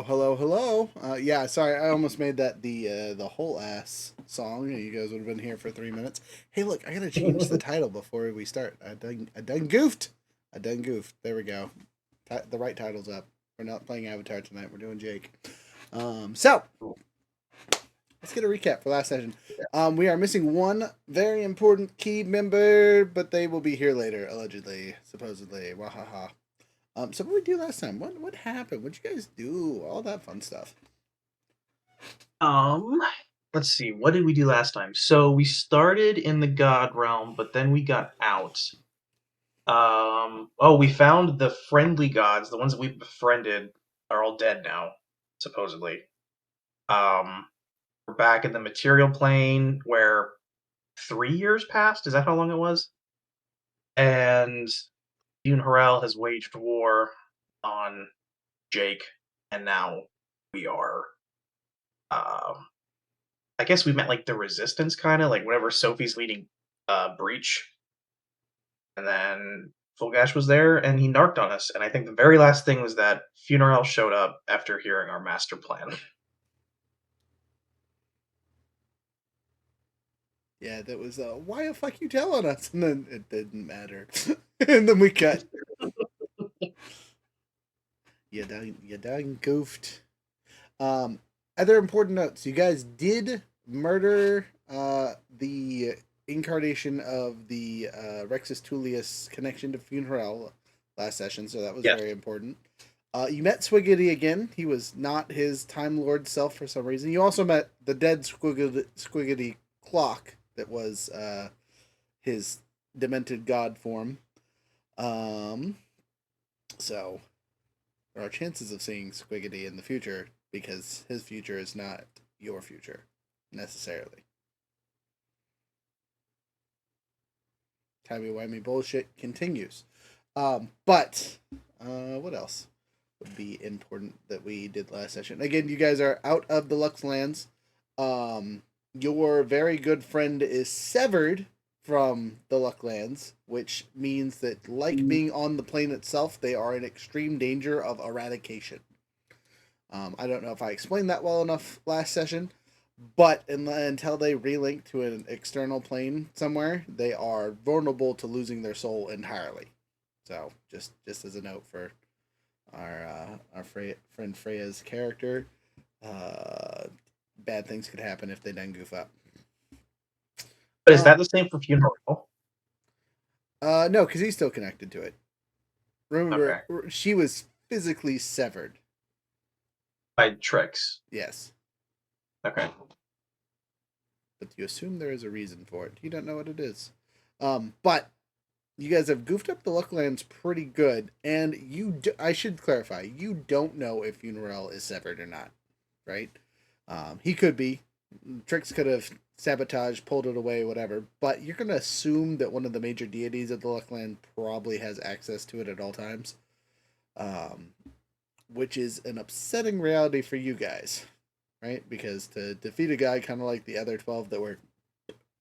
Hello, hello, hello. Yeah, sorry, I almost made that the whole ass song. You guys would have been here for 3 minutes. Hey, look, I gotta change the title before we start. I done goofed. I done goofed. There we go. The right title's up. We're not playing Avatar tonight. We're doing Jake. So let's get a recap for last session. We are missing one very important key member, but they will be here later, allegedly, supposedly. Wahaha. So what did we do last time? What happened? What'd you guys do? All that fun stuff. Um, let's see. What did we do last time? So we started in the God realm, but then we got out. We found the friendly gods. The ones that we befriended are all dead now, supposedly. We're back in the material plane where 3 years passed. Is that how long it was? And Yoon Harel has waged war on Jake, and now we are um I guess we met like the resistance kind of like whenever Sophie's leading Breach, and then Fulgash was there and he narked on us. And I think the very last thing was that Funeral showed up after hearing our master plan. Yeah, that was why the fuck you telling us? And then it didn't matter. And then we cut. You done goofed. Other important notes. You guys did murder the incarnation of the Rexus Tullius connection to Funeral last session, so that was Yes. very important. You met Squiggity again. He was not his Time Lord self for some reason. You also met the dead Squiggity clock that was his demented god form. Um, so there are chances of seeing Squiggity in the future because his future is not your future necessarily. Timey wimey bullshit continues. But what else would be important that we did last session? Again, you guys are out of the Lux lands. Your very good friend is severed from the Lucklands, which means that, like being on the plane itself, they are in extreme danger of eradication. I don't know if I explained that well enough last session, but until they relink to an external plane somewhere, they are vulnerable to losing their soul entirely. So, just as a note for our friend Freya's character, uh, bad things could happen if they then goof up. But is that the same for Funeral? No, because he's still connected to it. Remember, Okay. she was physically severed. By tricks. Yes, Okay. but you assume there is a reason for it. You don't know what it is. But you guys have goofed up the Lucklands pretty good, and I should clarify, you don't know if Funeral is severed or not, right? He could be. Trix could have sabotaged, pulled it away, whatever. But you're going to assume that one of the major deities of the Luckland probably has access to it at all times, um, which is an upsetting reality for you guys, right? Because to defeat a guy kind of like the other 12 that were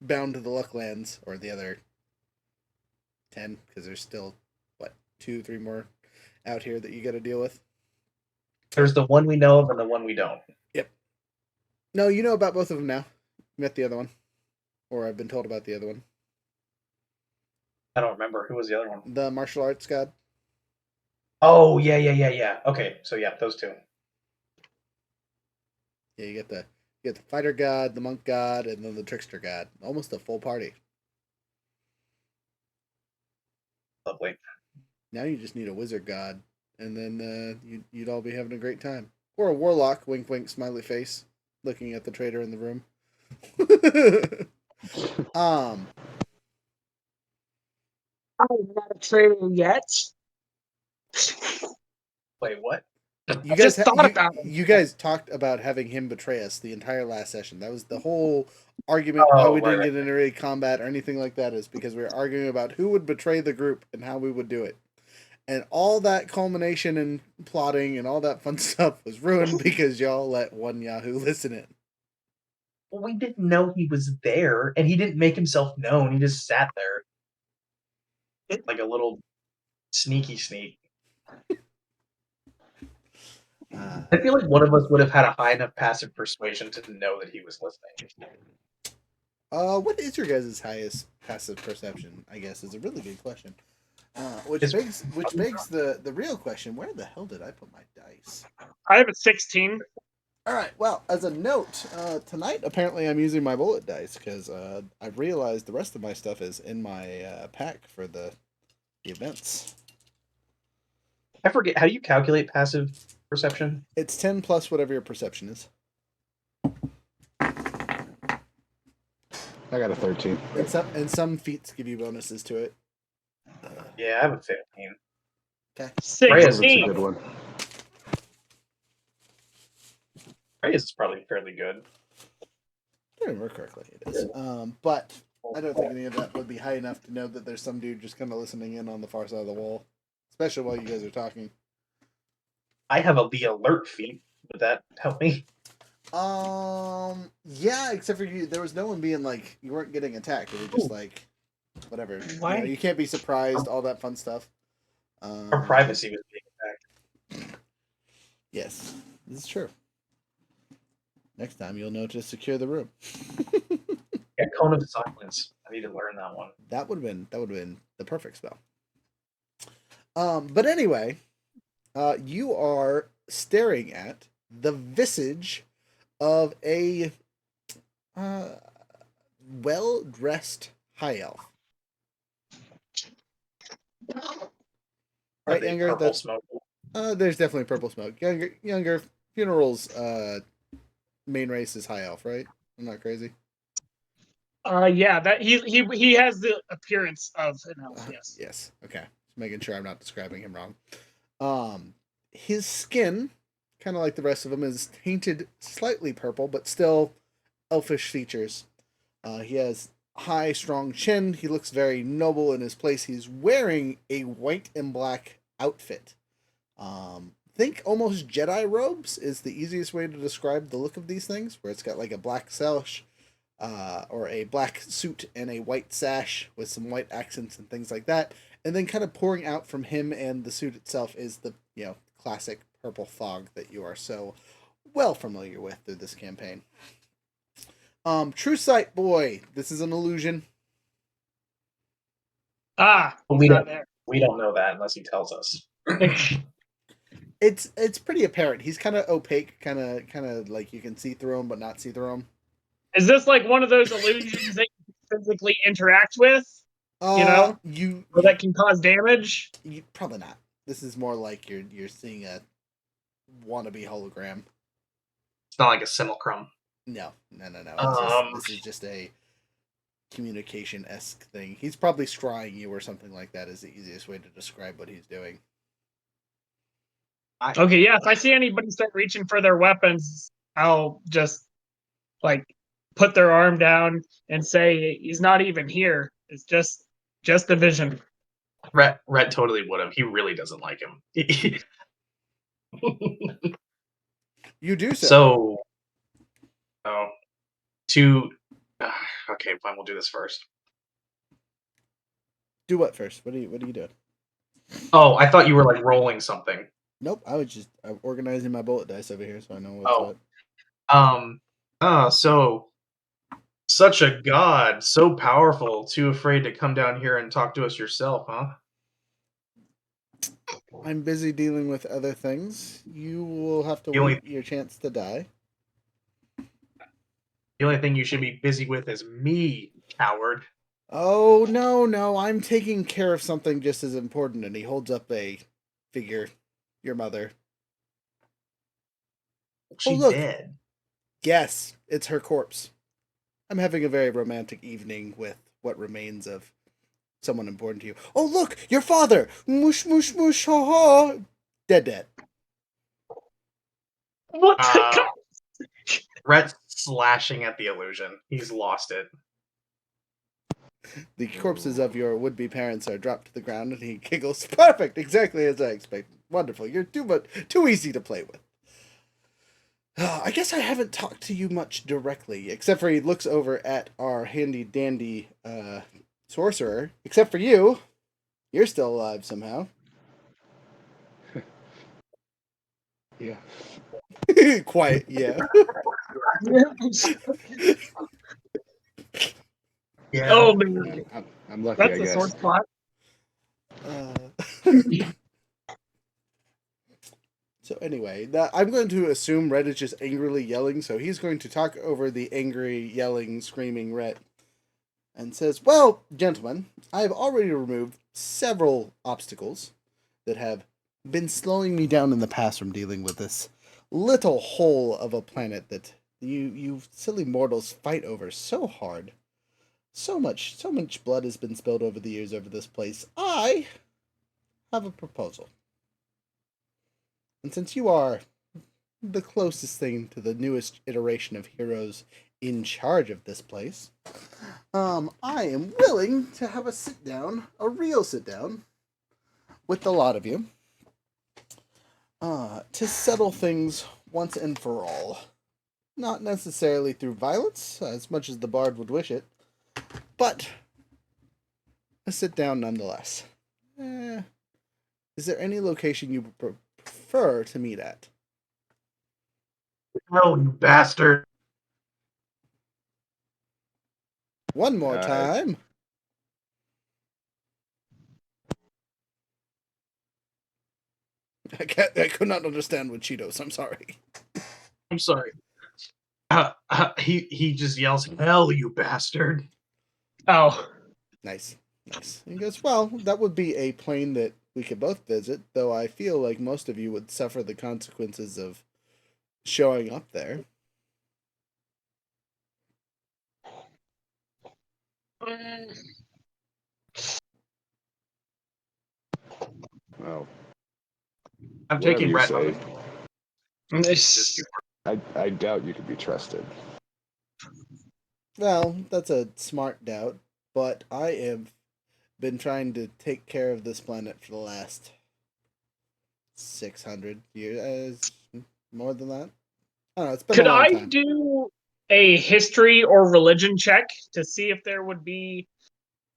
bound to the Lucklands, or the other 10, because there's still, what, 2, 3 more out here that you got to deal with. There's the one we know of and the one we don't. Yep. No, you know about both of them now. You met the other one, or I've been told about the other one. I don't remember. Who was the other one? The martial arts god. Oh, yeah. Okay, so yeah, those two. Yeah, you get the fighter god, the monk god, and then the trickster god. Almost a full party. Lovely. Now you just need a wizard god, and then you'd all be having a great time. Or a warlock, wink wink, smiley face, looking at the trader in the room. um, I'm not a traitor yet. Wait, what? you I guys just thought about it. you guys talked about having him betray us the entire last session. That was the whole argument. How Oh, we didn't right. get into any combat or anything like that is because we were arguing about who would betray the group and how we would do it. And all that culmination and plotting and all that fun stuff was ruined because y'all let one Yahoo listen in. Well, we didn't know he was there, and he didn't make himself known. He just sat there like a little sneaky sneak. I feel like one of us would have had a high enough passive persuasion to know that he was listening. What is your guys' highest passive perception? I guess is a really good question. Which It's- begs the real question: where the hell did I put my dice? I have a 16. All right. Well, as a note, tonight apparently I'm using my bullet dice because I've realized the rest of my stuff is in my pack for the events. I forget, how do you calculate passive perception? It's 10 plus whatever your perception is. I got a 13. And some feats give you bonuses to it. Yeah, I have a 15. Okay. Reyes, It's a 16. good one. Reyes is probably fairly good. If I remember correctly, it is. But I don't think any of that would be high enough to know that there's some dude just kind of listening in on the far side of the wall, especially while you guys are talking. I have the alert feat. Would that help me? Yeah, except for you, there was no one being like, you weren't getting attacked. It was just like, whatever. Why? You can't be surprised, all that fun stuff. Our privacy was being attacked. Yes, this is true. Next time you'll know to secure the room. Yeah, Cone of Silence. I need to learn that one. That would have been the perfect spell. But anyway, you are staring at the visage of a well-dressed high elf. Are Right, they Younger? purple smoke? There's definitely purple smoke. Younger. Funeral's main race is high elf, right? I'm not crazy. Yeah, that he has the appearance of an elf. Yes. Yes. Okay. Just making sure I'm not describing him wrong. His skin, kind of like the rest of him, is tainted slightly purple, but still elfish features. He has high, strong chin. He looks very noble in his place. He's wearing a white and black outfit. Think almost Jedi robes is the easiest way to describe the look of these things, where it's got like a black sash, or a black suit and a white sash with some white accents and things like that. And then kind of pouring out from him and the suit itself is the, classic purple fog that you are so well familiar with through this campaign. True Sight Boy, this is an illusion. We not don't know that unless he tells us. there. It's pretty apparent. He's kind of opaque, kind of like you can see through him but not see through him. Is this like one of those illusions that you physically interact with? Or that can cause damage? You probably not. This is more like you're seeing a wannabe hologram. It's not like a simulacrum. No. This is just a communication-esque thing. He's probably scrying you or something like that is the easiest way to describe what he's doing. Okay, yeah. If I see anybody start reaching for their weapons, I'll just put their arm down and say he's not even here. It's just a vision. Rhett totally would have. He really doesn't like him. You do so. Okay, fine. We'll do this first. Do what first? What are you doing? Oh, I thought you were rolling something. Nope, I'm organizing my bullet dice over here so I know what's what. So such a god, so powerful, too afraid to come down here and talk to us yourself, huh? I'm busy dealing with other things. You will have to wait your chance to die. The only thing you should be busy with is me, coward. Oh, no, I'm taking care of something just as important, and he holds up a figure. Your mother. She's dead. Yes, it's her corpse. I'm having a very romantic evening with what remains of someone important to you. Oh, look, your father! Mush, mush, mush, ha, ha! Dead. What the Rhett's slashing at the illusion. He's lost it. The corpses of your would-be parents are dropped to the ground, and he giggles. Perfect, exactly as I expected. Wonderful. You're too easy to play with. I guess I haven't talked to you much directly, except for he looks over at our handy-dandy sorcerer. Except for you. You're still alive somehow. Yeah. Quiet, yeah. Yeah. Oh man, I'm lucky, that's I a sore guess. spot. So anyway, I'm going to assume Red is just angrily yelling, so he's going to talk over the angry, yelling, screaming Red and says, "Well, gentlemen, I have already removed several obstacles that have been slowing me down in the past from dealing with this little hole of a planet that you silly mortals fight over so hard. So much blood has been spilled over the years over this place. I have a proposal. And since you are the closest thing to the newest iteration of heroes in charge of this place, I am willing to have a sit down, a real sit down, with a lot of you, to settle things once and for all. Not necessarily through violence, as much as the bard would wish it, but a sit down nonetheless. Is there any location you prefer to meet at? Oh, you bastard. One more time. I could not understand with Cheetos. I'm sorry. I'm sorry. He just yells, "Hell, you bastard!" Oh, Nice. He goes, well, that would be a plane that we could both visit, though I feel like most of you would suffer the consequences of showing up there. Well, I'm whatever taking you Brett. say. this, I doubt you could be trusted. Well, that's a smart doubt, but I have been trying to take care of this planet for the last 600 years. More than that? I don't know, it's been could a long I time. do a history or religion check to see if there would be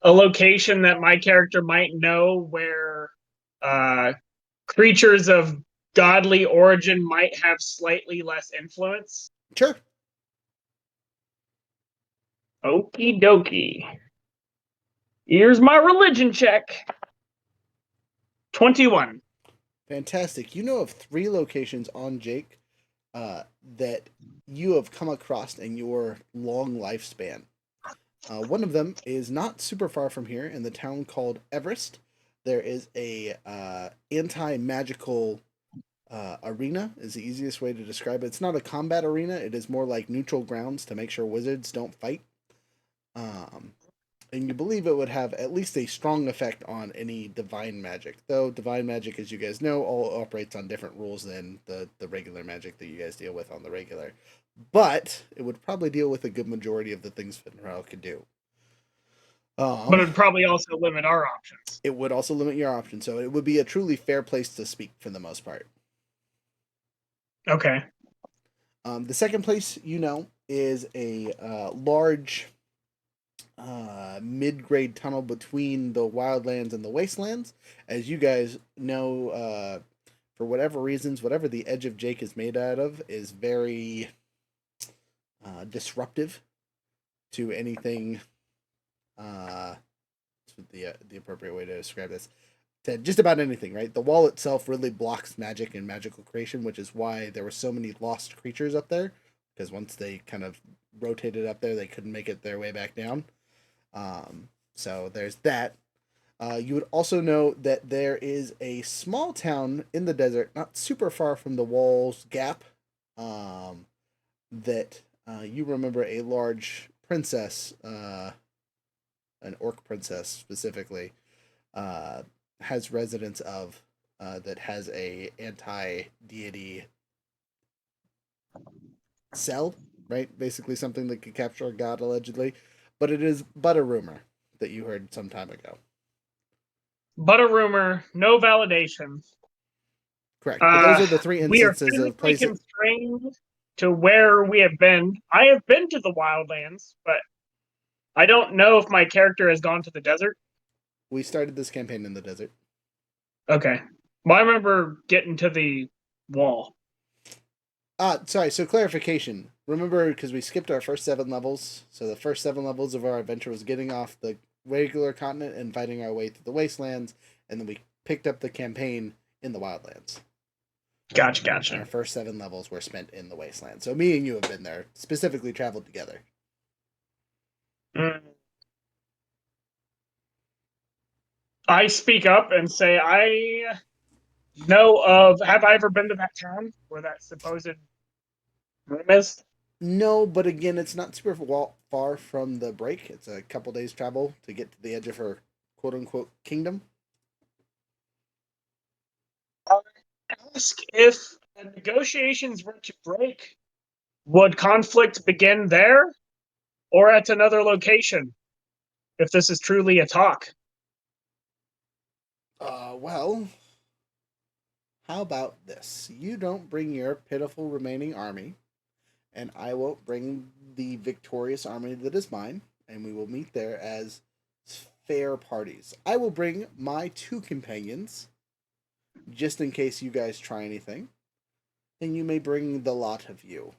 a location that my character might know where creatures of godly origin might have slightly less influence? Sure. Okie dokie. Here's my religion check. 21. Fantastic. You know of 3 locations on Jake that you have come across in your long lifespan. One of them is not super far from here in the town called Everest. There is a anti-magical arena is the easiest way to describe it. It's not a combat arena. It is more like neutral grounds to make sure wizards don't fight. And you believe it would have at least a strong effect on any divine magic. Though divine magic, as you guys know, all operates on different rules than the regular magic that you guys deal with on the regular. But it would probably deal with a good majority of the things Finral could do. But it would probably also limit our options. It would also limit your options, so it would be a truly fair place to speak for the most part. Okay. The second place is a large mid-grade tunnel between the wildlands and the wastelands. As you guys know, for whatever reasons, whatever the edge of Jake is made out of is very disruptive to anything. The appropriate way to describe this. To just about anything, right? The wall itself really blocks magic and magical creation, which is why there were so many lost creatures up there. Because once they kind of rotated up there, they couldn't make it their way back down. So there's that. You would also know that there is a small town in the desert, not super far from the wall's gap, that you remember a large princess, an orc princess specifically, has residence of, that has a anti-deity cell, right? Basically something that could capture a god, allegedly. But it is but a rumor that you heard some time ago. But a rumor, no validation. Correct. But those are the 3 We are instances of physically places. constrained to where we have been. I have been to the wildlands, but I don't know if my character has gone to the desert. We started this campaign in the desert. Okay. Well, I remember getting to the wall. Sorry, so clarification. Remember, because we skipped our first 7 levels, so the first 7 levels of our adventure was getting off the regular continent and fighting our way through the wastelands, and then we picked up the campaign in the wildlands. Gotcha. Our first 7 levels were spent in the wasteland. So me and you have been there, specifically traveled together. Mm. I speak up and say, I know of. Have I ever been to that town where that supposed room is? No, but again, it's not super far from the break. It's a couple days travel to get to the edge of her quote-unquote kingdom. Ask if the negotiations were to break, would conflict begin there or at another location? If this is truly a talk. Well, how about this? You don't bring your pitiful remaining army, and I won't bring the victorious army that is mine, and we will meet there as fair parties. I will bring my 2 companions, just in case you guys try anything, and you may bring the lot of you.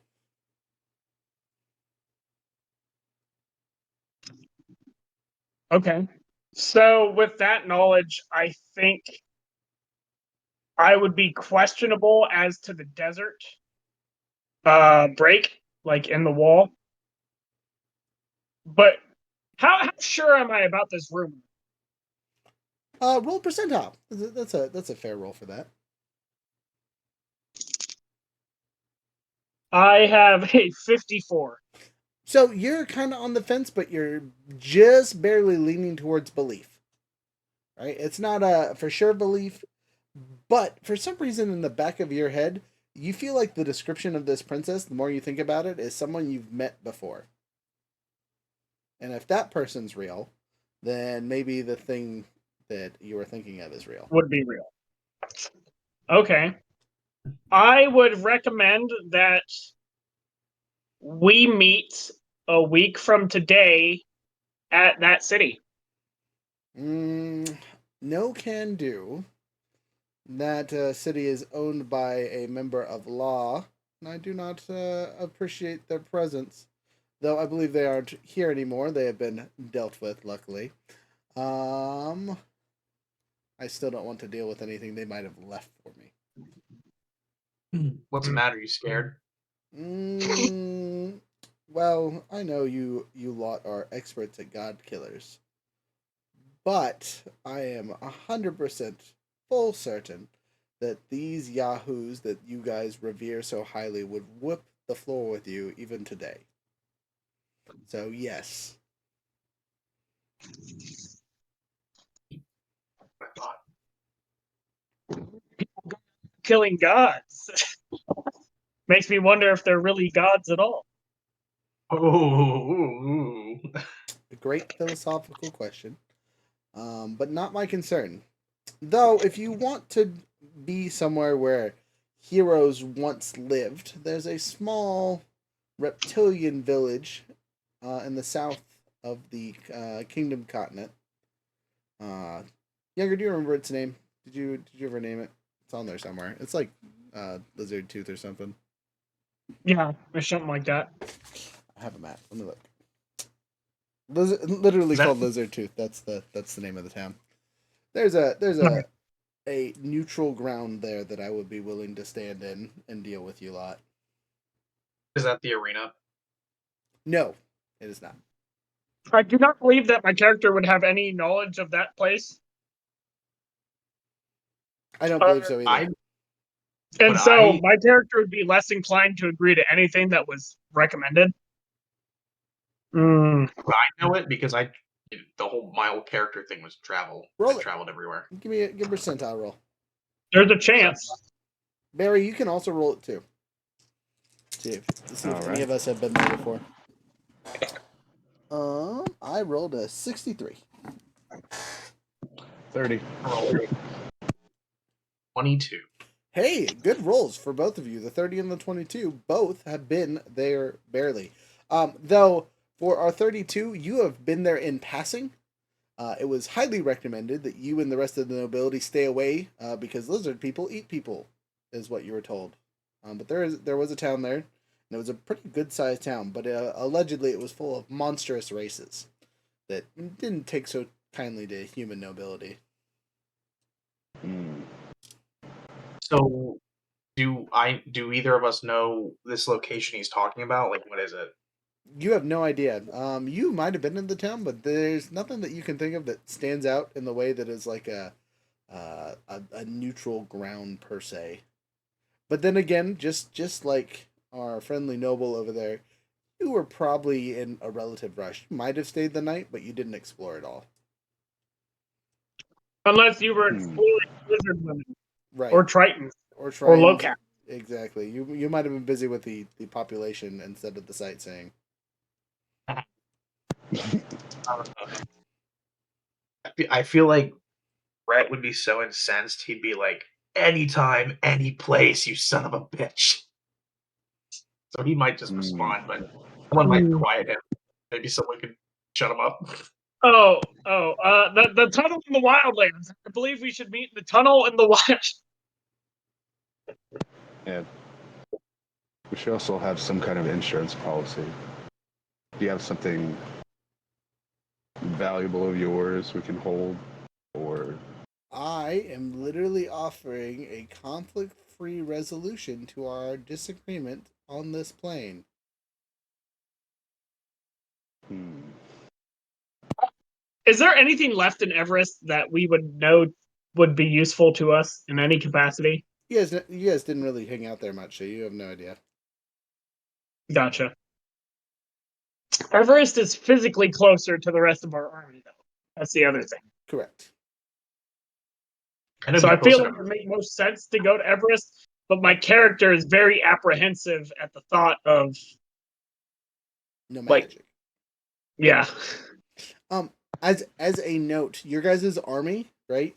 Okay. So with that knowledge, I think I would be questionable as to the desert break, like in the wall. But how sure am I about this rumor? Roll percentile. That's a fair roll for that. I have a 54. So you're kind of on the fence, but you're just barely leaning towards belief. Right? It's not a for sure belief, but for some reason in the back of your head, you feel like the description of this princess, the more you think about it, is someone you've met before. And if that person's real, then maybe the thing that you were thinking of is real. Would be real. Okay. I would recommend that we meet a week from today at that city. No can do. That city is owned by a member of law, and I do not appreciate their presence. Though I believe they aren't here anymore. They have been dealt with, luckily. I still don't want to deal with anything they might have left for me. What's the matter? You scared? Well, I know you lot are experts at god killers. But I am 100% full certain that these yahoos that you guys revere so highly would whip the floor with you even today. So, yes. I thought. Killing gods. Makes me wonder if they're really gods at all. Oh. A great philosophical question. But not my concern. Though, if you want to be somewhere where heroes once lived, there's a small reptilian village in the south of the Kingdom continent. Younger, do you remember its name? Did you ever name it? It's on there somewhere. It's like Lizard Tooth or something. Yeah, or something like that. I have a map. Let me look. Literally that... called Lizard Tooth. That's the name of the town. There's a neutral ground there that I would be willing to stand in and deal with you lot. Is that the arena? No, it is not. I do not believe that my character would have any knowledge of that place. I don't believe so either. My character would be less inclined to agree to anything that was recommended. I know it because my whole character thing was travel. I traveled everywhere. Give me a percentile roll. There's a chance. Barry, you can also roll it too. See if any of us have been there before. I rolled a 63. 30. 22. Hey, good rolls for both of you. The 30 and the 22 both have been there barely. Though for our 32, you have been there in passing. It was highly recommended that you and the rest of the nobility stay away because lizard people eat people, is what you were told. But there was a town there, and it was a pretty good sized town. But allegedly, it was full of monstrous races that didn't take so kindly to human nobility. Hmm. So, do either of us know this location he's talking about? Like, what is it? You have no idea. You might have been in the town, but there's nothing that you can think of that stands out in the way that is like a neutral ground per se. But then again, just like our friendly noble over there, you were probably in a relative rush. You might have stayed the night, but you didn't explore it all. Unless you were Hmm. exploring lizard women Right. or tritons Or or trying locats. exactly. You might have been busy with the population instead of the sightseeing. I don't know. I feel like Brett would be so incensed. He'd be like, "Anytime, any place, you son of a bitch." So he might just respond, but someone might Hmm. quiet him. Maybe someone could shut him up. The tunnel in the wildlands. I believe we should meet in the tunnel in the wild. And we should also have some kind of insurance policy. Do you have something valuable of yours we can hold? Or I am literally offering a conflict-free resolution to our disagreement on this plane. Is there anything left in Everest that we would know would be useful to us in any capacity? You guys didn't really hang out there much, so you have no idea. Gotcha. Everest is physically closer to the rest of our army, though. That's the other thing. Correct. I know So I Beckles feel like it would make most sense to go to Everest, but my character is very apprehensive at the thought of, No like, magic. yeah. As a note, your guys' army, right,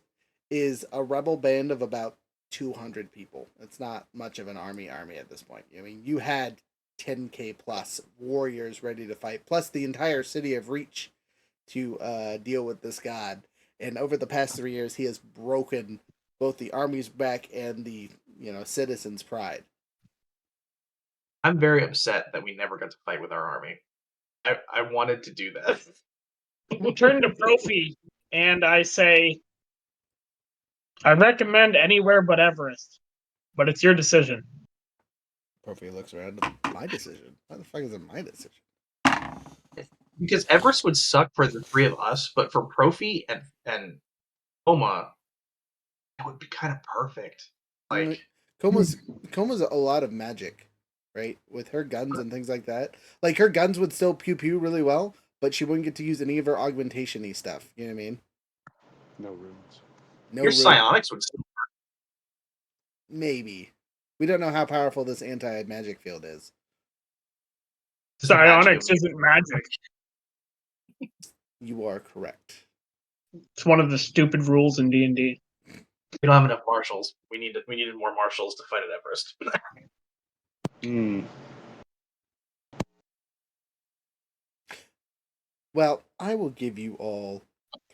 is a rebel band of about 200 people. It's not much of an army at this point. I mean, you had 10k plus warriors ready to fight, plus the entire city of Reach to deal with this god. And over the past 3 years, he has broken both the army's back and the citizens' pride. I'm very upset that we never got to fight with our army. I wanted to do that. I turn to Profi and I say, I recommend anywhere but Everest, but it's your decision. Profi looks around. My decision. Why the fuck is it my decision? Because Everest would suck for the three of us, but for Profi and Oma, it would be kind of perfect. Like, Koma's a lot of magic, right? With her guns and things like that. Like her guns would still pew pew really well, but she wouldn't get to use any of her augmentation-y stuff. You know what I mean? no runes. No your rune. psionics would still Maybe. We don't know how powerful this anti-magic field is. It's the magic Psionics of- isn't magic. You are correct. It's one of the stupid rules in D&D. We don't have enough marshals. We needed more marshals to fight at Everest. Well, I will give you all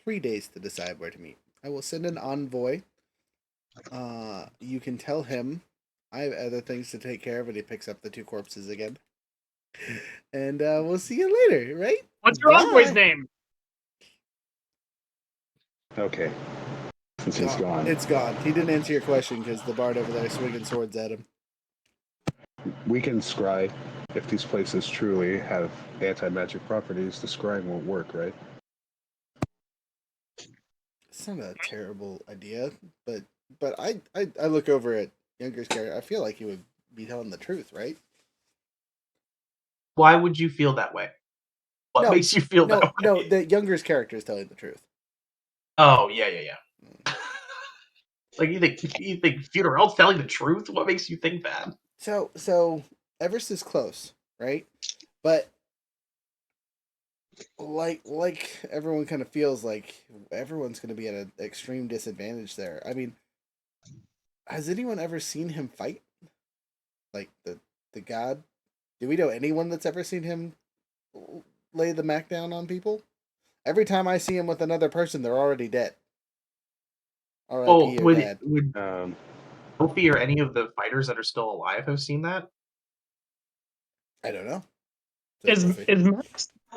3 days to decide where to meet. I will send an envoy. You can tell him I have other things to take care of, and he picks up the 2 corpses again. And we'll see you later, right? What's your envoy's name? Okay. Since he's gone. It's gone. He didn't answer your question because the bard over there is swinging swords at him. We can scry. If these places truly have anti-magic properties, the scrying won't work, right? It's not a terrible idea, but I look over at Younger's character. I feel like he would be telling the truth, right? Why would you feel that way? What makes you feel that way? No, the Younger's character is telling the truth. Oh, yeah. Like you think Futurel's telling the truth? What makes you think that? So Everest is close, right? But like everyone kind of feels like everyone's going to be at an extreme disadvantage there. I mean, has anyone ever seen him fight? Like the god? Do we know anyone that's ever seen him lay the Mac down on people? Every time I see him with another person, they're already dead. Well, R.I.P. or dead. Sophie or any of the fighters that are still alive have seen that? I don't know. Is Sophie. Mac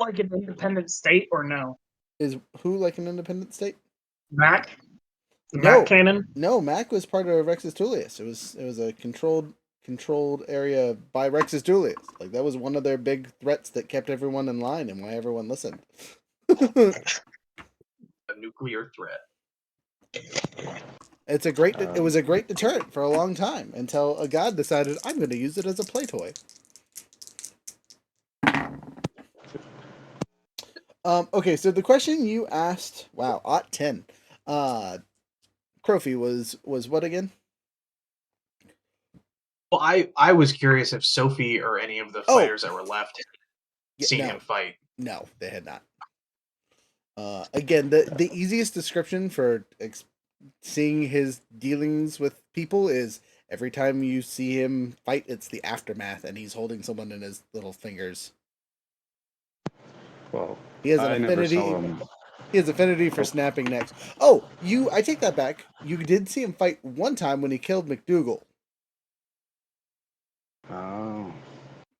like an independent state or no? Is who like an independent state? Mac? The No. Mac cannon? No, Mac was part of Rexus Tullius. It was a controlled area by Rexus Tullius. Like that was one of their big threats that kept everyone in line and why everyone listened. A nuclear threat. It was a great deterrent for a long time until a god decided I'm going to use it as a play toy. Okay, so the question you asked, wow, Ot 10. Crophie was what again? Well, I was curious if Sophie or any of the fighters that were left had seen him fight. No, they had not. Again, the easiest description for seeing his dealings with people is every time you see him fight, it's the aftermath, and he's holding someone in his little fingers. Well, He has an I never affinity. saw him. He has affinity for snapping necks. Oh, I take that back. You did see him fight one time when he killed McDougal. Oh.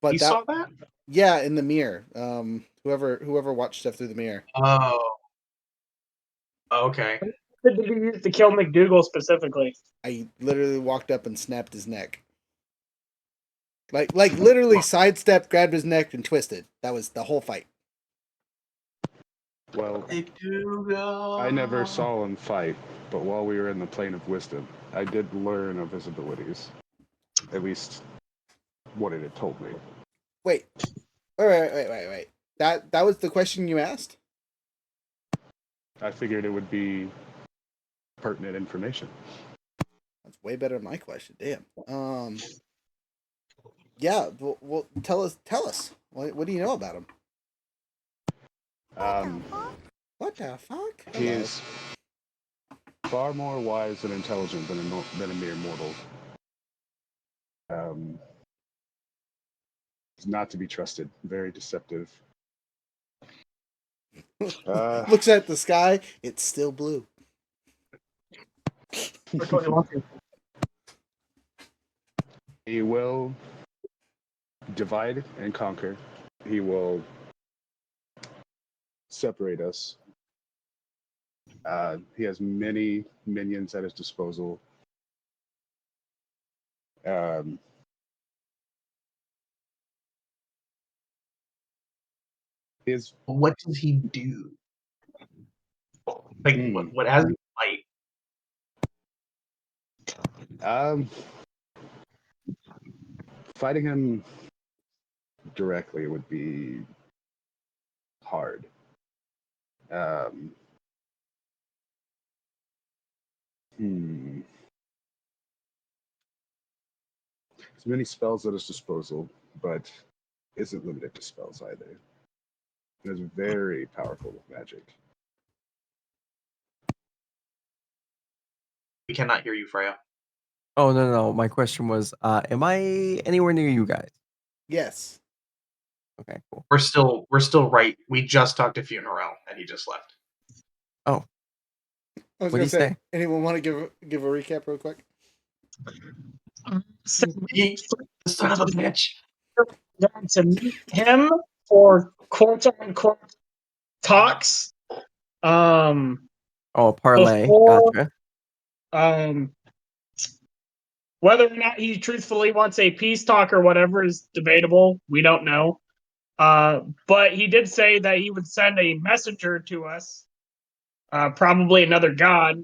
But You saw that? Yeah, in the mirror. Whoever watched stuff through the mirror. Oh. Okay. What did you use to kill McDougal specifically? I literally walked up and snapped his neck. Like literally sidestepped, grabbed his neck, and twisted. That was the whole fight. Well, McDougal. I never saw him fight, but while we were in the plane of wisdom, I did learn of his abilities. At least what it had told me. Wait. Wait. That was the question you asked? I figured it would be pertinent information. That's way better than my question. Damn. Yeah. Well, tell us. What do you know about him? What the fuck? He is far more wise and intelligent than a mere mortal. He's not to be trusted. Very deceptive. Looks at the sky. It's still blue. Which one you want to? He will divide and conquer. He will separate us. He has many minions at his disposal. What does he do? Like what has he fight? Fighting him directly would be hard. There's many spells at his disposal, but isn't limited to spells either. He is very powerful with magic. We cannot hear you, Freya. Oh, no. My question was, am I anywhere near you guys? Yes. Okay, cool. We're still right. We just talked to Funeral and he just left. Oh. I was What gonna did he say? Anyone want to give a recap real quick? Son of a bitch. To meet him for quote-unquote talks. Oh, parlay. Before- Gotcha. Whether or not he truthfully wants a peace talk or whatever is debatable. We don't know. But he did say that he would send a messenger to us, probably another god,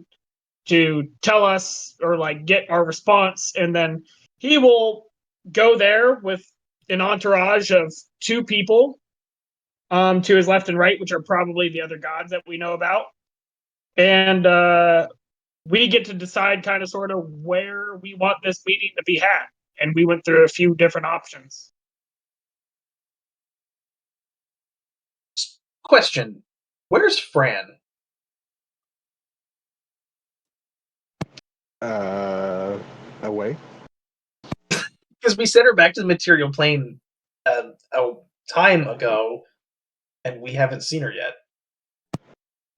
to tell us or like get our response, and then he will go there with an entourage of 2 people to his left and right, which are probably the other gods that we know about. And we get to decide kind of sort of where we want this meeting to be had. And we went through a few different options. Question. Where's Fran? Away. Because we sent her back to the material plane a time ago, and we haven't seen her yet.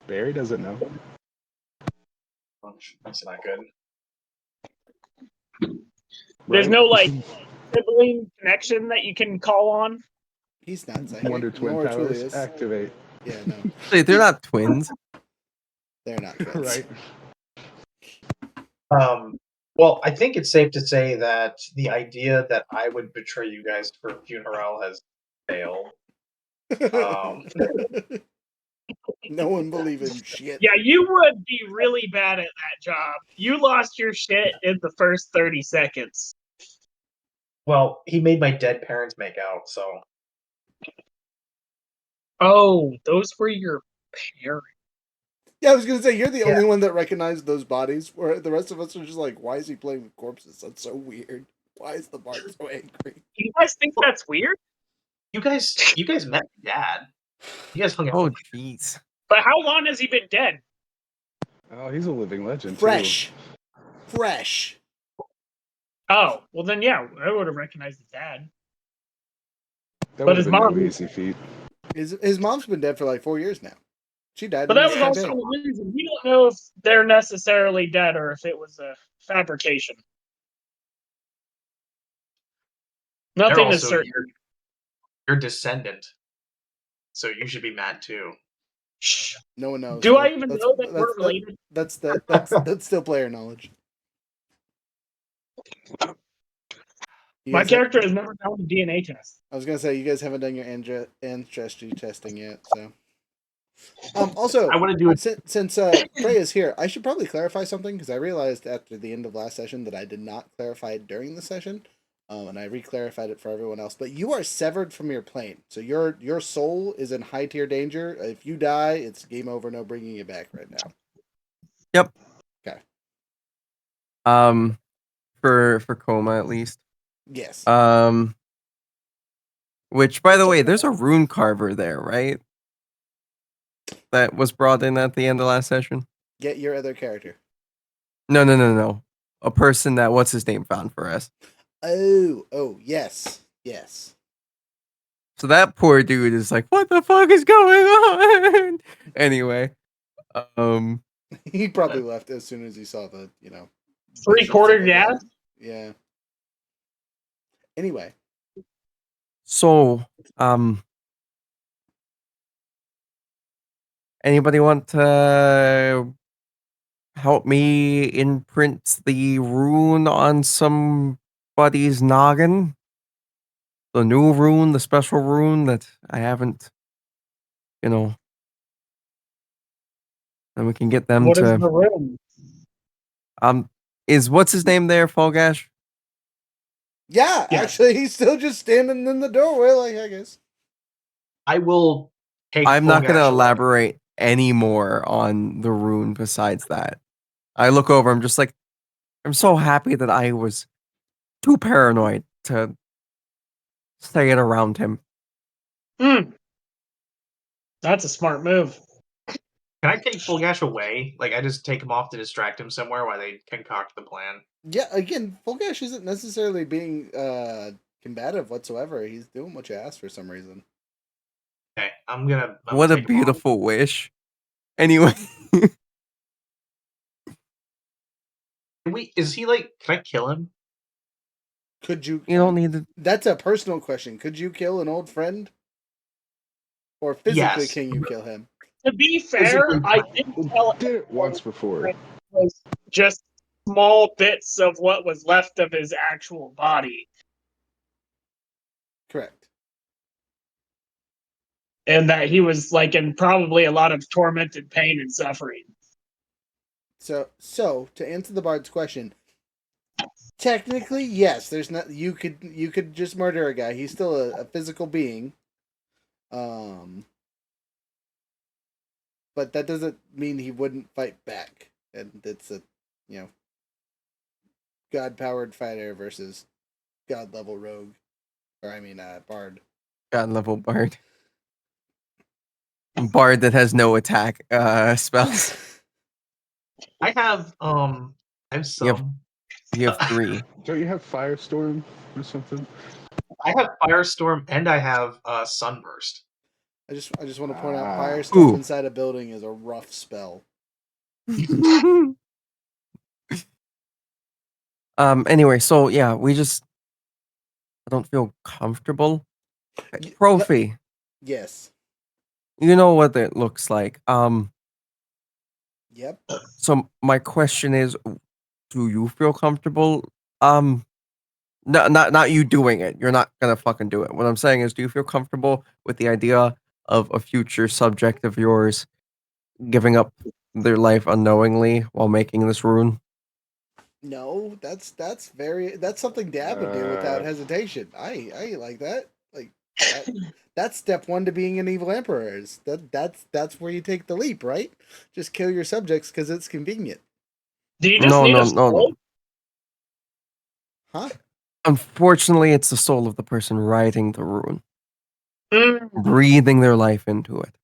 Barry doesn't know. That's not good. There's right? no like sibling connection that you can call on. He's not psychic. Wonder Twin nor truly Powers is. activate. Yeah, no, Wait, they're not twins. they're not twins. Right. Well, I think it's safe to say that the idea that I would betray you guys for funeral has failed. No one believing shit. Yeah, you would be really bad at that job. You lost your shit in the first 30 seconds. Well, he made my dead parents make out, so Oh, those were your parents. Yeah, I was gonna say you're the Yeah. only one that recognized those bodies. Where the rest of us are just like, why is he playing with corpses? That's so weird. Why is the bard so angry? You guys think that's weird? you guys met my dad. You guys hung out. Oh, jeez. But how long has he been dead? Oh, he's a living legend. Fresh. Oh, well then yeah, I would have recognized his dad. Too. That But would his have been mom- no easy feat. His mom's been dead for like 4 years now. She died. But in that the was same also day. the reason. We don't know if they're necessarily dead or if it was a fabrication. They're Nothing is also certain. your descendant, so you should be mad too. Shh. No one knows. Do I That- even that's- know that we're that's- related? That's still player knowledge. You My guys have- character has never done a DNA test. I was gonna say you guys haven't done your ancestry testing yet, so. Also, I want to do it. since Frey is here, I should probably clarify something because I realized after the end of last session that I did not clarify it during the session, and I re-clarified it for everyone else. But you are severed from your plane, so your soul is in high tier danger. If you die, it's game over. No bringing you back right now. For coma at least. Yes. Which, by the way, there's a rune carver there, right? That was brought in at the end of last session. Get your other character. No. A person that what's his name found for us. Oh, yes. So that poor dude is like, what the fuck is going on? Anyway, He probably left as soon as he saw the 3/4 gas? Yeah. Anyway, so anybody want to help me imprint the rune on somebody's noggin? The new rune, the special rune that I haven't, and we can get them What is to. the room? Is what's his name there, Falgash? yeah, Yeah. actually, he's still just standing in the doorway, like I guess. I will take. I'm not going to Fulgash away. elaborate any more on the rune besides that. I look over, I'm just like, I'm so happy that I was too paranoid to say it around him. That's a smart move. Can I take Fulgash away? Like I just take him off to distract him somewhere while they concoct the plan. Yeah, again, Fulgash isn't necessarily being combative whatsoever. He's doing what you asked for some reason. Okay, I'm gonna What a take him off. beautiful wish. Anyway, Is he like? Can I kill him? Could you? you don't need to. That's a personal question. Could you kill an old friend? Or physically, Yes. can you kill him? To be fair, Physically, I didn't tell Did it once before. it was just small bits of what was left of his actual body. Correct. And that he was like in probably a lot of tormented pain and suffering. So to answer the bard's question, technically, yes. There's not. You could just murder a guy. He's still a physical being. But that doesn't mean he wouldn't fight back. And it's a, god-powered fighter versus god-level rogue. Or, I mean, bard. God level bard. Bard that has no attack spells. I have some. You have 3. Don't you have Firestorm or something? I have Firestorm and I have Sunburst. I just want to point out, Ah. Firestorm Ooh. inside a building is a rough spell. Anyway, so yeah, I don't feel comfortable. Y- Profi, Yes. you know what it looks like. Yep. So my question is, do you feel comfortable? Um, not you doing it. You're not gonna fucking do it. What I'm saying is, do you feel comfortable with the idea of a future subject of yours giving up their life unknowingly while making this rune? No, that's something Dad would do without hesitation. I like that. Like that, that's step one to being an evil emperor. Is that's where you take the leap, right? Just kill your subjects because it's convenient, Do you just No, need no, a no, no. soul? huh? Unfortunately, it's the soul of the person writing the rune, Mm, breathing their life into it.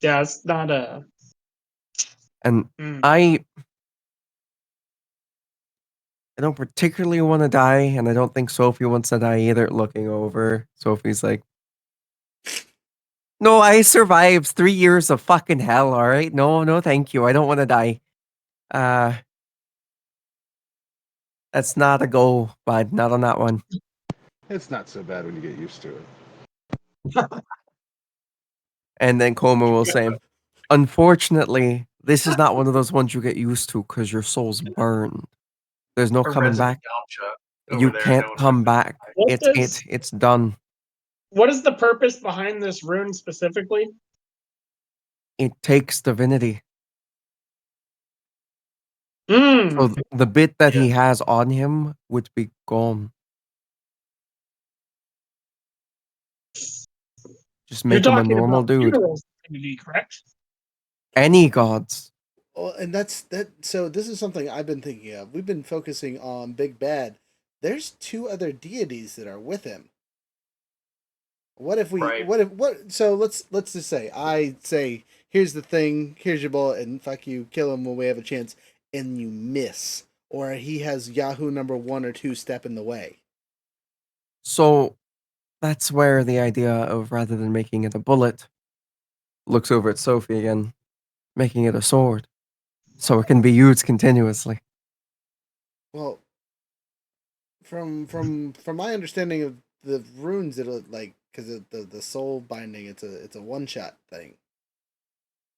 yeah, it's not a. And Mm. I don't particularly want to die, and I don't think Sophie wants to die either. Looking over, Sophie's like, "No, I survived 3 years of fucking hell. All right, no, no, thank you. I don't want to die. Uh, that's not a go, bud. Not on that one." It's not so bad when you get used to it. And then Coma will say, "Unfortunately, this is not one of those ones you get used to because your soul's burned. There's no A coming resident back. Yamcha You over there can't knowing come back. What It's does it's done. what is the purpose behind this rune specifically? It takes divinity. Mm. So the bit that Yeah. he has on him would be gone. Just You're make him a talking normal about dude. funeral divinity, correct? Any gods. Well, and that's that. So this is something I've been thinking of. We've been focusing on Big Bad. There's two other deities that are with him. What if we? Right. What if? What? So let's just say I say here's the thing. Here's your bullet, and fuck you, kill him when we have a chance, and you miss, or he has Yahoo number 1 or 2 step in the way. So that's where the idea of rather than making it a bullet, looks over at Sophie again, making it a sword. So it can be used continuously. Well, from my understanding of the runes, it'll like because the soul binding, it's a one shot thing.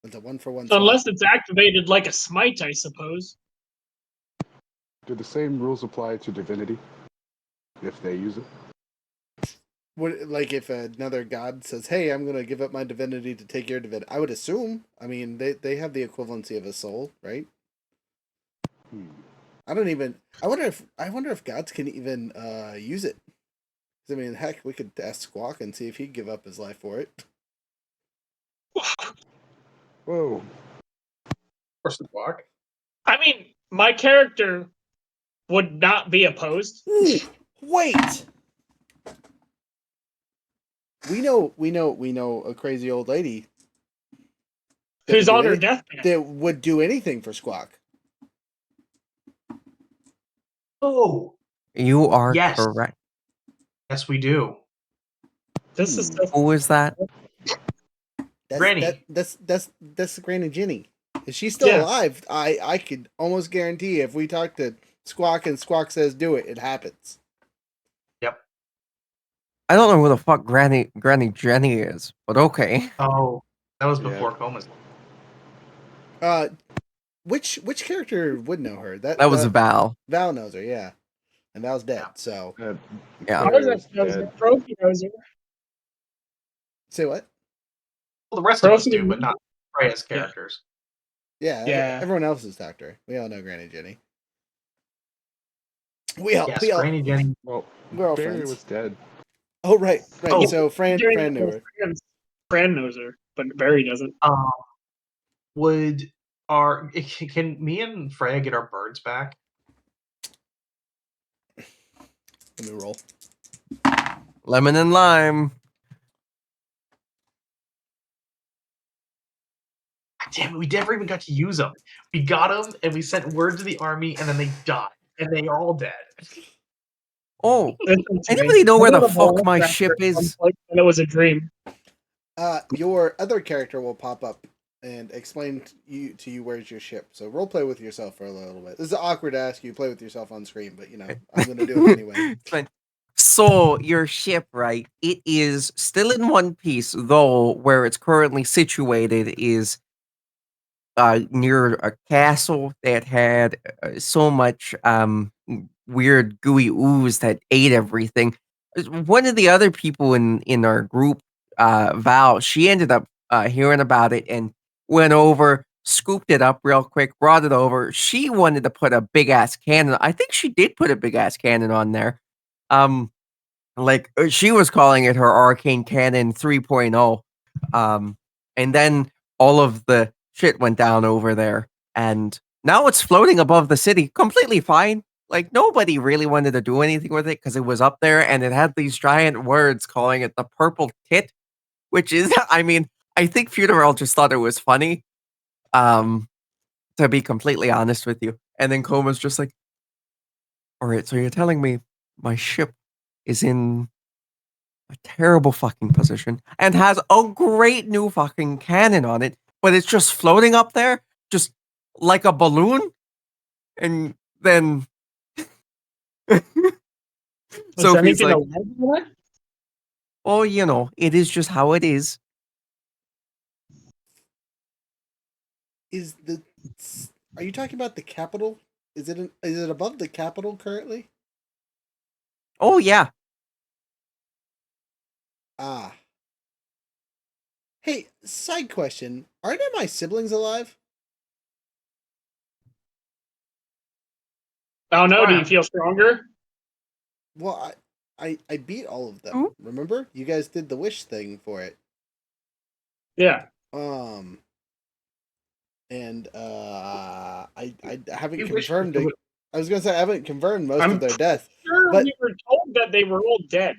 It's a 1-for-1 swap. Unless it's activated like a smite, I suppose. Do the same rules apply to divinity if they use it? What, like if another god says, "Hey, I'm gonna give up my divinity to take your divinity," I would assume. I mean, they have the equivalency of a soul, right? Hmm. I don't even. I wonder if gods can even use it. 'Cause, I mean, heck, we could ask Squawk and see if he'd give up his life for it. Whoa. Or Squawk. I mean, my character would not be opposed. Ooh, wait. We know a crazy old lady that Who's would do on her any- deathbed. that would do anything for Squawk. Oh, You are yes. correct. Yes, we do. This is so Who is that? Granny. That's Granny Ginny. If she's still Yeah. alive, I could almost guarantee if we talk to Squawk and Squawk says do it, it happens. Yep. I don't know who the fuck Granny Jenny is, but okay. Oh, that was Yeah. before Coma's. Which character would know her? That was Val. Val knows her, yeah, and Val's dead. Yeah. So Yeah. Claire's dead. Profi knows her. say what? Well, the rest of us Profi- do, but not Freya's characters. Yeah, Yeah. everyone else has talked to her. We all know Granny Jenny. We all Yes, Granny Jenny. Well, we're all Barry friends. was dead. Oh right. Oh. So Fran knew her. Fran knows her, but Barry doesn't. Can me and Freya get our birds back? Let me roll. Lemon and lime. Damn it, we never even got to use them. We got them and we sent word to the army, and then they died, and they are all dead. Oh, That's anybody know where the Another fuck my Velociraptor ship is? conflict, and it was a dream. Your other character will pop up and explain to you where's your ship. So role play with yourself for a little bit. This is awkward to ask you play with yourself on screen, but I'm gonna do it anyway. It's fine. So your ship, right? It is still in one piece, though where it's currently situated is near a castle that had so much weird gooey ooze that ate everything. One of the other people in our group, Val, she ended up hearing about it and went over, scooped it up real quick, brought it over. She wanted to put a big ass cannon. I think she did put a big ass cannon on there. Um, she was calling it her arcane cannon 3.0. And then all of the shit went down over there, and now it's floating above the city completely fine. Like, nobody really wanted to do anything with it because it was up there and it had these giant words calling it the purple tit, which is I mean, I think Funeral just thought it was funny, um, to be completely honest with you. And then Coma's just like, "Alright, so you're telling me my ship is in a terrible fucking position and has a great new fucking cannon on it, but it's just floating up there, just like a balloon?" And then Was Sophie's anything like, alive in it? "Oh, it is just how it is." Are you talking about the capital? Is it above the capital currently? Oh, yeah. Ah. Hey, side question. Are any of my siblings alive? Oh no, do you Wow. feel stronger? Well, I beat all of them. Who? Remember? You guys did the wish thing for it. Yeah. And I haven't You wish confirmed you it. would- I was gonna say I haven't confirmed most I'm of their death. sure But we were told that they were all dead.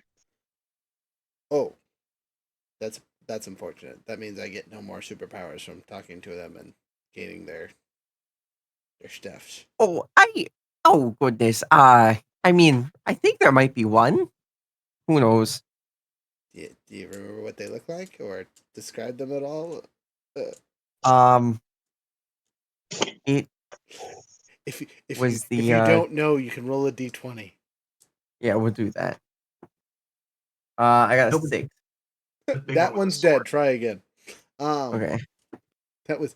oh, that's unfortunate. That means I get no more superpowers from talking to them and gaining their stuff. Oh, goodness. I mean, I think there might be one. Who knows? Do you remember what they look like or describe them at all? Um, it If was you don't know, you can roll a d20. yeah, we'll do that. I got a Nobody- 6. the big That one with one's the sword. dead. Try again. Okay. That was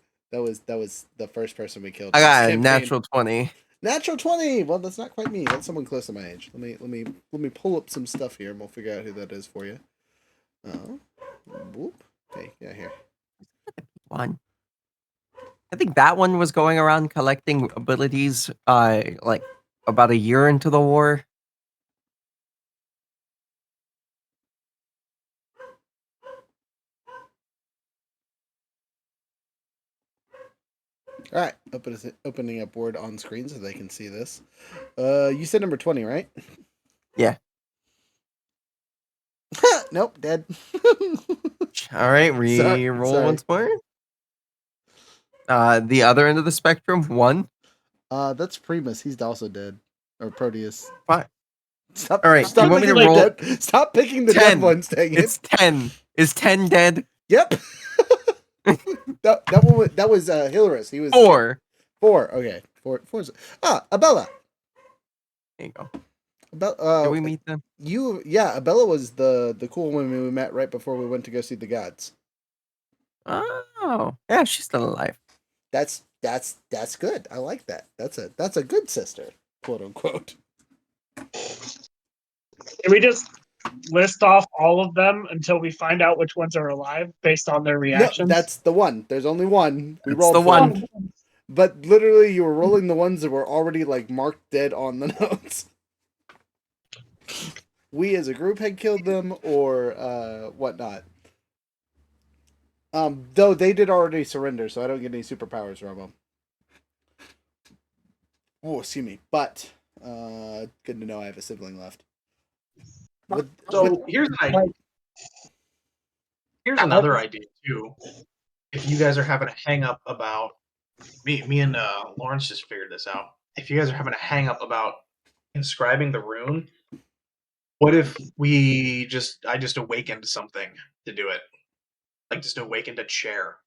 the first person we killed. I in this got a campaign. natural 20. Natural 20. Well, that's not quite me. That's someone close to my age. Let me pull up some stuff here, and we'll figure out who that is for you. Whoop. Okay, yeah, here. One. I think that one was going around collecting abilities like about a year into the war. All right, opening up Word on screen so they can see this. You said number 20, right? Yeah. Nope, dead. All right, Sorry. roll once more. The other end of the spectrum, 1. That's Primus. He's also dead. Or Proteus. Fine. Stop. All right, Stop you want me to picking the roll? dead. Stop picking the 10. dead ones. Dang it. It's 10. Is 10 dead? Yep. that was Hilarious. He was 4. 4. Okay. 4. Abella. There you go. Abella. Did we meet them? Abella was the cool woman we met right before we went to go see the gods. Oh, yeah, she's still alive. That's good. I like that. That's a good sister, quote unquote. Can we just list off all of them until we find out which ones are alive based on their No, reactions? that's the one. There's only one. We That's rolled the for one. it. But literally, you were rolling the ones that were already like marked dead on the notes. We as a group had killed them or whatnot. Though they did already surrender, so I don't get any superpowers from them. Oh, excuse me. But good to know I have a sibling left. Here's an idea. Here's another idea too. If you guys are having a hang up about me and Lawrence just figured this out. If you guys are having a hang up about inscribing the rune, what if I just awakened something to do it? Like just awakened a chair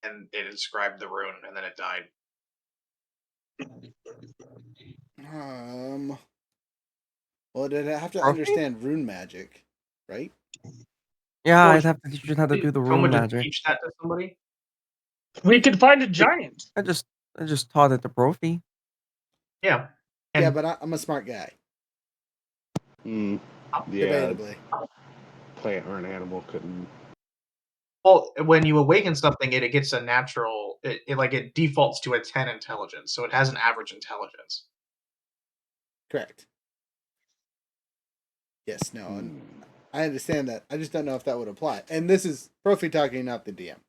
and it inscribed the rune, and then it died. Well, did I have to Trophy? understand rune magic, right? Yeah, Well, I'd have to teach you how to do the Toma rune just magic. teach that to somebody. We could find a giant. I just taught it to Profi. Yeah. Yeah, And but I'm a smart guy, Yeah, debatably. plant or an animal couldn't. well, when you awaken something, it gets a natural. It defaults to a 10 intelligence, so it has an average intelligence. Correct. Yes, no, Hmm. and I understand that. I just don't know if that would apply. And this is Profi talking, not the DM.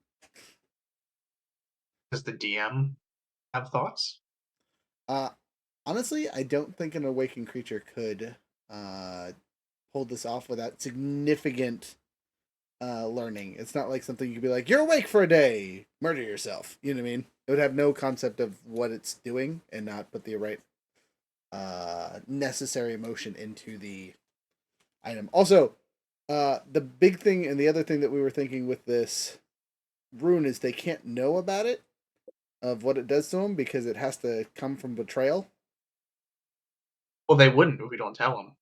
Does the DM have thoughts? Honestly, I don't think an awakened creature could pull this off without significant learning. It's not like something you could be like, "You're awake for a day, murder yourself." You know what I mean? It would have no concept of what it's doing and not put the right necessary emotion into the item. Also, the big thing and the other thing that we were thinking with this rune is they can't know about it, of what it does to them, because it has to come from betrayal. Well, they wouldn't if we don't tell them.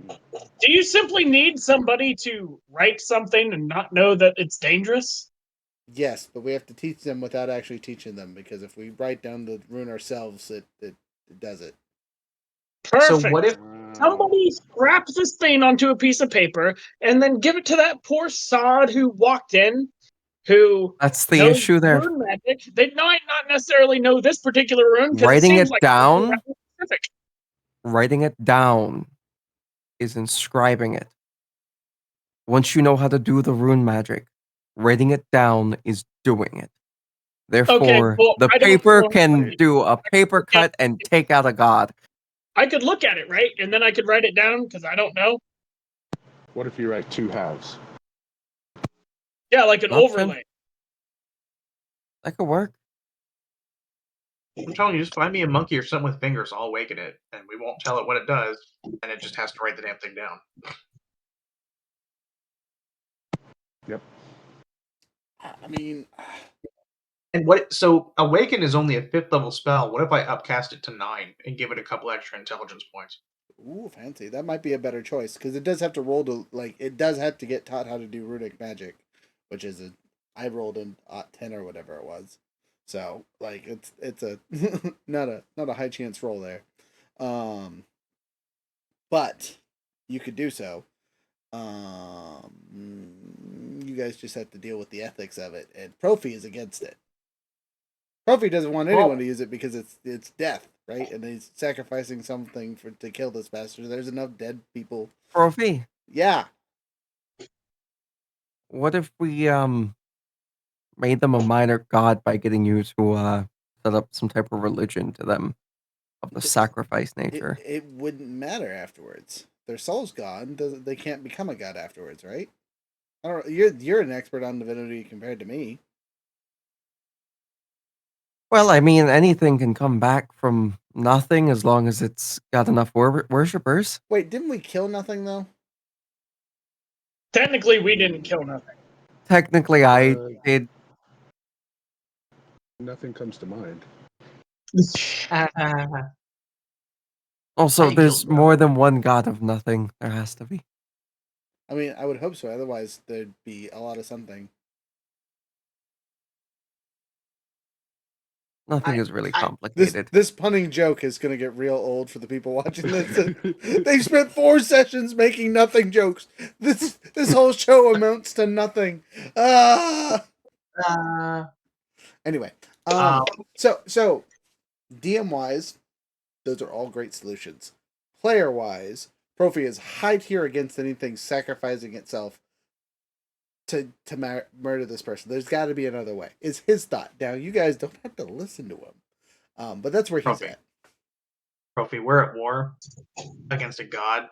Do you simply need somebody to write something and not know that it's dangerous? Yes, but we have to teach them without actually teaching them, because if we write down the rune ourselves, it does it. Perfect. So what if Somebody scrap this thing onto a piece of paper and then give it to that poor sod who walked in, who That's the knows issue there. rune magic. They might not necessarily know this particular rune because it Writing seems it like down? rather specific. Writing it down is inscribing it. Once you know how to do the rune magic, writing it down is doing it. Therefore, well, the I don't paper know. can do a paper cut and take out a god. I could look at it, right? And then I could write it down because I don't know. What if you write 2 halves? Yeah, like an Option? overlay. That could work. I'm telling you, just find me a monkey or something with fingers, I'll awaken it, and we won't tell it what it does, and it just has to write the damn thing down. Yep. I mean, And so awaken is only a 5th level spell. What if I upcast it to 9 and give it a couple extra intelligence points? ooh, fancy. That might be a better choice, because it does have to roll to, like, it does have to get taught how to do runic magic, which is I rolled in 10 or whatever it was. So, like, it's a not a high chance roll there. But you could do so. You guys just have to deal with the ethics of it, and Profi is against it. Profi doesn't want anyone to use it because it's death, right? And he's sacrificing something to kill this bastard. There's enough dead people. Profi, Yeah. what if we made them a minor god by getting you to set up some type of religion to them of the sacrifice nature? It wouldn't matter afterwards. Their soul's gone. They can't become a god afterwards, right? I don't. You're an expert on divinity compared to me. Well, I mean, anything can come back from nothing as long as it's got enough worshippers. Wait, didn't we kill nothing though? Technically, we didn't kill nothing. Technically, I did. Nothing comes to mind. Also, I there's killed more than one god of nothing. There has to be. I mean, I would hope so. Otherwise, there'd be a lot of something. Nothing is really This complicated. this punning joke is gonna get real old for the people watching this. They've spent 4 sessions making nothing jokes. This whole show amounts to nothing. Anyway, so DM wise, those are all great solutions. Player wise, Profi is high tier against anything sacrificing itself to murder this person. There's got to be another way. Is his thought. Now you guys don't have to listen to him, but that's where he's Profi. at. Profi, we're at war against a god.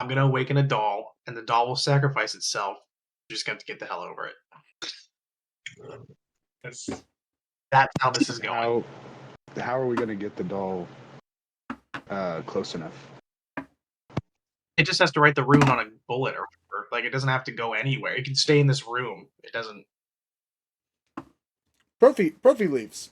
I'm gonna awaken a doll, and the doll will sacrifice itself. You're just going to get the hell over it. That's how this is going. How are we going to get the doll close enough? It just has to write the rune on a bullet or whatever. Like, it doesn't have to go anywhere. It can stay in this room. It doesn't. Profi leaves.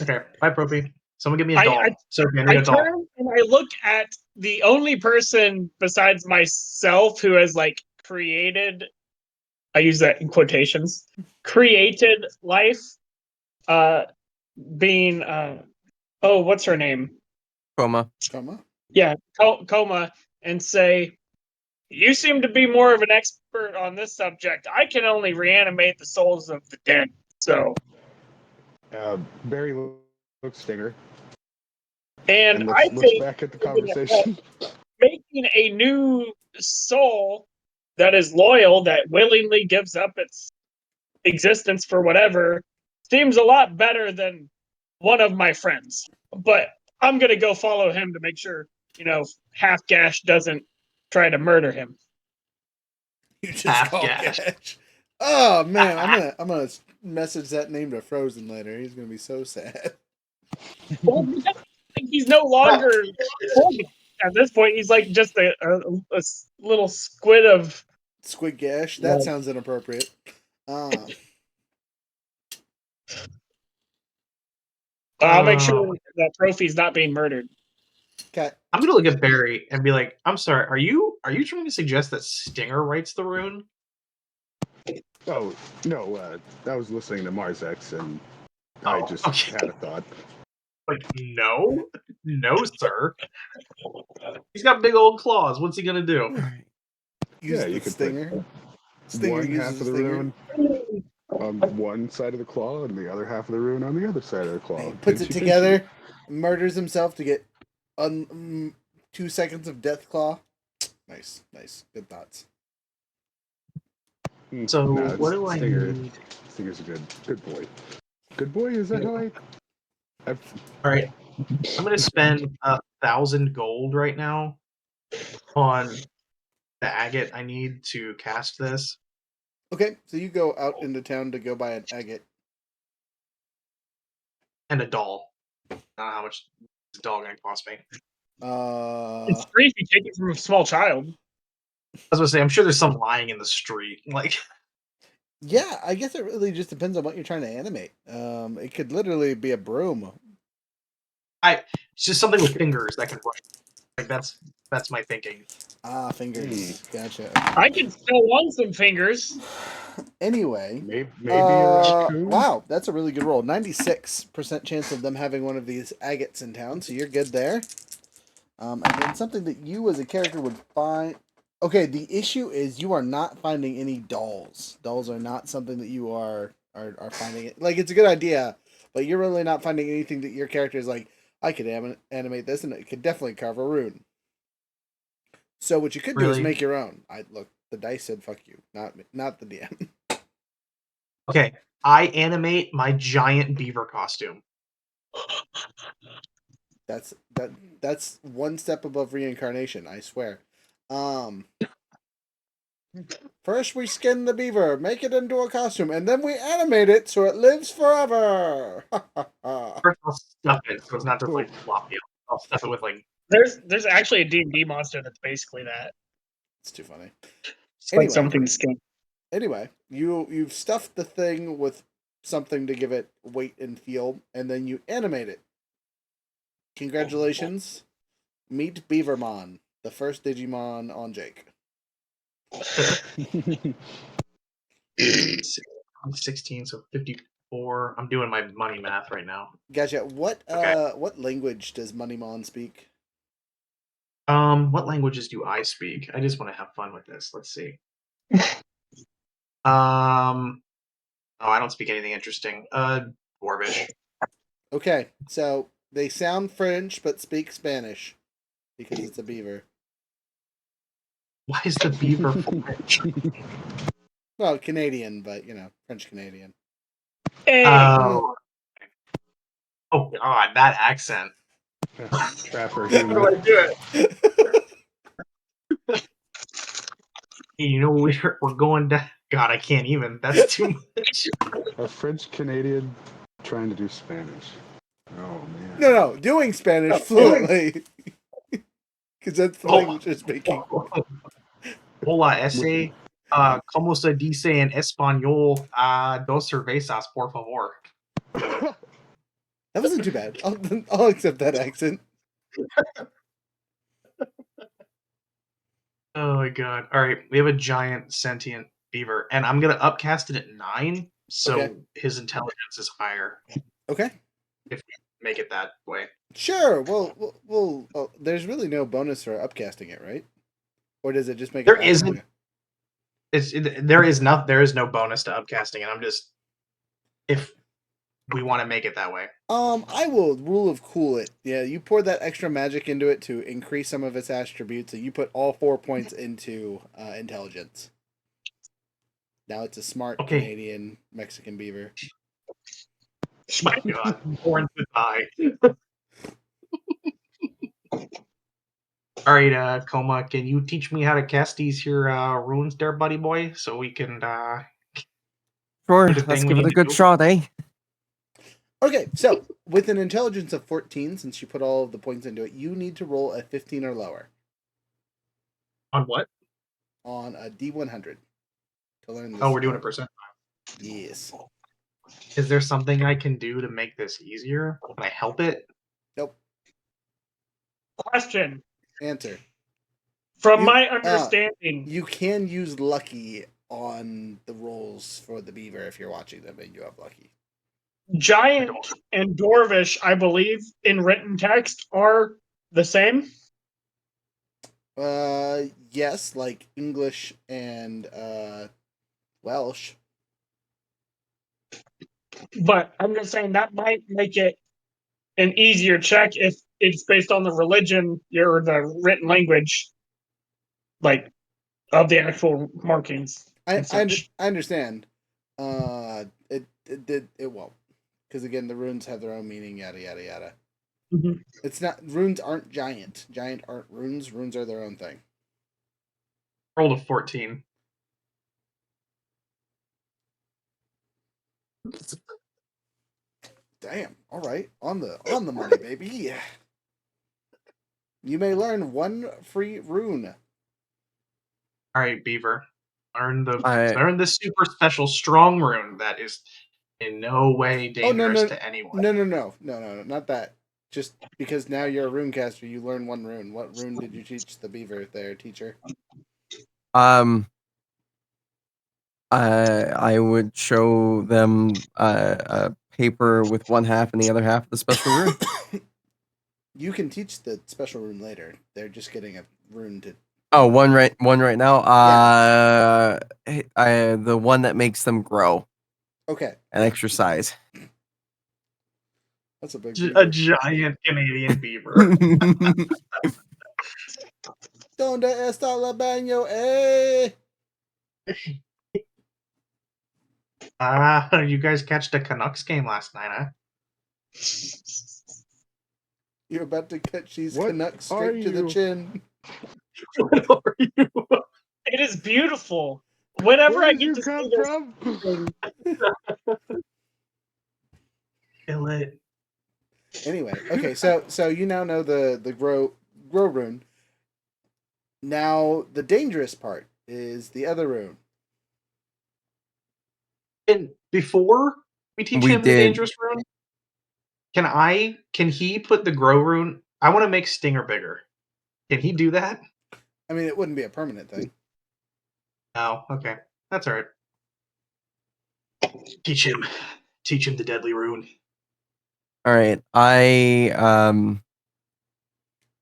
Okay, bye, Profi. Someone give me a I- doll. I- Sophie, I I need a doll. turn and I look at the only person besides myself who has like created. I use that in quotations. Created life. Being oh, what's her name? Coma. Comma. Yeah, Coma, and say, "You seem to be more of an expert on this subject. I can only reanimate the souls of the dead." So, Barry looks Stinger and and I looks think back at the conversation. making a new soul that is loyal, that willingly gives up its existence for whatever, seems a lot better than one of my friends. But I'm gonna go follow him to make sure, Half Gash doesn't try to murder him. You just Half call gash. Gash. Oh man, I'm gonna message that name to Frozen later. He's gonna be so sad. Well, he's no longer at this point. He's like just a little squid of. Squid Gash. That Right. sounds inappropriate. I'll make sure that Trophy's not being murdered. Okay. I'm gonna look at Barry and be like, "I'm sorry. Are you trying to suggest that Stinger writes the rune?" Oh no, I was listening to Mars X, and I Oh, just okay. had a thought. Like, no, sir. He's got big old claws. What's he gonna do? Use Yeah, the you could stinger. put Stinger one uses half of the stinger. rune on one side of the claw, and the other half of the rune on the other side of the claw. He puts it Pinchy, together, murders himself to get 2 seconds of death claw. Nice. Good thoughts. pinchy. So Nah, what do I Stinger, need? Stinger's a good boy. Good boy. Is that how I? All right, I'm gonna spend 1,000 gold right now on the agate I need to cast this. Okay, so you go out into town to go buy an agate. And a doll. I don't know how much this doll gonna cost me. It's free if you take it from a small child. I was gonna say, I'm sure there's some lying in the street. Like, Yeah, I guess it really just depends on what you're trying to animate. It could literally be a broom. it's just something with fingers that can run. Like that's my thinking. Fingers. Gotcha. I can still want some fingers. Anyway, maybe a raccoon. wow, that's a really good roll. 96% chance of them having one of these agates in town, so you're good there. And then something that you as a character would find. Okay, the issue is you are not finding any dolls. Dolls are not something that you are finding. Like, it's a good idea, but you're really not finding anything that your character is like, I could animate this, and it could definitely carve a rune. So what you could do is Really? make your own. Look, the dice said fuck you, not the DM. Okay, I animate my giant beaver costume. That's one step above reincarnation, I swear. First we skin the beaver, make it into a costume, and then we animate it so it lives forever. First, I'll stuff it so it's not just like floppy. I'll stuff it with like There's actually a D&D monster that's basically that. It's too funny. It's Anyway. like something skin. Anyway, you've stuffed the thing with something to give it weight and feel, and then you animate it. Congratulations. Meet Beavermon, the first Digimon on Jake. 16, so 54. I'm doing my money math right now. Gotcha. What Okay. what language does Moneymon speak? What languages do I speak? I just want to have fun with this. Let's see. Oh, I don't speak anything interesting. Dwarvish. Okay, so they sound French but speak Spanish because it's a beaver. Why is the beaver French? Well, Canadian, but French Canadian. Hey, Oh God, that accent. Trapper how do humor. I do it? You know we're going down. God, I can't even. That's too much. A French Canadian trying to do Spanish. Oh man. No, doing Spanish fluently. Because that's the Oh. language they're speaking. Hola, ese Como se dice en español, dos cervezas, por favor. That wasn't too bad. I'll accept that accent. Oh my god. Alright, we have a giant sentient beaver, and I'm gonna upcast it at 9, so Okay. his intelligence is higher. Okay. If we make it that way. Sure. Well. Oh, there's really no bonus for upcasting it, right? Or does it just make There it louder for isn't. you? There is no bonus to upcasting it. I'm just if we want to make it that way. I will rule of cool it. Yeah, you pour that extra magic into it to increase some of its attributes, and you put all 4 points into intelligence. Now it's a smart Okay. Canadian Mexican beaver. My god, born to die. Alright, Coma, can you teach me how to cast these here runes there, buddy boy? So we can Sure, do the let's thing we give it need a to good do. shot, eh? Okay, so with an intelligence of 14, since you put all of the points into it, you need to roll a 15 or lower On what? on a D100 to learn this. Oh, we're doing a percent. Yes. Is there something I can do to make this easier? Can I help it? Nope. Question. Answer. From You- my understanding, You can use lucky on the rolls for the beaver if you're watching them and you have lucky. giant and dwarvish, I believe, in written text are the same. Yes, like English and Welsh. But I'm just saying that might make it an easier check if it's based on the religion or the written language, like of the actual markings. and such. I understand. It won't, because again, the runes have their own meaning. Yada yada yada. Mhm. It's not runes aren't giant. Giant aren't runes. Runes are their own thing. Rolled a 14. Damn. All right, on the money, baby. You may learn 1 free rune. Alright, Beaver. Learn I- the super special strong rune that is in no way dangerous no. to anyone. No, not that. Just because now you're a rune caster, you learn 1 rune. What rune did you teach the beaver there, teacher? I would show them a paper with one half and the other half of the special rune. You can teach the special rune later. They're just getting a rune to. Oh, one right now. The one that makes them grow Okay, and exercise. that's a big. A beaver. giant Canadian beaver. Donde está la baño, eh? You guys catch the Canucks game last night, huh? You're about to catch these What Canucks are straight to the you? chin. What are you? It is beautiful. Whenever Where I did you get to come see this from? thing, Kill it. Anyway, okay, so you now know the grow rune. Now the dangerous part is the other rune. And before we teach We him the did. dangerous rune, can he put the grow rune? I want to make Stinger bigger. Can he do that? I mean, it wouldn't be a permanent thing. Oh, okay. That's alright. Teach him the deadly rune. All right.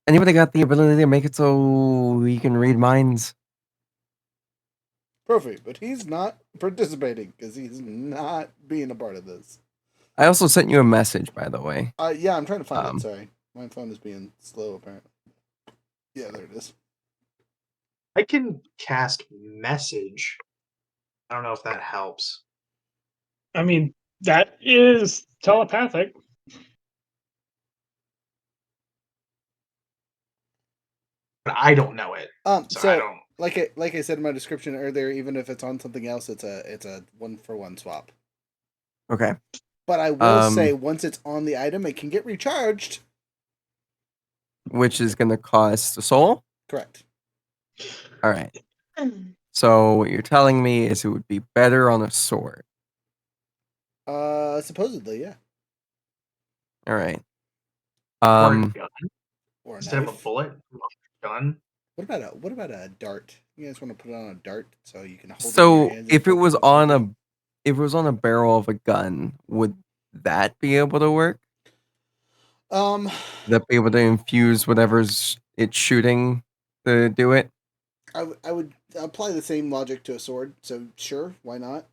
Anybody got the ability to make it so we can read minds? Perfect, but he's not participating because he's not being a part of this. I also sent you a message, by the way. Yeah, I'm trying to find Um, it. Sorry, my phone is being slow apparently. Yeah, there it is. I can cast message. I don't know if that helps. I mean, that is telepathic. But I don't know it. So I don't. like I said in my description earlier, even if it's on something else, it's a 1-for-1 swap. Okay. But I will say, once it's on the item, it can get recharged. Which is going to cost a soul? Correct. All right. So what you're telling me is it would be better on a sword. Supposedly, yeah. All right. Or a Um, gun Or a instead of a knife. bullet. Gun. What about a dart? You guys want to put it on a dart so you can hold it in your so hands and if it poke was most on people? if it was on a barrel of a gun, would that be able to work? Um, Would that be able to infuse whatever's it's shooting to do it? I would apply the same logic to a sword. So sure, why not?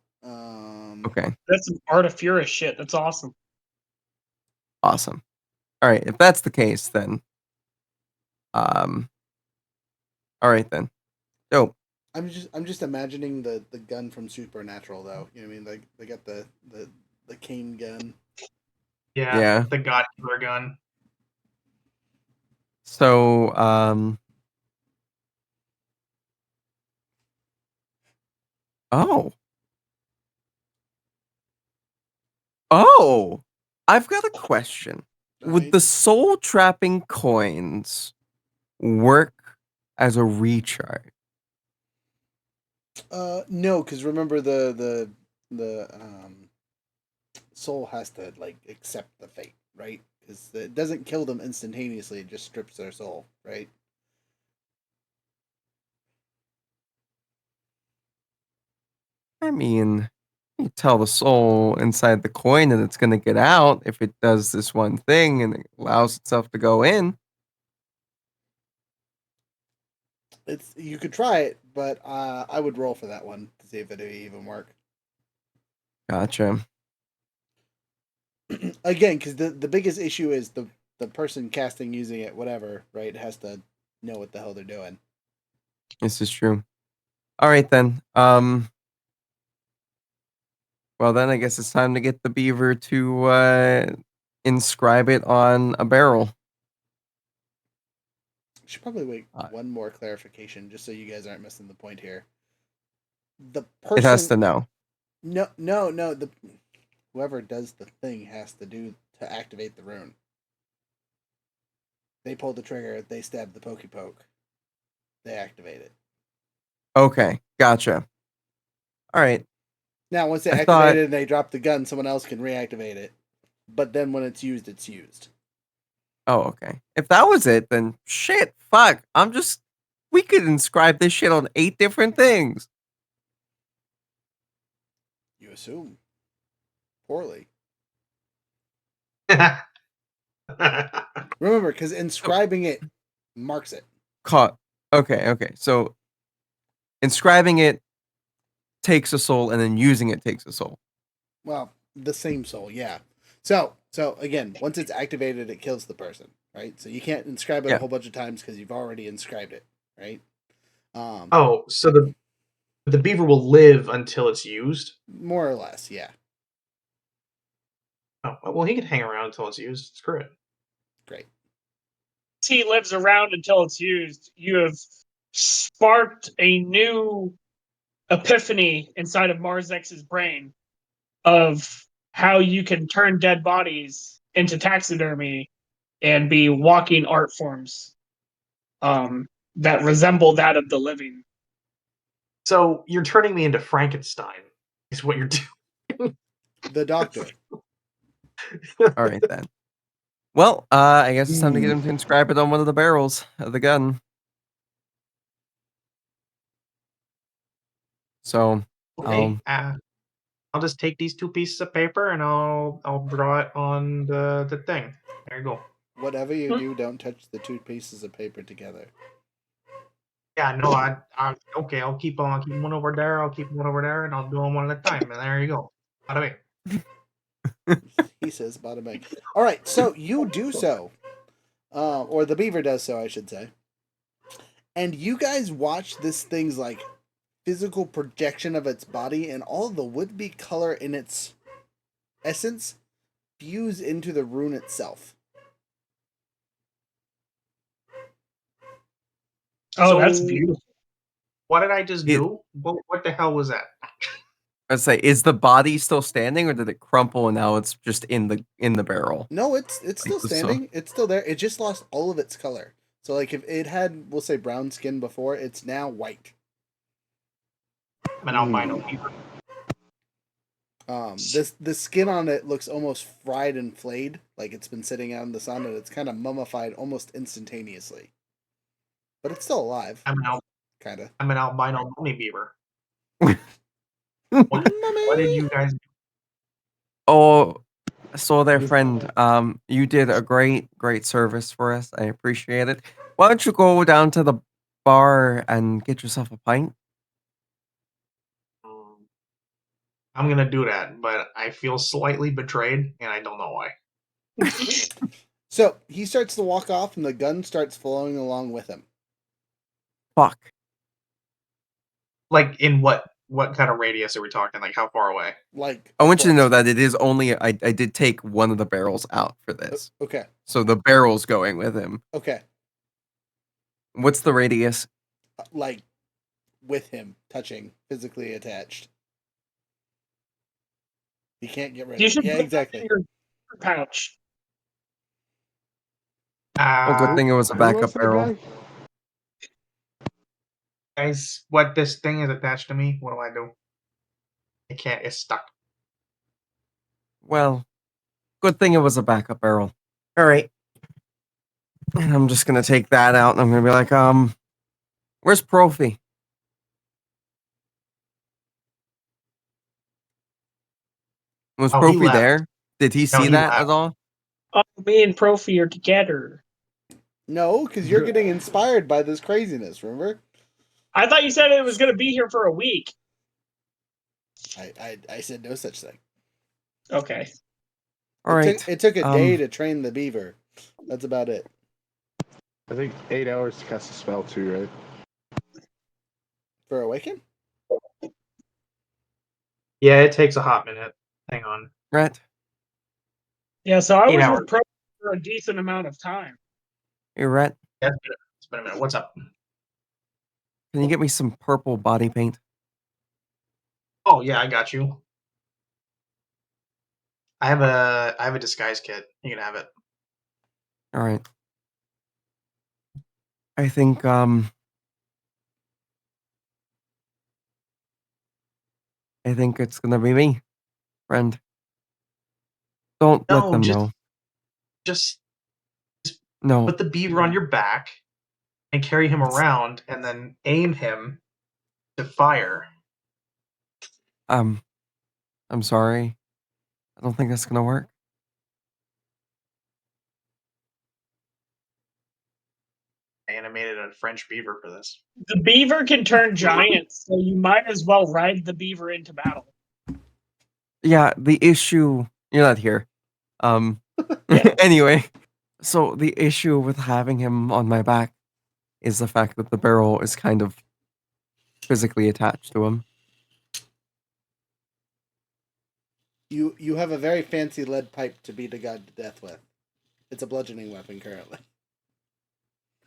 Okay, That's some Artifuris shit. That's awesome. awesome. All right, if that's the case, then um, all right then. Dope. I'm just imagining the gun from Supernatural though. You know what I mean? Like they got the cane gun. Yeah. Yeah. The God Killer gun. So oh. Oh, I've got a question. Would Right? the soul trapping coins work as a recharge? No, because remember the soul has to like accept the fate, right? Because it doesn't kill them instantaneously; it just strips their soul, right? I mean, you tell the soul inside the coin that it's going to get out if it does this one thing and it allows itself to go in. It's you could try it, but I would roll for that one to see if it would even work. Gotcha. Again, because the biggest issue is the person casting using it, whatever, right, has to know what the hell they're doing. This is true. All right then. Well then I guess it's time to get the beaver to inscribe it on a barrel. Should probably wait Uh, one more clarification, just so you guys aren't missing the point here. The It has person, to know. no, the whoever does the thing has to do to activate the rune. They pull the trigger, they stab the pokey poke, they activate it. Okay, gotcha. All right. Now, once they I activate thought it and they drop the gun, someone else can reactivate it. But then when it's used, it's used. oh, okay. If that was it, then shit, fuck. We could inscribe this shit on 8 different things. You assume poorly. Remember, because inscribing it marks it. Caught. Okay. So inscribing it takes a soul, and then using it takes a soul. Well, the same soul, yeah. So again, once it's activated, it kills the person, right? So you can't inscribe it a Yeah. whole bunch of times because you've already inscribed it, right? Oh, so the beaver will live until it's used? More or less, yeah. Oh, well, he can hang around until it's used. Screw it. Great. He lives around until it's used. You have sparked a new epiphany inside of Marzex's brain of how you can turn dead bodies into taxidermy and be walking art forms that resemble that of the living. So you're turning me into Frankenstein, is what you're doing. The doctor. All right then. Well, I guess it's time to get Ooh. him to inscribe it on one of the barrels of the gun. So, Okay, I'll just take these 2 pieces of paper and I'll draw it on the thing. There you go. Whatever you do, don't touch the 2 pieces of paper together. Yeah, no, okay. I'll keep one over there. I'll keep one over there, and I'll do them one at a time. And there you go. Bada bing. He says, "Bada bang." All right, so you do so, or the beaver does so, I should say. And you guys watch this thing's like physical projection of its body, and all the would-be color in its essence fuse into the rune itself. Oh, So, that's beautiful. What did I just It- do? What the hell was that? I'd say, is the body still standing, or did it crumple and now it's just in the barrel? No, it's still Like the standing. It's still there. It just lost all of its color. So like if it had, we'll say, brown skin before, it's now white. an albino beaver. The skin on it looks almost fried and flayed, like it's been sitting out in the sun, and it's kind of mummified almost instantaneously. But it's still alive, kind of. I'm an albino mummy beaver. What did you guys do? Oh, so there, friend. You did a great service for us. I appreciate it. Why don't you go down to the bar and get yourself a pint? I'm gonna do that, but I feel slightly betrayed, and I don't know why. So he starts to walk off, and the gun starts flowing along with him. Fuck. Like, in what kind of radius are we talking? Like, how far away? Like, I want you to know that it is only I did take one of the barrels out for this. Okay. So the barrel's going with him. Okay. What's the radius? Like, with him, touching, physically attached. He can't get rid You of should it. Yeah, put that exactly. in your pouch. Oh, good thing it was a Who backup was the barrel. guy? Guys, what this thing is attached to me? What do I do? I can't. It's stuck. Well, good thing it was a backup barrel. All right. And I'm just gonna take that out, and I'm gonna be like, where's Profi? Was Oh, he Profi left. there? Did he see he that left. at all? Oh, me and Profi are together. No, because you're getting inspired by this craziness, remember? I thought you said it was going to be here for a week. I said no such thing. Okay. All right. It took a day to train the beaver. That's about it. I think 8 hours to cast a spell too, right? For Awaken? Yeah, it takes a hot minute. Hang on. Rhett, Yeah, so I 8 was hours. with Profi for a decent amount of time. hey Rhett, Yeah, it's been a minute. What's up? can you get me some purple body paint? Oh yeah, I got you. I have a disguise kit. You can have it. All right. I think it's gonna be me, friend. Don't let No, them just know. just No, put the beaver on your back and carry him around, and then aim him to fire. I'm sorry. I don't think that's gonna work. I animated a French beaver for this. The beaver can turn giant, so you might as well ride the beaver into battle. Yeah, the issue you're not here. Yeah. Anyway, so the issue with having him on my back is the fact that the barrel is kind of physically attached to him. You have a very fancy lead pipe to beat a god to death with. It's a bludgeoning weapon currently.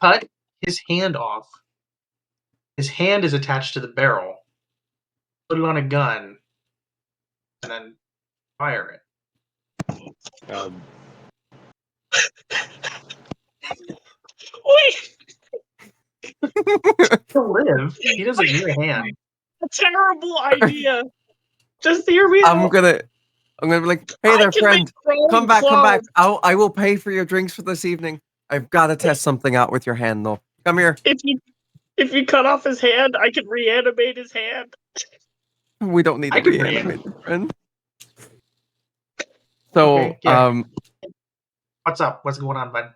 Cut his hand off. His hand is attached to the barrel. Put it on a gun, and then fire it. Wait, To live, he doesn't need a hand. a terrible idea. Just hear me I'm out. gonna be like, hey I there, can friend. make throwing Come back. clouds. I will pay for your drinks for this evening. I've got to test something out with your hand, though. Come here. If you cut off his hand, I can reanimate his hand. We don't need I to can reanimate the friend. So, Okay, yeah. What's up? What's going on, bud?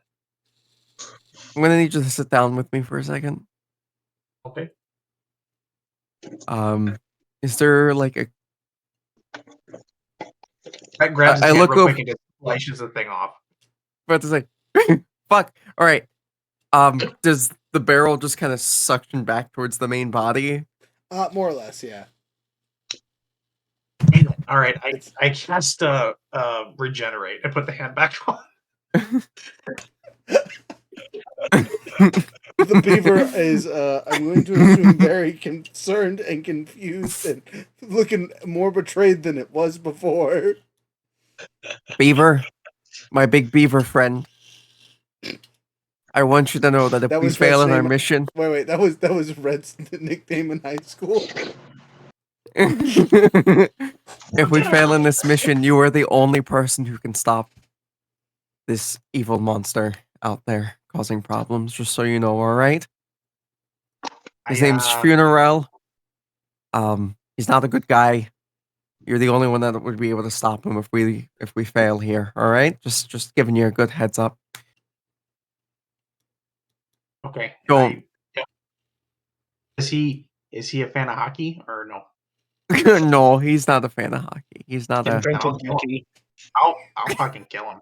I'm gonna need you to sit down with me for a second. Okay. Is there like a? I grabs his I hand look real over. quick and just slices the thing off. About to say, fuck. All right. Does the barrel just kind of suction back towards the main body? More or less, yeah. All right, I cast regenerate and put the hand back on. The beaver is, I'm going to assume, very concerned and confused and looking more betrayed than it was before. Beaver, my big beaver friend. I want you to know that if That we was fail Red's in our name. mission, Wait, that was Red's nickname in high school. If we fail in this mission, you are the only person who can stop this evil monster out there causing problems, just so you know, alright? His name's Funeral. He's not a good guy. You're the only one that would be able to stop him if we fail here, alright? Just giving you a good heads up. Okay. Don't. Yeah. Is he a fan of hockey or no? No, he's not a fan of hockey. He's not a. Drinking hockey. I'll fucking kill him.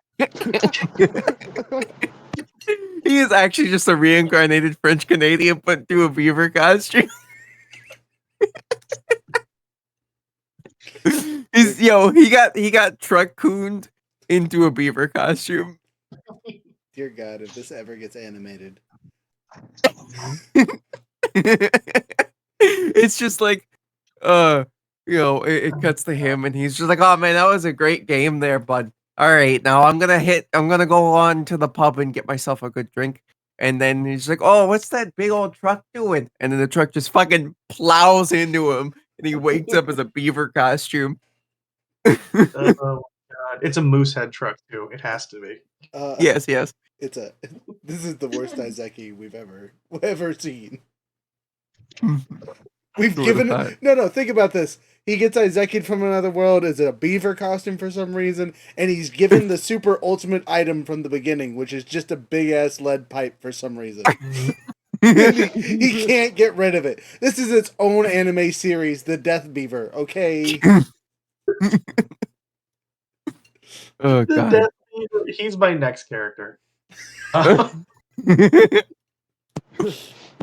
He is actually just a reincarnated French Canadian put into a beaver costume. He got truck cooned into a beaver costume. Dear God, if this ever gets animated. It's just like it cuts to him and he's just like, oh man, that was a great game there, bud. All right, now I'm gonna go on to the pub and get myself a good drink. And then he's like, oh, what's that big old truck doing? And then the truck just fucking plows into him and he wakes up as a beaver costume. Oh God. It's a moose head truck too. It has to be. Yes. This is the worst Izeki we've ever seen. We've given no. Think about this. He gets Izeki from another world as a beaver costume for some reason, and he's given the super ultimate item from the beginning, which is just a big ass lead pipe for some reason. He can't get rid of it. This is its own anime series, the Death Beaver. Okay. Oh God. He's my next character.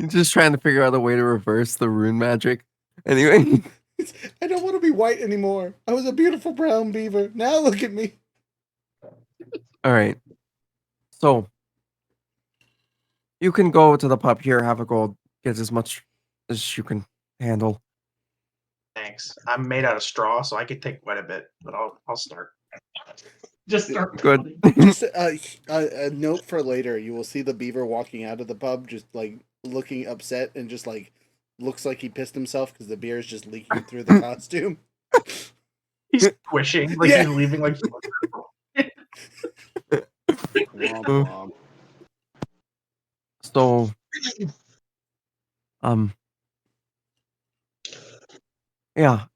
Just trying to figure out a way to reverse the rune magic. Anyway. I don't want to be white anymore. I was a beautiful brown beaver. Now look at me. All right. So you can go to the pub here, have a go, get as much as you can handle. Thanks. I'm made out of straw, so I could take quite a bit, but I'll start. Just start. Good. Just a note for later. You will see the beaver walking out of the pub, just like looking upset and just like looks like he pissed himself because the beer is just leaking through the costume. He's squishing, like he's leaving like. So, yeah,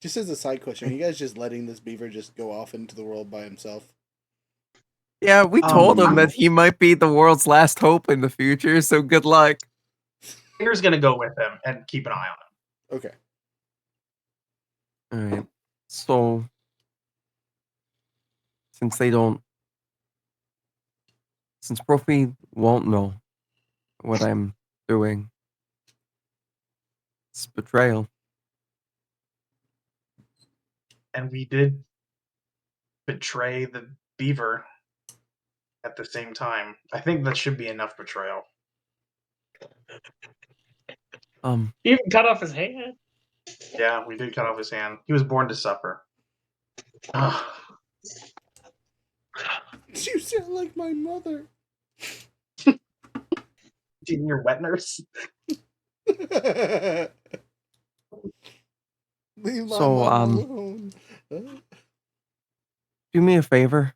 Just as a side question, are you guys just letting this beaver just go off into the world by himself? yeah, we told him that he might be the world's last hope in the future, so good luck. Finger's gonna go with him and keep an eye on him. Okay. Alright. So since Brophy won't know what I'm doing, it's betrayal. And we did betray the beaver at the same time. I think that should be enough betrayal. You even cut off his hand. Yeah, we did cut off his hand. He was born to suffer. You sound like my mother. Your wet nurse. Leave my So, mom alone. do me a favor,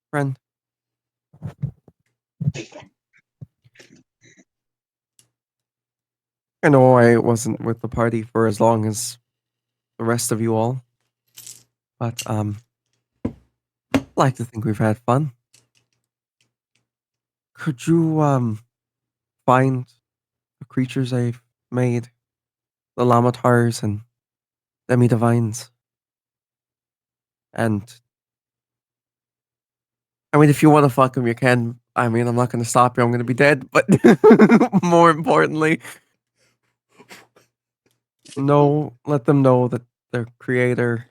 friend. I know I wasn't with the party for as long as the rest of you all, but I like to think we've had fun. Could you find the creatures I've made, the Lamatars and Demi-Divines, and I mean, if you want to fuck them, you can. I mean, I'm not going to stop you. I'm going to be dead, but more importantly, let them know that their creator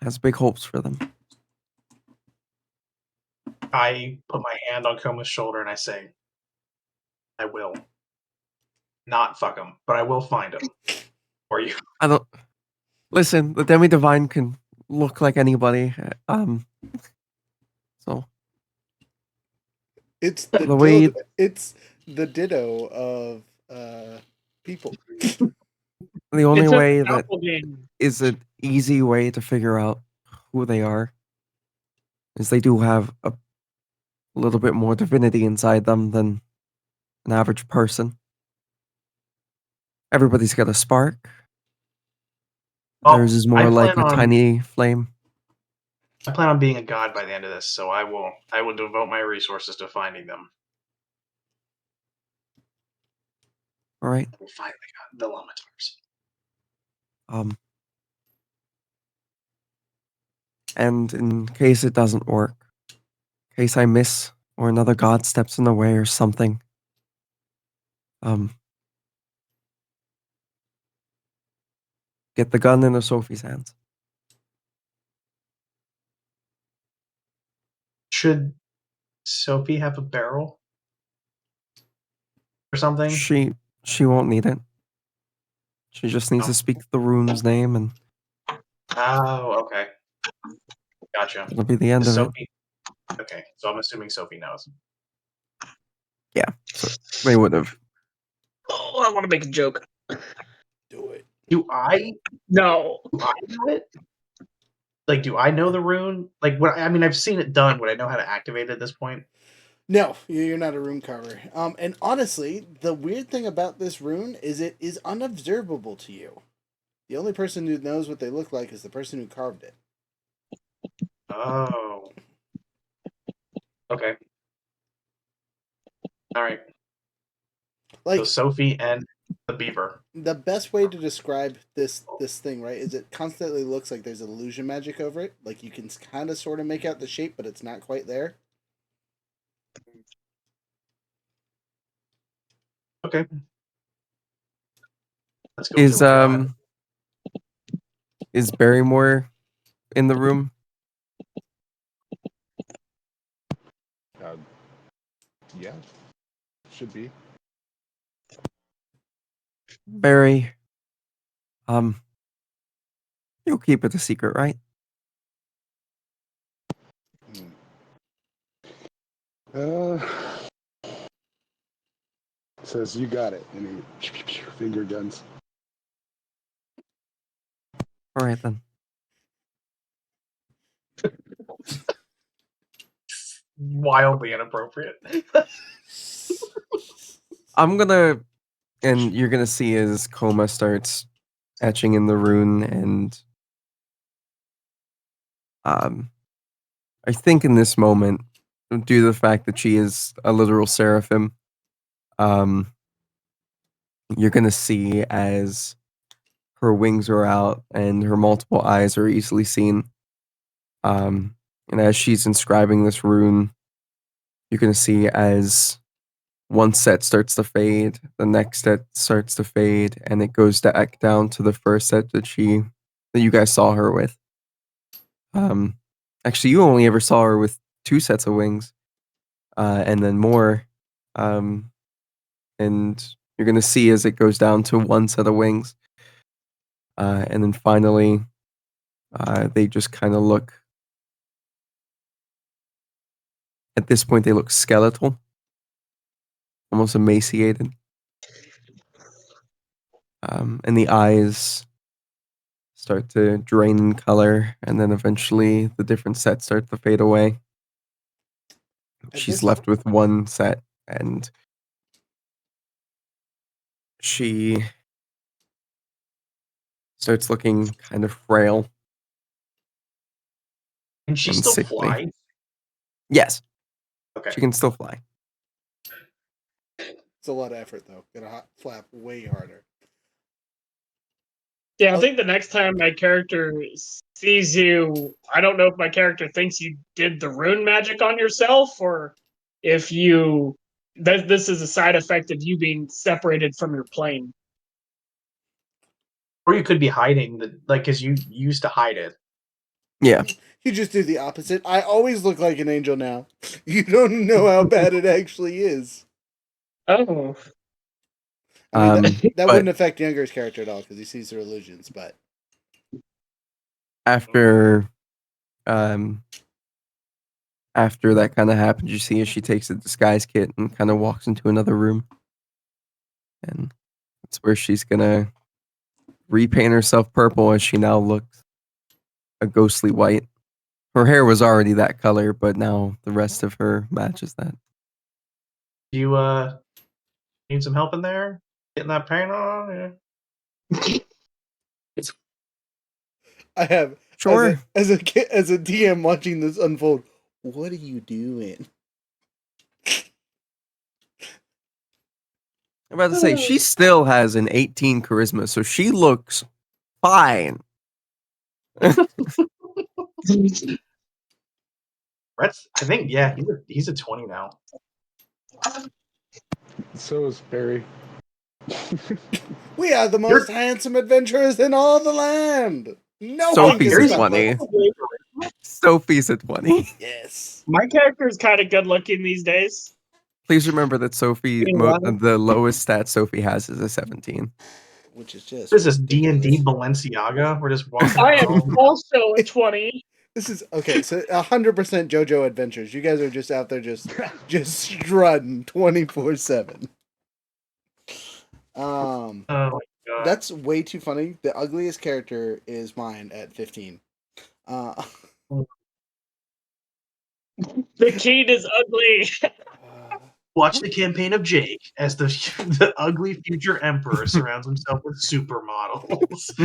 has big hopes for them. I put my hand on Koma's shoulder and I say, I will not fuck him, but I will find him for you. I don't listen. The Demi-Divine can look like anybody. So it's the way the ditto of people. The only It's a way that doppelganger. is an easy way to figure out who they are is they do have a little bit more divinity inside them than an average person. Everybody's got a spark. Well, Theirs is I more like plan a on- tiny flame. I plan on being a god by the end of this, so I will devote my resources to finding them. All right. I will find the Lamatars. And in case it doesn't work, in case I miss or another god steps in the way or something, get the gun into Sophie's hands. Should Sophie have a barrel or something? She won't need it. She just needs to speak the rune's name, and Oh, okay. Gotcha. it'll be the end of it. Sophie. Okay, so I'm assuming Sophie knows. Yeah, so they would have. Oh, I want to make a joke. Do it. Do I No. know it? Like, do I know the rune? Like, what? I mean, I've seen it done. Would I know how to activate it at this point? No, you're not a rune carver. And honestly, the weird thing about this rune is it is unobservable to you. The only person who knows what they look like is the person who carved it. Oh. Okay. All right. Like So Sophie and the beaver. the best way to describe this thing, right, is it constantly looks like there's illusion magic over it. Like you can kind of sort of make out the shape, but it's not quite there. Okay. Let's go. with the Is Barrymore in the room? Yeah, should be. Barry, you'll keep it a secret, right? Says you got it, and he finger guns. All right then. Wildly inappropriate. I'm gonna, and you're gonna see as Coma starts etching in the rune, and I think in this moment, due to the fact that she is a literal seraphim, you're gonna see as her wings are out and her multiple eyes are easily seen. And as she's inscribing this rune, you're gonna see as one set starts to fade, the next set starts to fade, and it goes back down to the first set that you guys saw her with. Actually, you only ever saw her with 2 sets of wings, and then more. And you're gonna see as it goes down to 1 set of wings, and then finally, they just kind of look. At this point, they look skeletal, almost emaciated. And the eyes start to drain in color, and then eventually the different sets start to fade away. At She's this- left with 1 set, and she starts looking kind of frail. Can she And still sickly. fly? Yes, Okay. she can still fly. It's a lot of effort though. Gotta flap way harder. Yeah, I think the next time my character sees you, I don't know if my character thinks you did the rune magic on yourself, or if you this is a side effect of you being separated from your plane. Or you could be hiding because you used to hide it. Yeah. You just do the opposite. I always look like an angel now. You don't know how bad it actually is. Oh, I mean, that but- wouldn't affect Younger's character at all because he sees her illusions, but After after that kind of happens, you see as she takes a disguise kit and kind of walks into another room. And that's where she's going to repaint herself purple as she now looks a ghostly white. Her hair was already that color, but now the rest of her matches that. You need some help in there? Getting that paint on? Yeah. I have Sure. as a DM watching this unfold. What are you doing? I'm about to say, she still has an 18 charisma, so she looks fine. Brett's, I think, yeah, he's a 20 now. So is Barry. We are the most handsome adventurers in all the land. No Sophie's one a can stop 20. us. Sophie's a 20. Yes. My character is kind of good looking these days. Please remember that Sophie, the lowest stat Sophie has is a 17. Which is just What is this, D&D ridiculous. Balenciaga? We're just walking I am around. also a 20. This is okay. So 100% JoJo Adventures. You guys are just out there just strutting 24/7. Oh my god. That's way too funny. The ugliest character is mine at 15. The kid is ugly. Watch the campaign of Jake as the ugly future emperor surrounds himself with supermodels.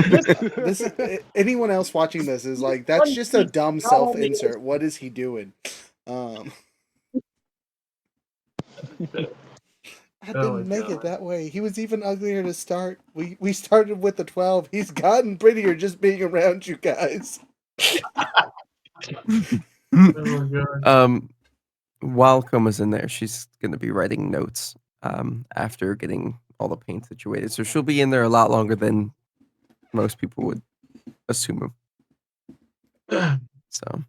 This is anyone else watching this is like, that's just a dumb self-insert. What is he doing? I didn't make it that way. He was even uglier to start. We started with the 12. He's gotten prettier just being around you guys. Oh god. While Koma's in there, she's going to be writing notes after getting all the paint situated. So she'll be in there a lot longer than most people would assume. So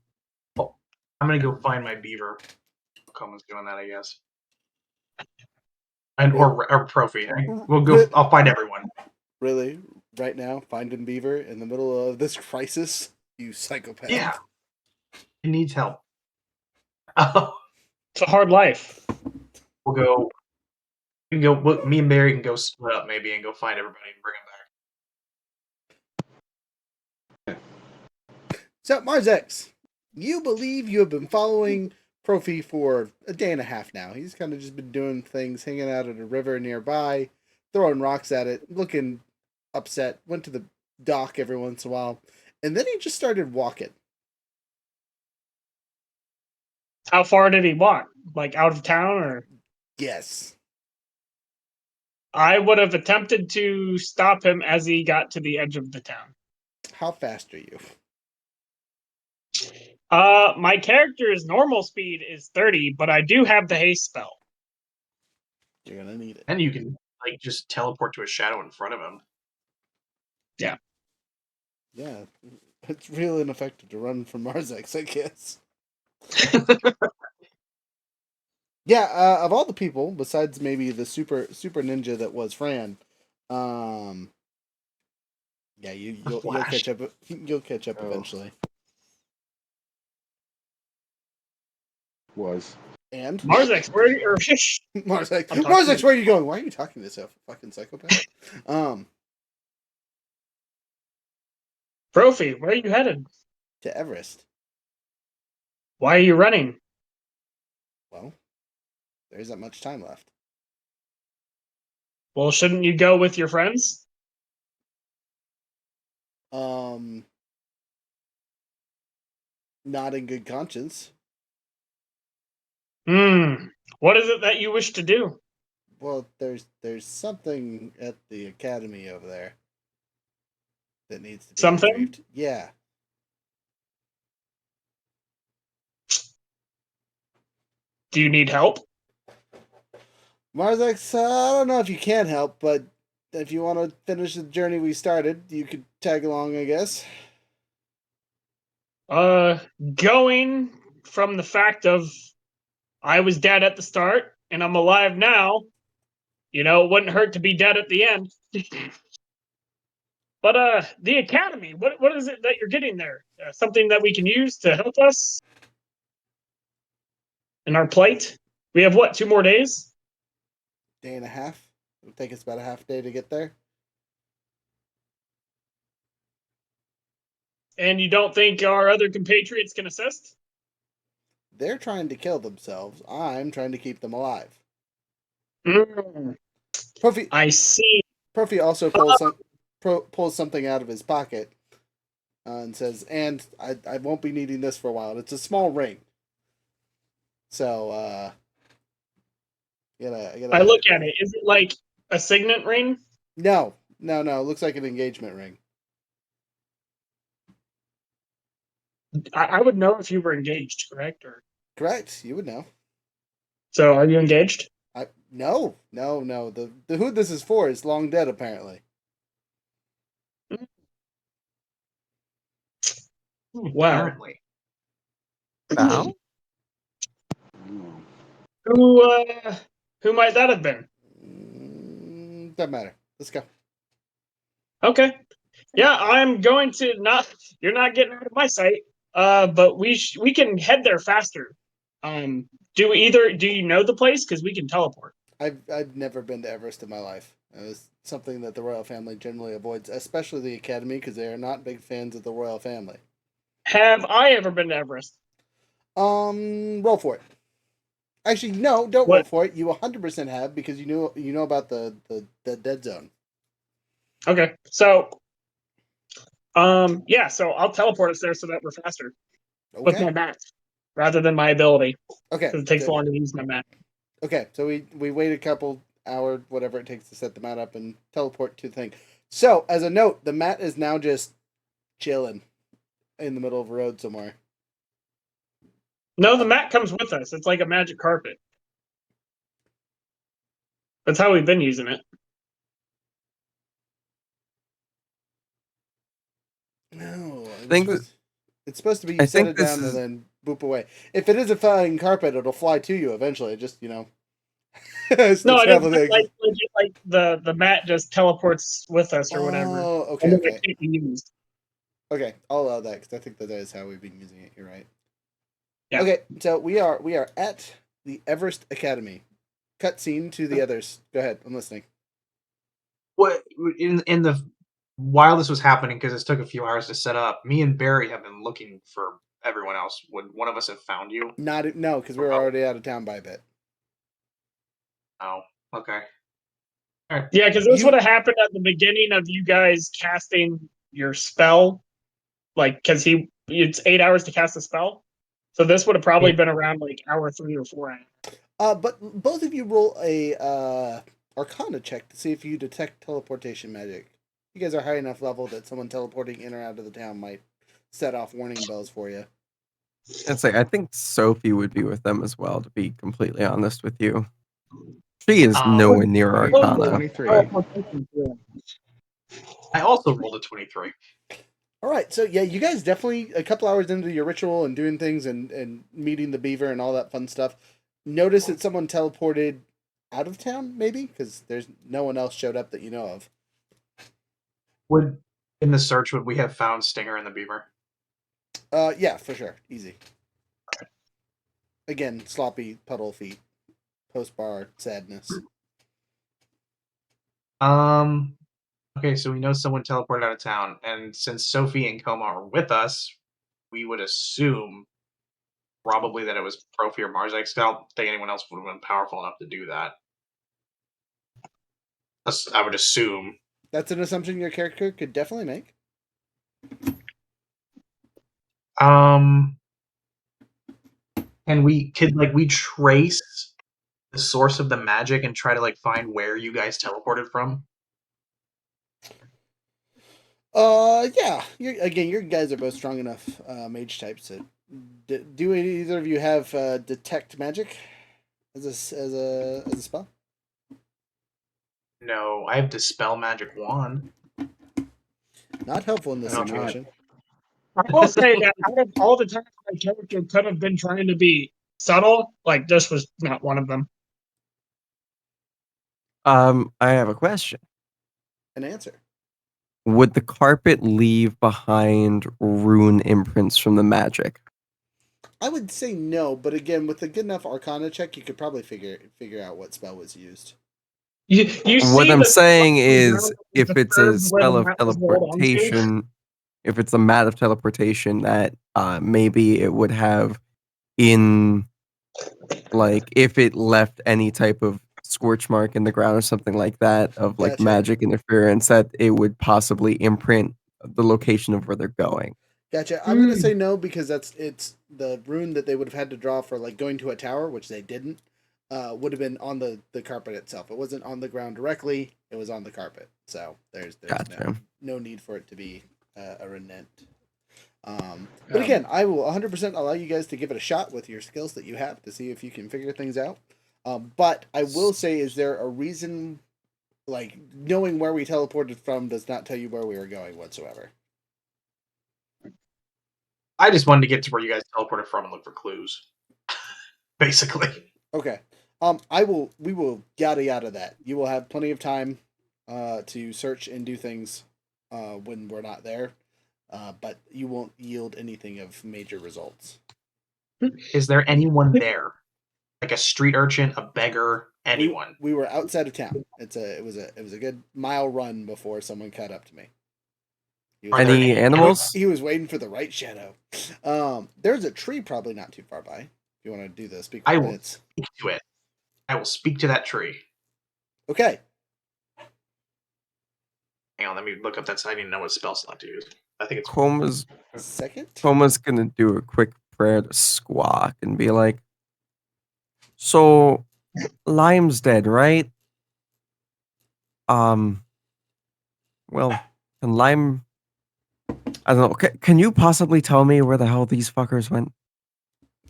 I'm gonna go find my beaver. Coleman's doing that, I guess. And or Profi. We'll go. I'll find everyone. Really? Right now? Finding Beaver in the middle of this crisis? You psychopath. Yeah. He needs help. Oh, It's a hard life. we'll go. We can go. Me and Barry can go split up maybe and go find everybody and bring them back. So, Marzex, you believe you have been following Profi for a day and a half now. He's kind of just been doing things, hanging out at a river nearby, throwing rocks at it, looking upset, went to the dock every once in a while, and then he just started walking. How far did he walk? Like out of town, or? Yes. I would have attempted to stop him as he got to the edge of the town. How fast are you? My character's normal speed is 30, but I do have the haste spell. You're gonna need it. And you can like just teleport to a shadow in front of him. Yeah. Yeah. It's real ineffective to run from Marzex, I guess. Yeah, of all the people, besides maybe the super ninja that was Fran, yeah, you'll catch up. You'll catch up eventually. Was. And Marzex, where are you? Marzex, where are you going? Why are you talking to this fucking psychopath? Profi, where are you headed? To Everest. Why are you running? Well, there isn't much time left. Well, shouldn't you go with your friends? Not in good conscience. What is it that you wish to do? Well, there's something at the academy over there that needs to be Something? retrieved. Yeah. Do you need help? Marzex, I don't know if you can help, but if you want to finish the journey we started, you could tag along, I guess. Going from the fact of I was dead at the start and I'm alive now, it wouldn't hurt to be dead at the end. But the academy, what is it that you're getting there? Something that we can use to help us? in our plate. We have what, 2 more days? Day and a half. It'll take us about a half day to get there. And you don't think our other compatriots can assist? They're trying to kill themselves. I'm trying to keep them alive. Profi I see. Profi also pulls something out of his pocket and says, "And I won't be needing this for a while. It's a small ring." So I gotta. I look at it. Is it like a signet ring? No. It looks like an engagement ring. I would know if you were engaged, correct? Or Correct. You would know. so are you engaged? No. The who this is for is long dead, apparently. Wow. Apparently. Now? Who might that have been? Doesn't matter. Let's go. Okay. Yeah, I'm going to not. You're not getting out of my sight. But we can head there faster. Do you know the place? Because we can teleport. I've never been to Everest in my life. It was something that the royal family generally avoids, especially the Academy, because they are not big fans of the royal family. Have I ever been to Everest? Roll for it. Actually, no, don't roll What? for it. You 100% have because you know about the dead zone. Okay, so yeah, so I'll teleport us there so that we're faster with my Okay. mat rather than my ability Okay. because it takes So, longer to use my mat. okay. So we wait a couple hour, whatever it takes to set the mat up and teleport to the thing. So as a note, the mat is now just chilling in the middle of a road somewhere. No, the mat comes with us. It's like a magic carpet. That's how we've been using it. No, think it's supposed to be you I set think it this down is- and then boop away. If it is a flying carpet, it'll fly to you eventually. Just it's No, the I travel just thing. like legit, like the mat just teleports with us or whatever. Oh, And okay, then okay, it can't be used. okay. I'll allow that because I think that is how we've been using it. You're right. Yeah. Okay, so we are at the Everest Academy. Cut scene to the others. Go ahead. I'm listening. What in the while this was happening, because this took a few hours to set up, me and Barry have been looking for everyone else. Would one of us have found you? No, because we're already out of town by a bit. Oh, okay. Yeah, because this You- would have happened at the beginning of you guys casting your spell. Like, because it's 8 hours to cast a spell. So this would have probably been around like hour 3 or 4. But both of you roll a Arcana check to see if you detect teleportation magic. You guys are high enough level that someone teleporting in or out of the town might set off warning bells for you. It's like I think Sophie would be with them as well, to be completely honest with you. She is nowhere near 20 Arcana. 23. I also rolled a 23. All right, so yeah, you guys definitely a couple hours into your ritual and doing things and meeting the beaver and all that fun stuff. Notice that someone teleported out of town, maybe because there's no one else showed up that you know of. Would in the search would we have found Stinger and the Beaver? Yeah, for sure, easy. Again, sloppy puddle feet, post bar sadness. Okay, so we know someone teleported out of town, and since Sophie and Coma are with us, we would assume probably that it was Profi or Marzak. I don't think anyone else would have been powerful enough to do that. I would assume. That's an assumption your character could definitely make. And we could we trace the source of the magic and try to find where you guys teleported from? Yeah. Your guys are both strong enough mage types to. Do either of you have detect magic as a spell? No, I have Dispel Magic Wand. Not helpful in this No, not. situation. I will say that out of all the times my character could have been trying to be subtle, like this was not one of them. I have a question. An answer. Would the carpet leave behind rune imprints from the magic? I would say no, but again, with a good enough Arcana check, you could probably figure out what spell was used. You What see I'm the saying spot is, if it's a disturbed where the spell of map was rolled onto. teleportation, if it's a mat of teleportation, that maybe it would have in, like, if it left any type of scorch mark in the ground or something like that of like Gotcha. magic interference, that it would possibly imprint the location of where they're going. Gotcha. I'm gonna say no because it's the rune that they would have had to draw for like going to a tower, which they didn't. Would have been on the carpet itself. It wasn't on the ground directly. It was on the carpet. So there's Gotcha. no need for it to be a renent. But again, I will 100% allow you guys to give it a shot with your skills that you have to see if you can figure things out. But I will say, is there a reason, like knowing where we teleported from does not tell you where we were going whatsoever? I just wanted to get to where you guys teleported from and look for clues. Basically. Okay. We will yada yada that. You will have plenty of time to search and do things when we're not there. But you won't yield anything of major results. Is there anyone there? Like a street urchin, a beggar, anyone? We were outside of town. It was a good mile run before someone caught up to me. Any animals? He was waiting for the right shadow. There's a tree probably not too far by. If you want to do this, I will speak to it. I will speak to that tree. Okay. Hang on, let me look up that side. I didn't know what spell slot to use. I think it's Homa's second. Homa's gonna do a quick prayer to Squawk and be like, "So, Lime's dead, right? Well, can Lime? I don't know. Can you possibly tell me where the hell these fuckers went?"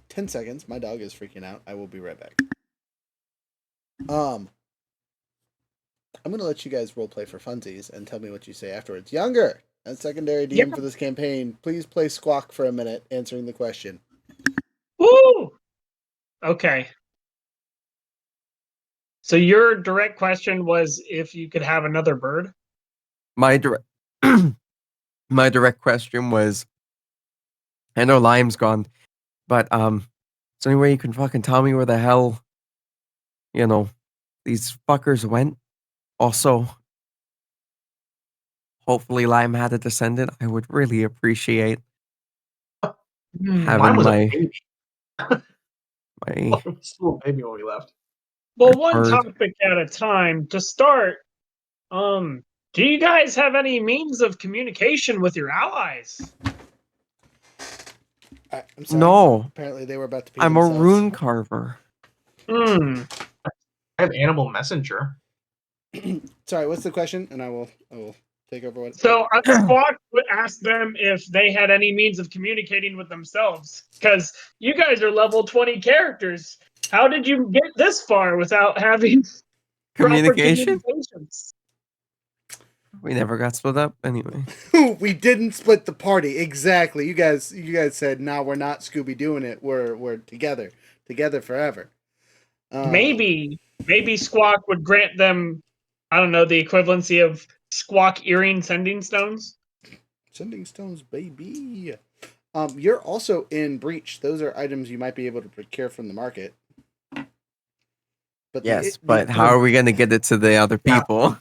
10 seconds. My dog is freaking out. I will be right back. I'm gonna let you guys roleplay for funsies and tell me what you say afterwards. Younger, as secondary DM for this campaign, please play Squawk for a minute, answering the question. Woo! Okay. So your direct question was if you could have another bird? My direct question was, I know Lime's gone, but is there any way you can fucking tell me where the hell, these fuckers went? Also, hopefully Lime had a descendant. I would really appreciate having Mine was my a baby. my Still a baby when we left. Well, one bird. topic at a time. To start, do you guys have any means of communication with your allies? I'm sorry. No, Apparently they were about to pee I'm themselves. a rune carver. Hmm. I have animal messenger. Sorry, what's the question? And I will take over what. So Squawk would ask them if they had any means of communicating with themselves, because you guys are level 20 characters. How did you get this far without having proper Communication? communications? We never got split up anyway. We didn't split the party. Exactly. You guys said, "No, we're not Scooby doing it. We're together forever." Maybe Squawk would grant them, I don't know, the equivalency of Squawk earring sending stones. Sending stones, baby. You're also in Breach. Those are items you might be able to procure from the market. But Yes, but how are we going to get it to the other people?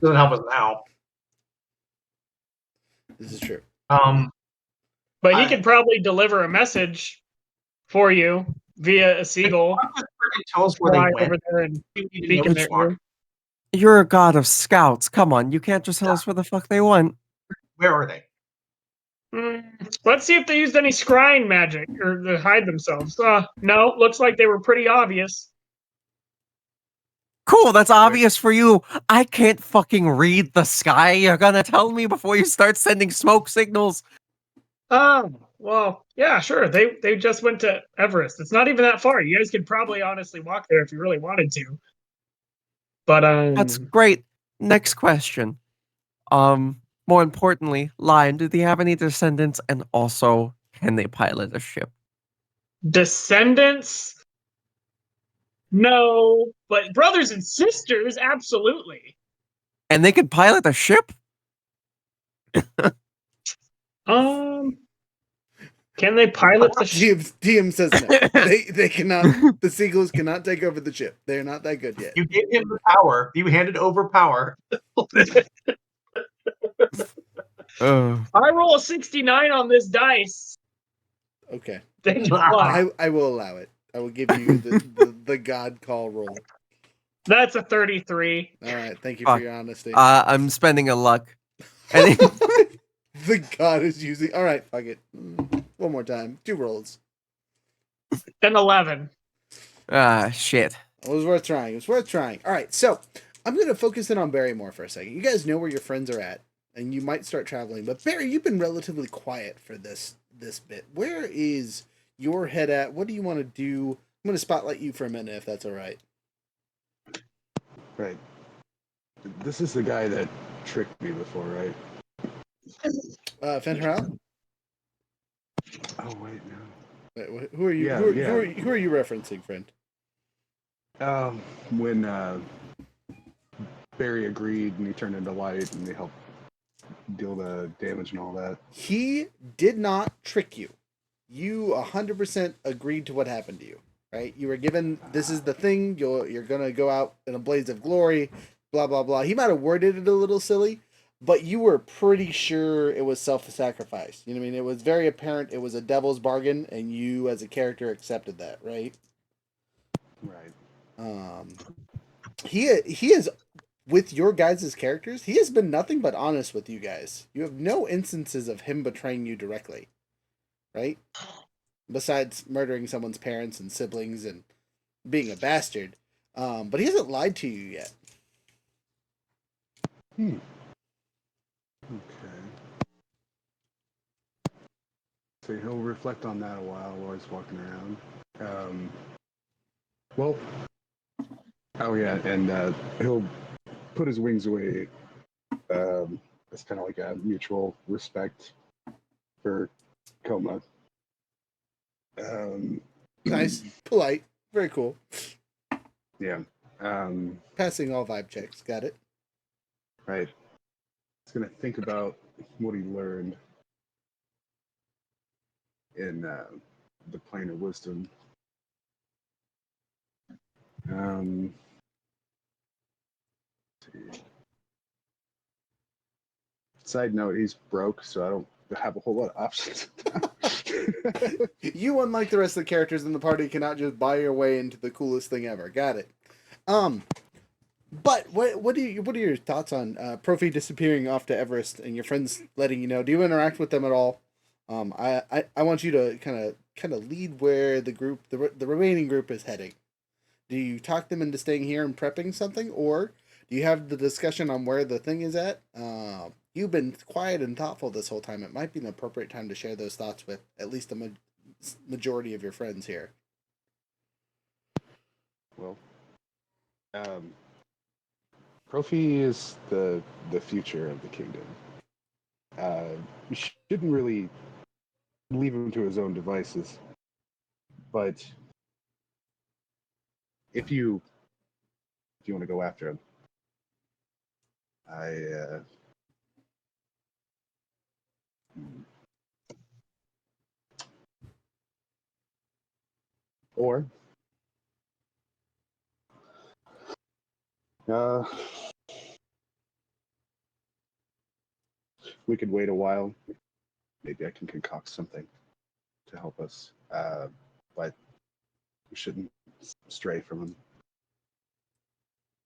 Doesn't help us now. This is true. But he could probably deliver a message for you via a seagull. Tell us where they went. Over there and We need to speak know in which their one. ear. You're a god of scouts. Come on, you can't just tell us where the fuck they went. Where are they? Let's see if they used any scrying magic or to hide themselves. No, looks like they were pretty obvious. Cool, that's obvious for you. I can't fucking read the sky. You're gonna tell me before you start sending smoke signals. Well, yeah, sure. They just went to Everest. It's not even that far. You guys could probably honestly walk there if you really wanted to. But That's great. Next question. More importantly, Lion, do they have any descendants, and also can they pilot a ship? Descendants? No, but brothers and sisters, absolutely. And they can pilot a ship? Can they pilot the ship? DM says no. They cannot. The Seagulls cannot take over the ship. They're not that good yet. You gave him the power. You handed over power. I roll a 69 on this dice. Okay, They decline. I will allow it. I will give you the God call roll. That's a 33. All right, thank you for Fuck. your honesty. I'm spending a luck. And The God is using. All right, fuck it. One more time. 2 rolls. Then 11. shit. It was worth trying. It was worth trying. All right, so I'm going to focus in on Barrymore for a second. You guys know where your friends are at, and you might start traveling. But Barry, you've been relatively quiet for this bit. Where is your head at? What do you want to do? I'm going to spotlight you for a minute, if that's all right. Right. This is the guy that tricked me before, right? Fenrir? Oh wait, no. Wait, who are you? Yeah, who are you referencing, friend? When Barry agreed and he turned into light and they helped deal the damage and all that. He did not trick you. You 100% agreed to what happened to you, right? You were given, this is the thing, you're gonna go out in a blaze of glory, blah blah blah. He might have worded it a little silly, but you were pretty sure it was self-sacrifice. You know what I mean? It was very apparent it was a devil's bargain, and you as a character accepted that, right? Right. He is, with your guys' characters, he has been nothing but honest with you guys. You have no instances of him betraying you directly, right? Besides murdering someone's parents and siblings and being a bastard. But he hasn't lied to you yet. Okay. So he'll reflect on that a while he's walking around. Well, oh yeah, and he'll put his wings away. It's kind of like a mutual respect for Coma. Nice, polite, very cool. Yeah. Passing all vibe checks, got it. Right. He's gonna think about what he learned in the plane of wisdom. Let's see. Side note, he's broke, so I don't have a whole lot of options. You, unlike the rest of the characters in the party, cannot just buy your way into the coolest thing ever. Got it. But what are your thoughts on Profi disappearing off to Everest and your friends letting you know? Do you interact with them at all? I want you to kind of lead where the group, the remaining group, is heading. Do you talk them into staying here and prepping something, or do you have the discussion on where the thing is at? You've been quiet and thoughtful this whole time. It might be an appropriate time to share those thoughts with at least the majority of your friends here. Well, Profi is the future of the kingdom. You shouldn't really leave him to his own devices, but if you want to go after him, or we could wait a while. Maybe I can concoct something to help us, but we shouldn't stray from him.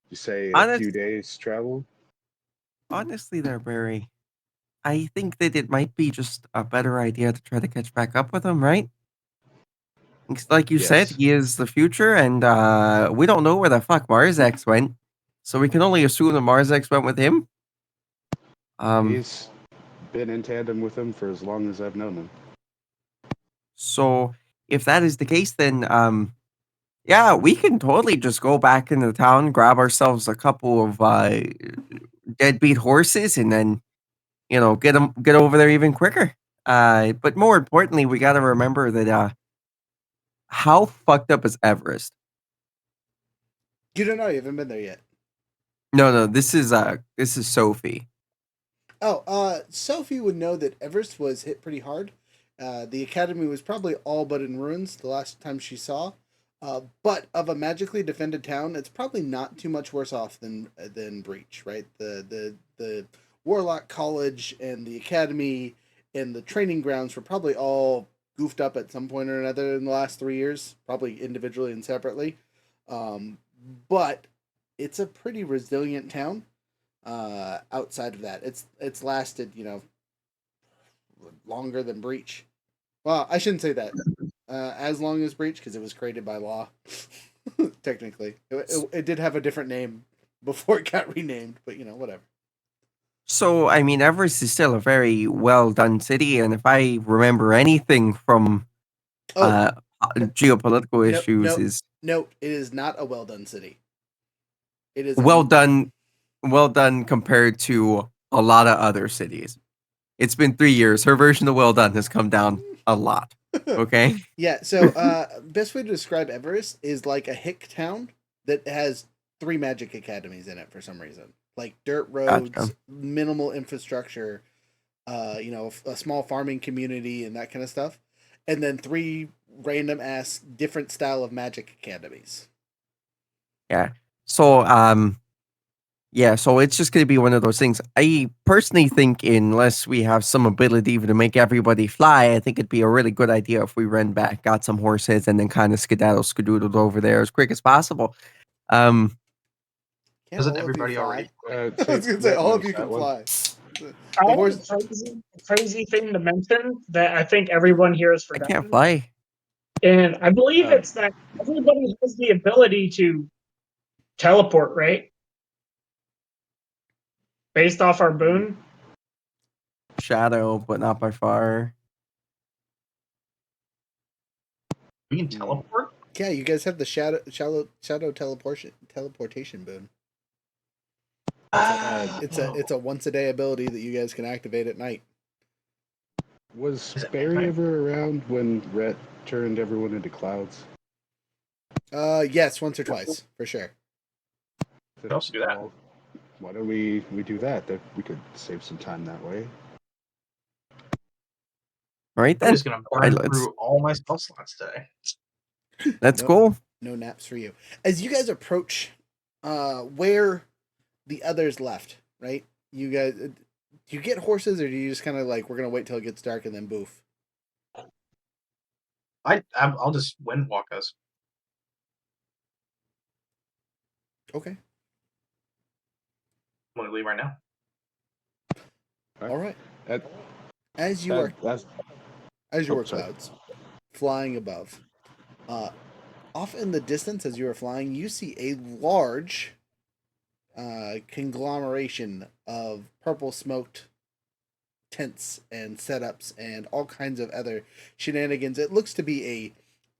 You say a few days travel? Honestly, there, Barry, I think that it might be just a better idea to try to catch back up with him, right? Like you said, Yes. he is the future, and we don't know where the fuck Marzex went, so we can only assume that Marzex went with him. He's been in tandem with him for as long as I've known him. So if that is the case, then yeah, we can totally just go back into town, grab ourselves a couple of deadbeat horses, and then get over there even quicker. But more importantly, we got to remember that how fucked up is Everest? You don't know. You haven't been there yet. No, this is Sophie. Oh, Sophie would know that Everest was hit pretty hard, The academy was probably all but in ruins the last time she saw. But of a magically defended town, it's probably not too much worse off than Breach, right? The Warlock College and the academy and the training grounds were probably all goofed up at some point or another in the last 3 years, probably individually and separately. But it's a pretty resilient town. Outside of that, it's lasted, longer than Breach. Well, I shouldn't say that. As long as Breach, because it was created by law. Technically, it did have a different name before it got renamed, but whatever. So, I mean, Everest is still a very well done city, and if I remember anything from Oh, geopolitical no, issues, no, is no. It is not a well done city. It is well done compared to a lot of other cities. It's been 3 years. Her version of well done has come down a lot. Okay. Yeah. So, best way to describe Everest is like a hick town that has 3 magic academies in it for some reason, like dirt roads, Gotcha. minimal infrastructure, a small farming community and that kind of stuff, and then 3 random ass different style of magic academies. Yeah. So, so it's just going to be one of those things. I personally think, unless we have some ability even to make everybody fly, I think it'd be a really good idea if we ran back, got some horses, and then kind of skedaddled over there as quick as possible. Can't Doesn't all of you everybody fly? already? I was gonna say all of you can fly. The I have horse. a crazy thing to mention that I think everyone here has I forgotten. can't fly. And I believe it's that everybody has the ability to teleport, right? Based off our boon. Shadow, but not by far. We can teleport. Yeah, you guys have the shadow teleportation boon. It's a once a day ability that you guys can activate at night. Was Is it Barry nighttime? ever around when Rhett turned everyone into clouds? Yes, once or twice for sure. could also do that. Well, why don't we do that? That we could save some time that way. All right I'm then. just gonna burn let's- through all my spell slots today. That's Nope. cool. No naps for you. As you guys approach where the others left, right? You guys, do you get horses, or do you just kind of like, we're gonna wait till it gets dark and then boof? I'll just wind walk us. Okay. I'm gonna leave right now. All right. That, As you are that's sorry. clouds flying above, off in the distance as you are flying, you see a large conglomeration of purple smoked tents and setups and all kinds of other shenanigans. It looks to be a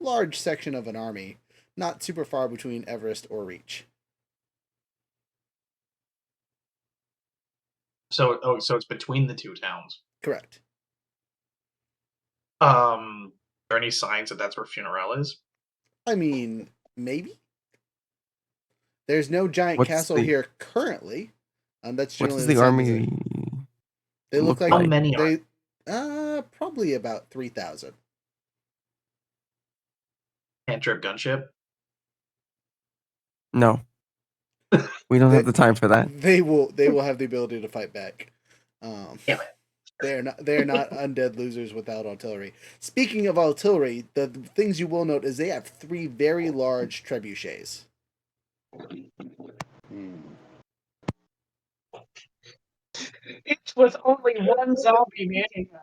large section of an army, not super far between Everest or Reach. So it's between the 2 towns. Correct. Are there any signs that that's where Funeral is? I mean, maybe. There's no giant What's castle the- here currently. That's What generally does the the same as army they look look like How many are? they probably about 3,000. Cantrip gunship? No. We don't have the time for that. They will have the ability to fight back. Damn it. They are not undead losers without artillery. Speaking of artillery, the things you will note is they have 3 very large trebuchets. Each with only one zombie manning them.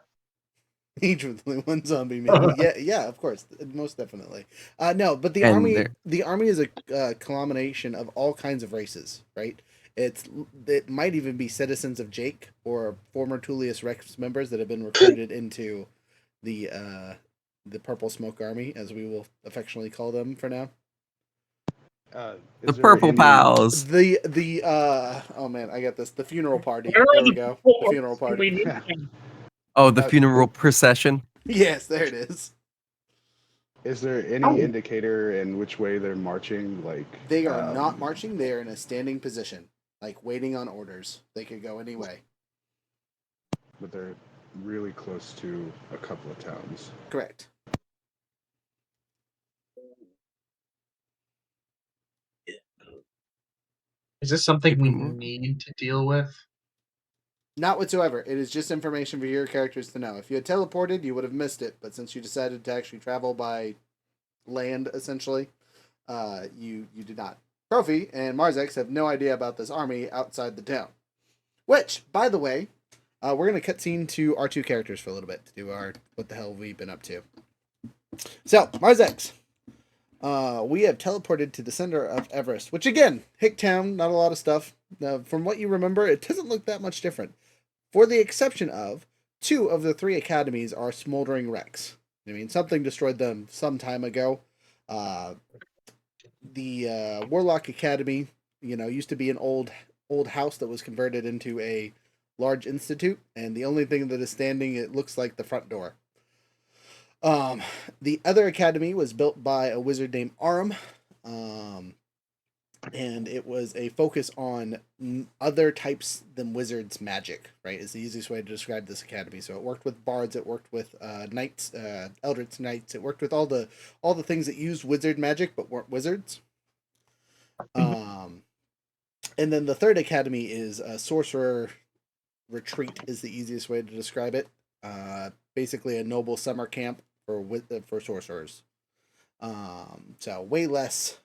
Each with only one zombie man. Yeah, of course, most definitely. No, but the And army is a combination of all kinds of races, right? It might even be citizens of Jake or former Tullius Rex members that have been recruited into the Purple Smoke Army, as we will affectionately call them for now. The Purple Pals. The oh man, I got this. The funeral party. Where are There we the go. people The funeral we party. need them? Oh, the funeral procession. Yes, there it is. Is there any indicator in which way they're marching? Like They are not marching. They are in a standing position, like waiting on orders. They could go any way. But they're really close to a couple of towns. Correct. Is this something Keep we moving. need to deal with? Not whatsoever. It is just information for your characters to know. If you had teleported, you would have missed it. But since you decided to actually travel by land, essentially, you did not. Profi and Marzex have no idea about this army outside the town. Which, by the way, we're going to cut scene to our two characters for a little bit to do our what the hell we've been up to. So, Marzex, we have teleported to the center of Everest, which again, hick town, not a lot of stuff. From what you remember, it doesn't look that much different. For the exception of 2 of the 3 academies are smoldering wrecks. I mean, something destroyed them some time ago. The Warlock Academy, used to be an old house that was converted into a large institute, and the only thing that is standing, it looks like the front door. The other academy was built by a wizard named Arum, and it was a focus on other types than wizards magic, right, is the easiest way to describe this academy. So it worked with bards, it worked with knights, eldritch knights, it worked with all the things that used wizard magic but weren't wizards. And then the third academy is a sorcerer retreat is the easiest way to describe it. Basically a noble summer camp for sorcerers. So way less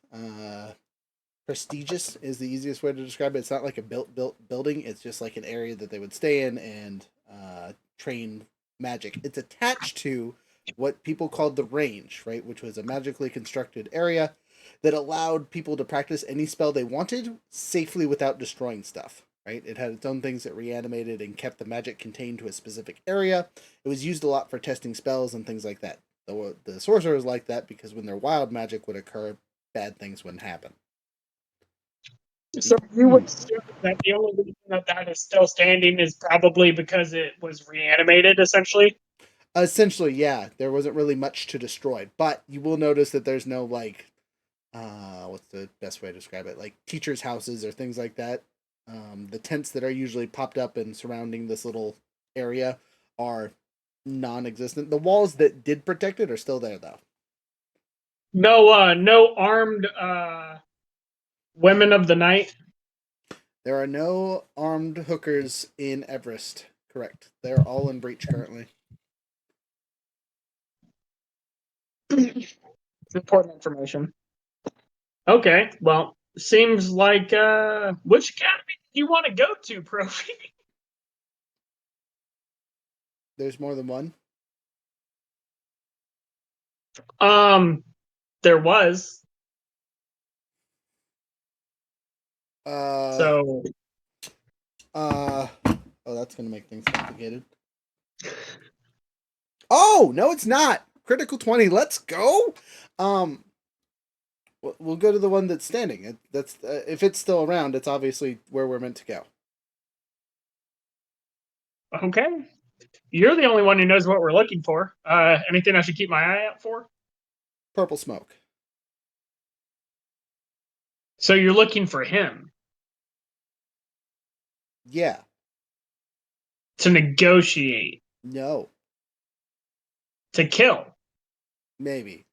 prestigious is the easiest way to describe it. It's not like a built building. It's just like an area that they would stay in and train magic. It's attached to what people called the range, right, which was a magically constructed area that allowed people to practice any spell they wanted safely without destroying stuff. Right, it had its own things that reanimated and kept the magic contained to a specific area. It was used a lot for testing spells and things like that. The sorcerers like that because when their wild magic would occur, bad things wouldn't happen. So you would assume that the only reason that is still standing is probably because it was reanimated, essentially? Essentially, yeah, there wasn't really much to destroy, but you will notice that there's no what's the best way to describe it? Like teachers' houses or things like that. The tents that are usually popped up and surrounding this little area are non-existent. The walls that did protect it are still there, though. No armed women of the night? There are no armed hookers in Everest. Correct. They're all in breach currently. It's important information. Okay, well, seems like which academy do you want to go to, Profi? There's more than one. There was. Oh, that's gonna make things complicated. Oh, no, it's not. Critical 20. Let's go. We'll go to the one that's standing. That's if it's still around, it's obviously where we're meant to go. Okay. You're the only one who knows what we're looking for. Anything I should keep my eye out for? Purple smoke. So you're looking for him Yeah. to negotiate, No. to kill. Maybe.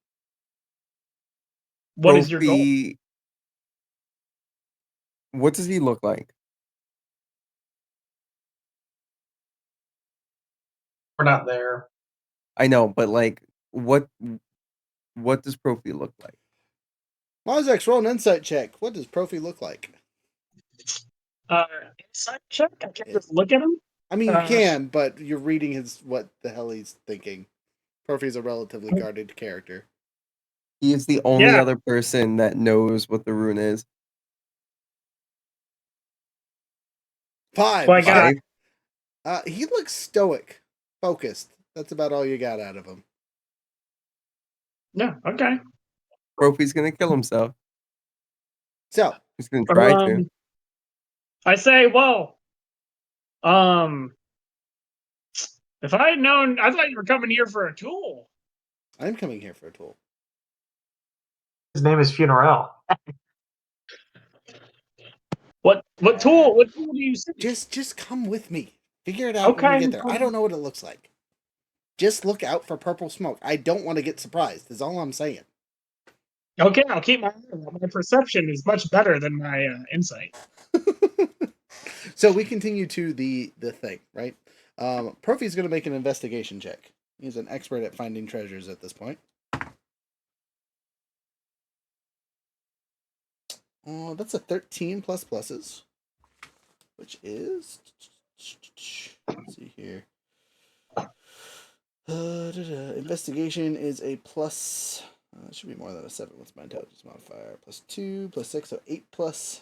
What is your goal? Profi, what does he look like? We're not there. I know, but like, what does Profi look like? Marzex, roll an insight check. What does Profi look like? Insight check? I can't just look at him? I mean, you can, but you're reading what the hell he's thinking. Profi's a relatively guarded character. He is the only other person that knows what the rune is. 5. Well, I got He looks stoic, focused. That's about all you got out of him. Yeah, okay. Profi's gonna kill himself. So He's gonna try to. I say, well, if I had known, I thought you were coming here for a tool. I'm coming here for a tool. His name is Funeral. What tool? What tool do you see? Just come with me. Figure it out when we Okay. get there. I don't know what it looks like. Just look out for purple smoke. I don't want to get surprised. Is all I'm saying. Okay, I'll keep my perception is much better than my insight. So we continue to the thing, right? Profi's going to make an investigation check. He's an expert at finding treasures at this point. That's a 13 plus pluses, which is, let's see here. Investigation is a plus. It should be more than a 7. What's my intelligence modifier? Plus 2, plus 6, so 8 plus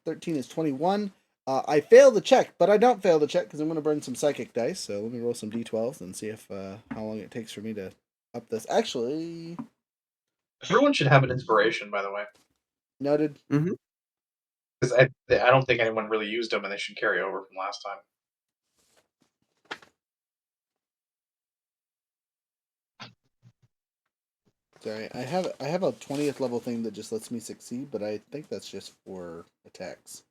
13 is 21. I fail the check, but I don't fail the check because I'm going to burn some psychic dice. So let me roll some d12s and see if how long it takes for me to up this. Actually, Everyone should have an inspiration, by the way, noted. because I don't think anyone really used them, and they should carry over from last time. Sorry, I have a 20th level thing that just lets me succeed, but I think that's just for attacks.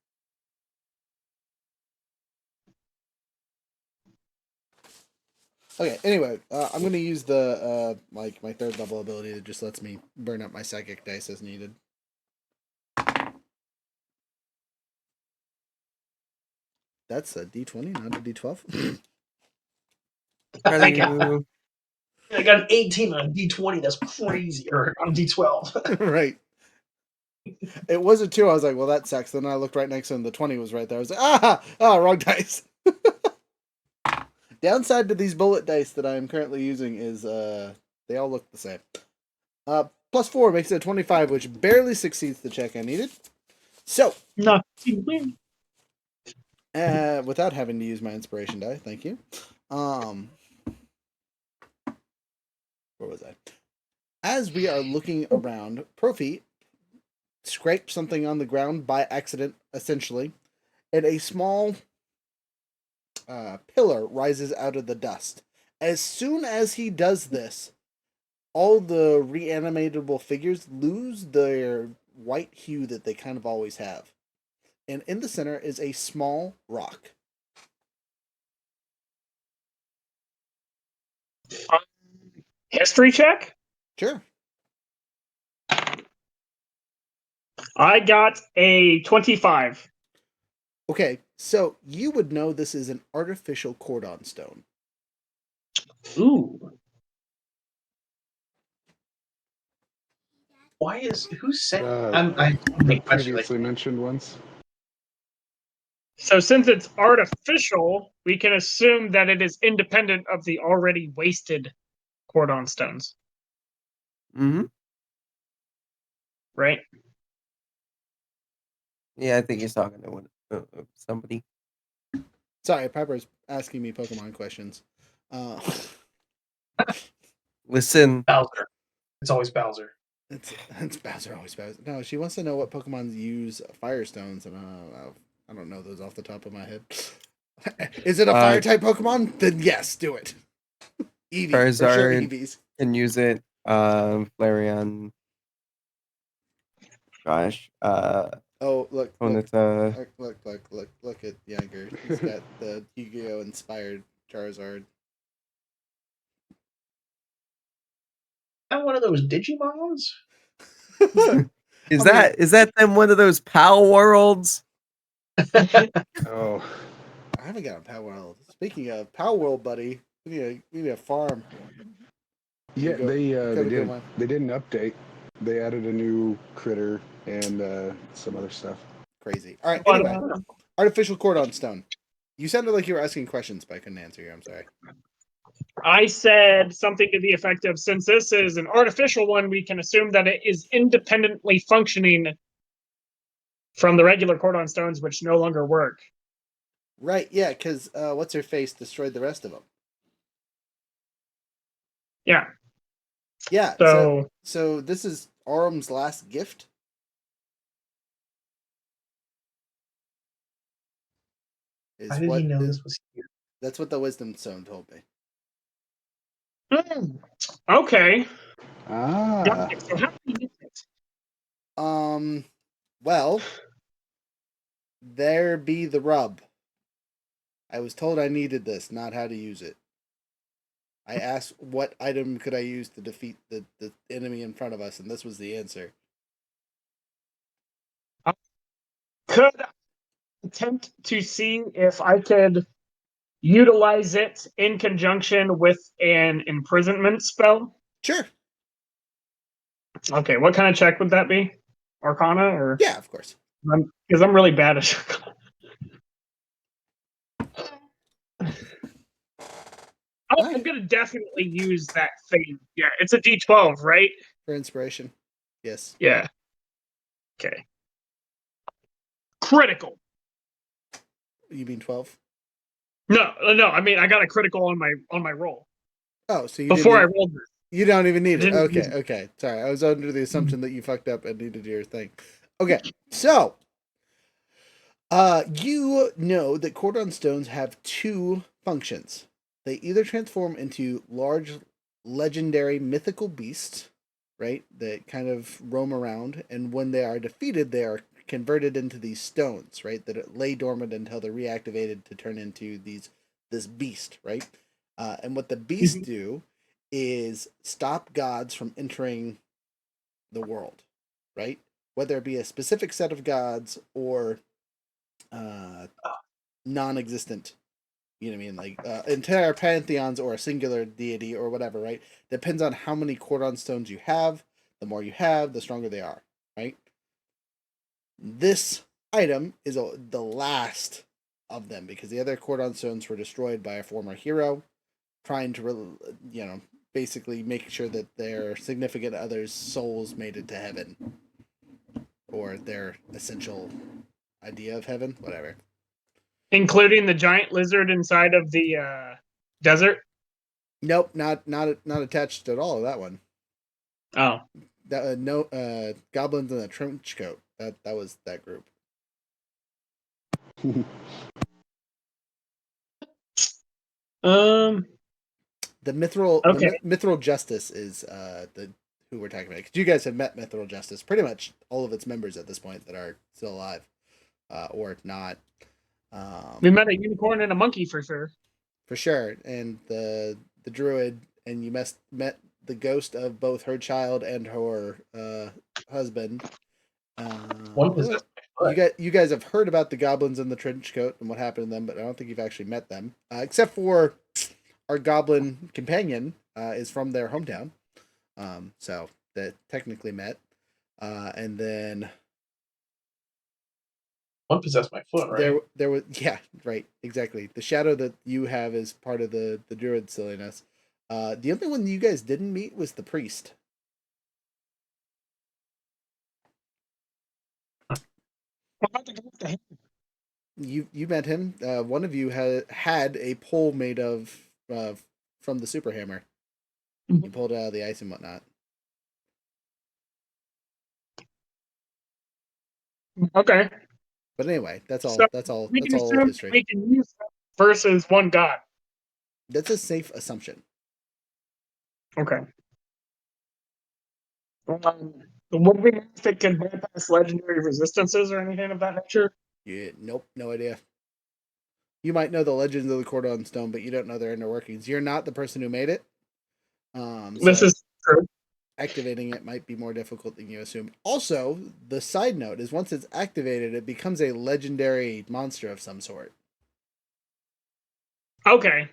Okay, anyway, I'm going to use the, like, my 3rd level ability that just lets me burn up my psychic dice as needed. That's a d20, not a d12. Thank you. You- I got an 18 on D20. That's crazy. Or on D12. Right. It was a 2. I was like, well, that sucks. Then I looked right next to him. The 20 was right there. I was like, wrong dice. Downside to these bullet dice that I'm currently using is they all look the same. Plus 4 makes it a 25, which barely succeeds the check I needed. So, No. without having to use my inspiration die, thank you. Where was I? As we are looking around, Profi scraped something on the ground by accident, essentially, and a small pillar rises out of the dust. As soon as he does this, all the reanimatable figures lose their white hue that they kind of always have. And in the center is a small rock. History check? Sure. I got a 25. Okay, so you would know this is an artificial cordon stone. Ooh. Why is who said? The I previously mentioned ones. So since it's artificial, we can assume that it is independent of the already wasted cordon stones, right? Yeah, I think he's talking to somebody. Sorry, Piper's asking me Pokemon questions. Listen, Bowser. It's always Bowser. It's Bowser, always Bowser. No, she wants to know what Pokemon use Firestones, and I don't know those off the top of my head. Is it a fire type Pokemon? Then yes, do it. Eevee, for sure, Charizard Eevees. can use it. Flareon. Gosh. Oh, look Ponyta. look at Younger. He's got the Yu-Gi-Oh! Inspired Charizard. Not one of those Digimons? Is that then one of those PAL worlds? Oh, I haven't got a Power World. Speaking of Power World, buddy, we need a farm. yeah, Go- they go to did. one. They did an update. They added a new critter and some other stuff. Crazy. All right. Anyway, artificial cordon stone. You sounded like you were asking questions, but I couldn't answer you. I'm sorry. I said something to the effect of, since this is an artificial one, we can assume that it is independently functioning from the regular cordon stones, which no longer work. Right. Yeah. Because what's her face destroyed the rest of them. Yeah. Yeah. So this is Auram's last gift. How did he know this was here? That's what the Wisdom Stone told me. Okay. Ah, So how do we get it? Well, there be the rub. I was told I needed this, not how to use it. I asked what item could I use to defeat the enemy in front of us, and this was the answer. Could I attempt to see if I could utilize it in conjunction with an imprisonment spell? Sure. Okay, what kind of check would that be? Arcana or? Yeah, of course. Because I'm really bad at Arcana. Oh, I'm gonna definitely use that thing. Yeah, it's a D12, right? For inspiration. Yes. Yeah. Okay. Critical. You mean 12? No. I mean, I got a critical on my roll Oh, so you before I didn't, rolled this. you don't even need it. Didn't use Okay, okay. Sorry, I was under the assumption that you fucked up and needed your thing. Okay, so you know that cordon stones have two functions. They either transform into large, legendary, mythical beasts, right, that kind of roam around, and when they are defeated, they are converted into these stones, right, that lay dormant until they're reactivated to turn into this beast, right? And what the beasts do is stop gods from entering the world, right? Whether it be a specific set of gods or non-existent, you know what I mean, like entire pantheons or a singular deity or whatever, right? Depends on how many cordon stones you have. The more you have, the stronger they are, right? This item is the last of them because the other cordon stones were destroyed by a former hero trying to, basically make sure that their significant others' souls made it to heaven, or their essential idea of heaven, whatever. Including the giant lizard inside of the desert. Nope, not attached at all to that one. Oh, That no goblins in a trench coat. That was that group. The Mithril, Okay. the Mithril Justice is the who we're talking about. Because you guys have met Mithril Justice, pretty much all of its members at this point that are still alive, or not. We met a unicorn and a monkey for sure. For sure, and the druid, and you met the ghost of both her child and her husband. One possessed my foot. You guys have heard about the goblins in the trench coat and what happened to them, but I don't think you've actually met them, except for our goblin companion is from their hometown, so that technically met, and then One possessed my foot, right? there was, yeah, right, exactly. The shadow that you have is part of the druid silliness. The only one you guys didn't meet was the priest. You met him. One of you had a pole made of from the super hammer. You pulled it out of the ice and whatnot. Okay. But anyway, that's all. So That's all. we That's can all assume history. we can use them versus one god. That's a safe assumption. Okay. Would we know if it can bypass legendary resistances or anything of that nature? Nope, no idea. You might know the legends of the cordon stone, but you don't know their inner workings. You're not the person who made it. This So is true. activating it might be more difficult than you assume. Also, the side note is once it's activated, it becomes a legendary monster of some sort. Okay.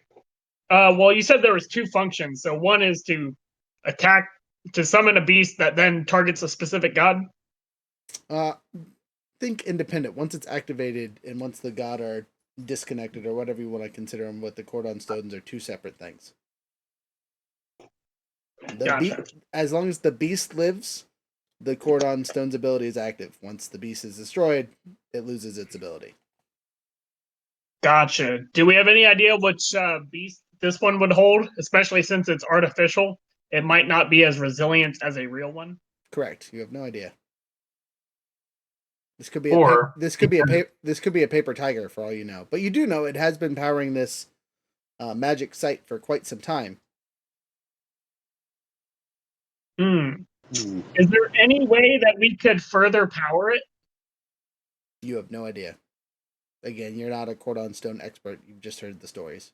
Well, you said there was two functions. So one is to attack, to summon a beast that then targets a specific god. Think independent. Once it's activated and once the god are disconnected or whatever you want to consider them, with the cordon stones are two separate things. Gotcha. As long as the beast lives, the cordon stone's ability is active. Once the beast is destroyed, it loses its ability. Gotcha. Do we have any idea which beast this one would hold? Especially since it's artificial, it might not be as resilient as a real one. Correct. You have no idea. This could be this could be a paper tiger for all you know. But you do know it has been powering this magic site for quite some time. Is there any way that we could further power it? You have no idea. again, you're not a Cordon Stone expert. You've just heard the stories.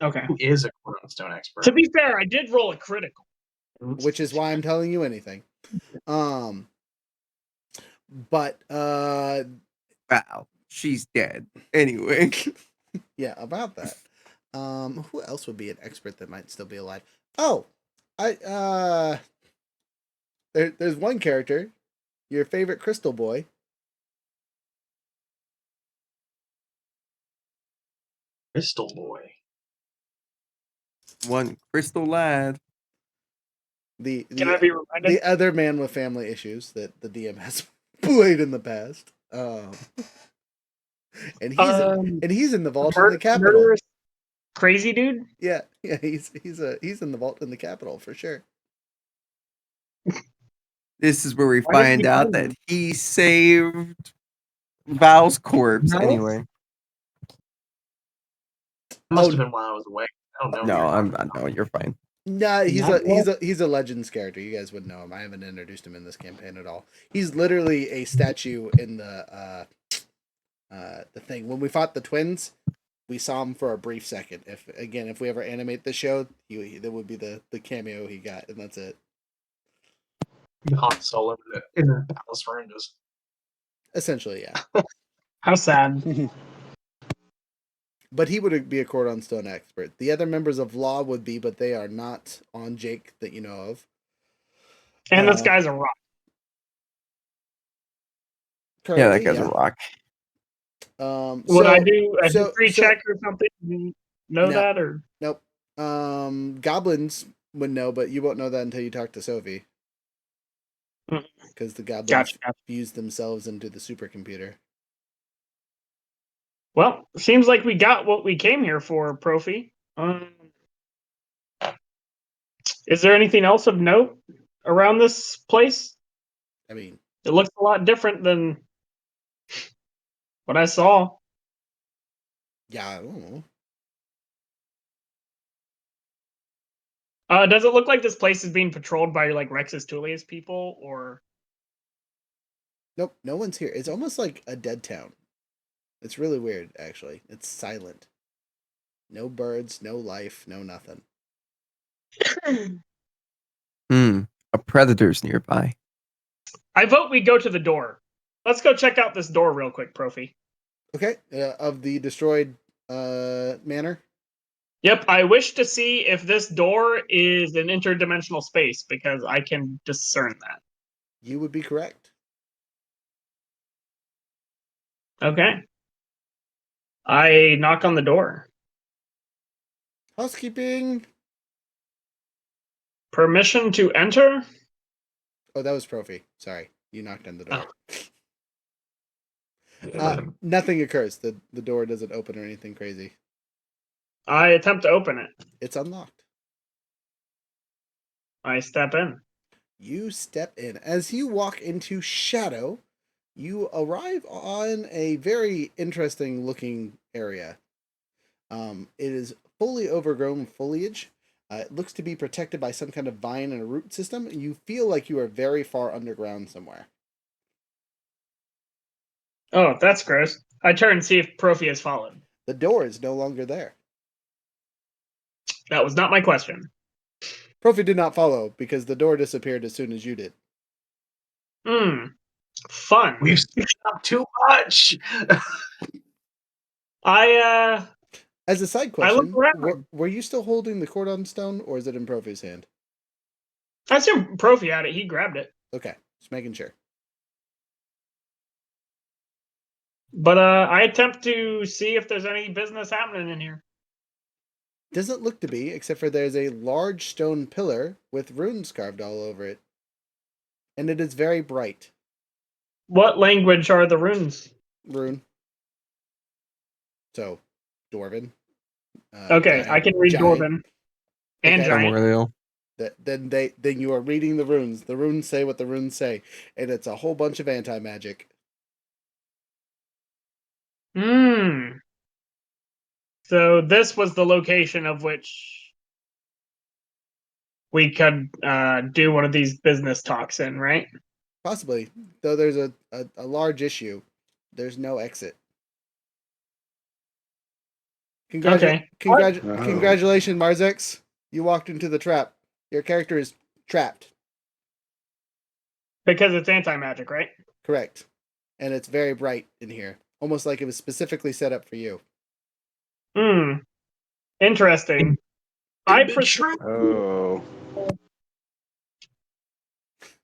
Okay. Who is a Cornerstone expert? To be fair, I did roll a critical. Which is why I'm telling you anything. But Wow, she's dead. Anyway, yeah, about that. Who else would be an expert that might still be alive? Oh, there's one character, your favorite Crystal Boy. Crystal Boy. one crystal lad. Can I be reminded? the other man with family issues that the DM has played in the past. And he's in the vault in the Capitol. Murderous crazy dude? Yeah, he's in the vault in the Capitol for sure. This is where we Why didn't find we out kill that him? he saved Val's corpse. No. Anyway, Must Oh, have been while I was away. I don't know. no, what I'm you're talking no, you're fine. Nah, Not he's a Legends character. You guys would know him. I haven't introduced him in this campaign at all. He's literally a statue in the thing. When we fought the twins, we saw him for a brief second. If we ever animate the show, that would be the cameo he got, and that's it. Han Solo in the palace room just Essentially, yeah. How sad. But he would be a Cordon Stone expert. The other members of Law would be, but they are not on Jake that you know of. And this guy's a rock. Yeah, that Currently, guy's a rock. Would I do a so- history so- check or something? You know No. that or Nope. Goblins would know, but you won't know that until you talk to Sophie. Mhm. Because the goblins Gotcha. fuse themselves into the supercomputer. Well, seems like we got what we came here for, Profi. Is there anything else of note around this place? I mean, It looks a lot different than what I saw. yeah, I don't know. Does it look like this place is being patrolled by like Rexus Tullius people, or Nope, no one's here. It's almost like a dead town. It's really weird, actually. It's silent. No birds, no life, no nothing. A predator's nearby. I vote we go to the door. Let's go check out this door real quick, Profi. Okay, of the destroyed manor. Yep, I wish to see if this door is an interdimensional space because I can discern that. You would be correct. Okay. I knock on the door. Housekeeping. Permission to enter? Oh, that was Profi. Sorry, you knocked on the door. Oh. Nothing occurs. The door doesn't open or anything crazy. I attempt to open it. It's unlocked. I step in. You step in. As you walk into Shadow, you arrive on a very interesting looking area. It is fully overgrown foliage. It looks to be protected by some kind of vine and a root system. You feel like you are very far underground somewhere. Oh, that's gross. I turn and see if Profi has followed. The door is no longer there. That was not my question. Profi did not follow because the door disappeared as soon as you did. Fun. We've seen up too much. As a side I look question, around. were you still holding the Cordon Stone, or is it in Profi's hand? I assume Profi had it. He grabbed it. Okay, just making sure. But I attempt to see if there's any business happening in here. Doesn't look to be, except for there's a large stone pillar with runes carved all over it. And it is very bright. What language are the runes? Rune. So, Dwarven. Okay, I can read giant. Dwarven and Okay. Giant. Primordial. Then you are reading the runes. The runes say what the runes say, and it's a whole bunch of anti-magic. So this was the location of which we could do one of these business talks in, right? Possibly, though there's a large issue. There's no exit. Okay. Oh. Congratulations, Marzex. You walked into the trap. Your character is trapped. Because it's anti-magic, right? Correct. And it's very bright in here. Almost like it was specifically set up for you. Hmm. Interesting. I proceed, Oh.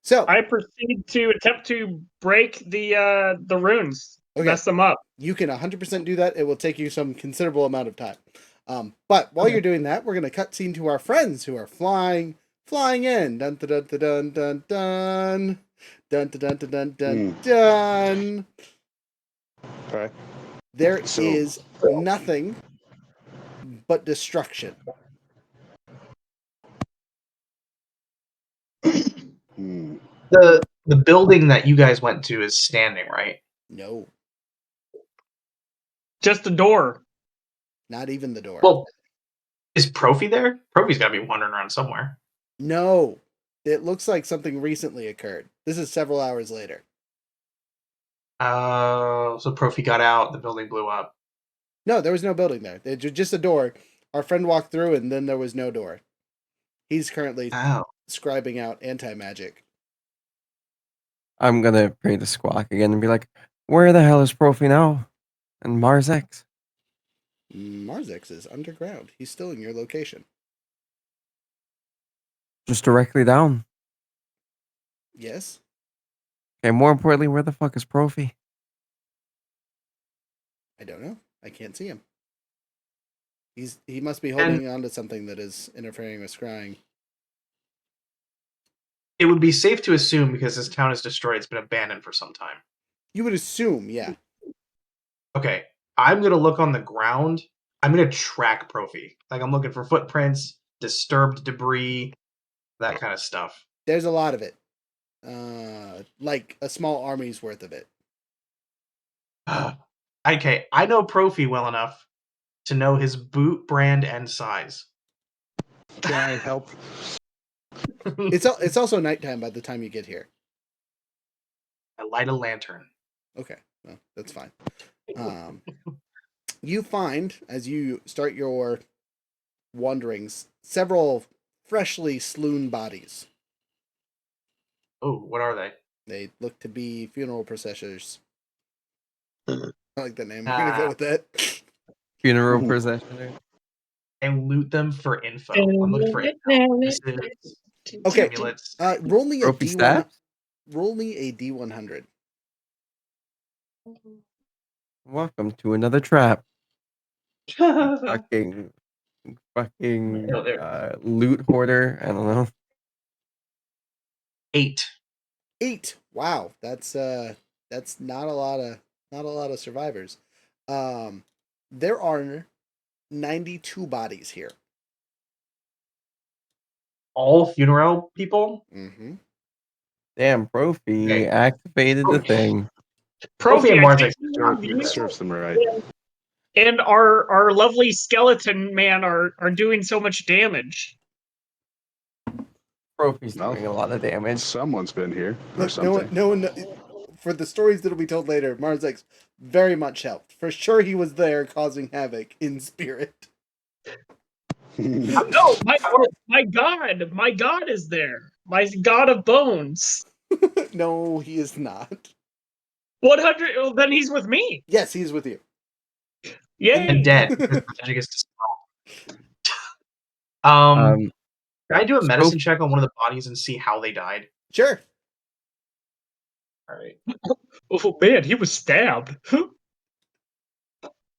So, I proceed to attempt to break the runes. Okay. Mess them up. you can 100% do that. It will take you some considerable amount of time. But while Okay. you're doing that, we're going to cut scene to our friends who are flying in. Dun dun dun dun dun dun dun dun dun dun dun dun. Okay. There So- is nothing but destruction. Hmm. The building that you guys went to is standing, right? No, Just a door. not even the door. Well, is Profi there? Profi's got to be wandering around somewhere. No, it looks like something recently occurred. This is several hours later. So Profi got out. The building blew up. No, there was no building there. It was just a door. Our friend walked through, and then there was no door. He's currently Oh. scribing out anti-magic. I'm gonna pray to Squawk again and be like, "Where the hell is Profi now? And Marzex?" Marzex is underground. He's still in your location. Just directly down. Yes? Okay, more importantly, where the fuck is Profi? I don't know. I can't see him. He must be holding on to something that is interfering with scrying. It would be safe to assume because this town is destroyed, it's been abandoned for some time. You would assume, yeah. Okay, I'm gonna look on the ground. I'm gonna track Profi. Like I'm looking for footprints, disturbed debris, that kind of stuff. There's a lot of it. Like a small army's worth of it. Okay, I know Profi well enough to know his boot brand and size. Can I help? It's also nighttime by the time you get here. I light a lantern. Okay, well, that's fine. You find, as you start your wanderings, several freshly slewn bodies. Oh, what are they? They look to be funeral processors. I like that name. I'm gonna go with that. Funeral Mhm. procession. And loot them for info. I'm looking for info. Okay. Amulets. Roll me a Trophy D1. staff? Roll me a D100. Welcome to another trap. Fucking No, there. loot hoarder. I don't know. 8. 8. Wow, that's not a lot of survivors. There are 92 bodies here. All funeral people? Mm-hmm. Damn, Profi Okay. activated the thing. Profi and I Marzex think we have It you serves them right. and our lovely skeleton man are doing so much damage. Profi's Well, doing a lot of damage. Someone's been here or Look, something. no one. For the stories that'll be told later, Marzex very much helped. For sure, he was there causing havoc in spirit. No, my god is there. My god of bones. No, he is not. 100. Well, then he's with me. Yes, he's with you. Yay! And dead. Because magic is dispelled. Um, Can I do a so- medicine check on one of the bodies and see how they died? Sure. Alright. Oh man, he was stabbed.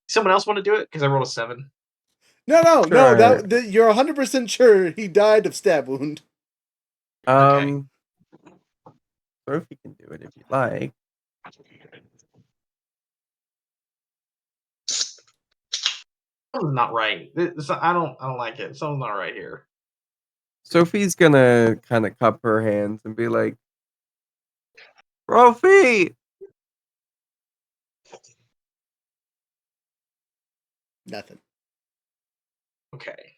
Someone else want to do it? Because I rolled a 7. No. Sure. You're 100% sure he died of stab wound. Profi can do it if you like. Something's not right. I don't like it. Something's not right here. Sophie's gonna kind of cup her hands and be like, "Profi!" Nothing. Okay.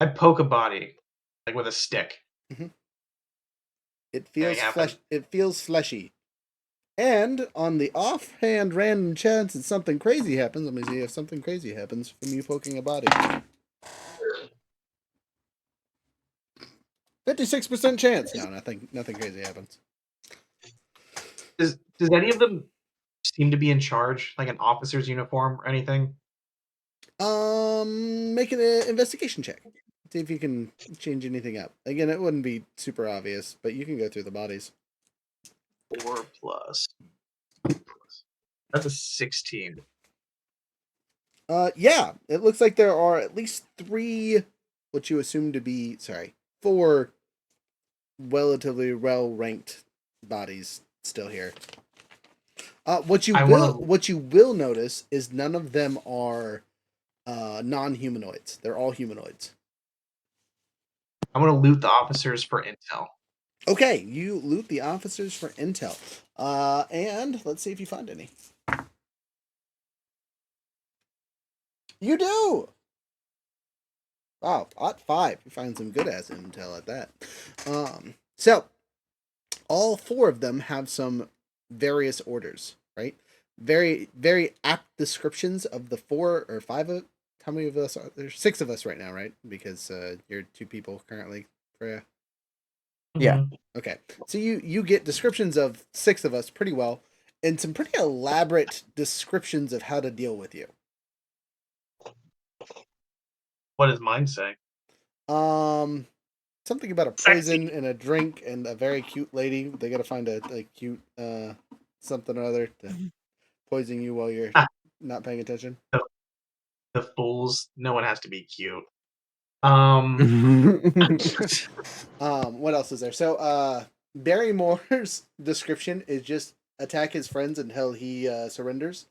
I poke a body, like with a stick. It feels happened. It feels fleshy. And on the offhand random chance that something crazy happens, let me see if something crazy happens from you poking a body. 56% chance. No, nothing crazy happens. Does any of them seem to be in charge, like an officer's uniform or anything? Make an investigation check. See if you can change anything up. Again, it wouldn't be super obvious, but you can go through the bodies. 4 plus. That's a 16. Yeah, it looks like there are at least 3, what you assume to be, 4 relatively well-ranked bodies still here. What you will notice is none of them are non-humanoids. They're all humanoids. I want to loot the officers for intel. Okay, you loot the officers for intel. And let's see if you find any. You do! Wow, ot 5. You find some good ass intel at that. So all 4 of them have some various orders, right? Very, very apt descriptions of the 4 or 5 of. How many of us are there's 6 of us right now, right? Because you're 2 people currently, Freya. Yeah. Okay, so you get descriptions of 6 of us pretty well, and some pretty elaborate descriptions of how to deal with you. What does mine say? Something about a poison and a drink and a very cute lady. They gotta find a cute something or other to poison you while you're not paying attention. The fools. No one has to be cute. What else is there? So Barrymore's description is just attack his friends until he surrenders.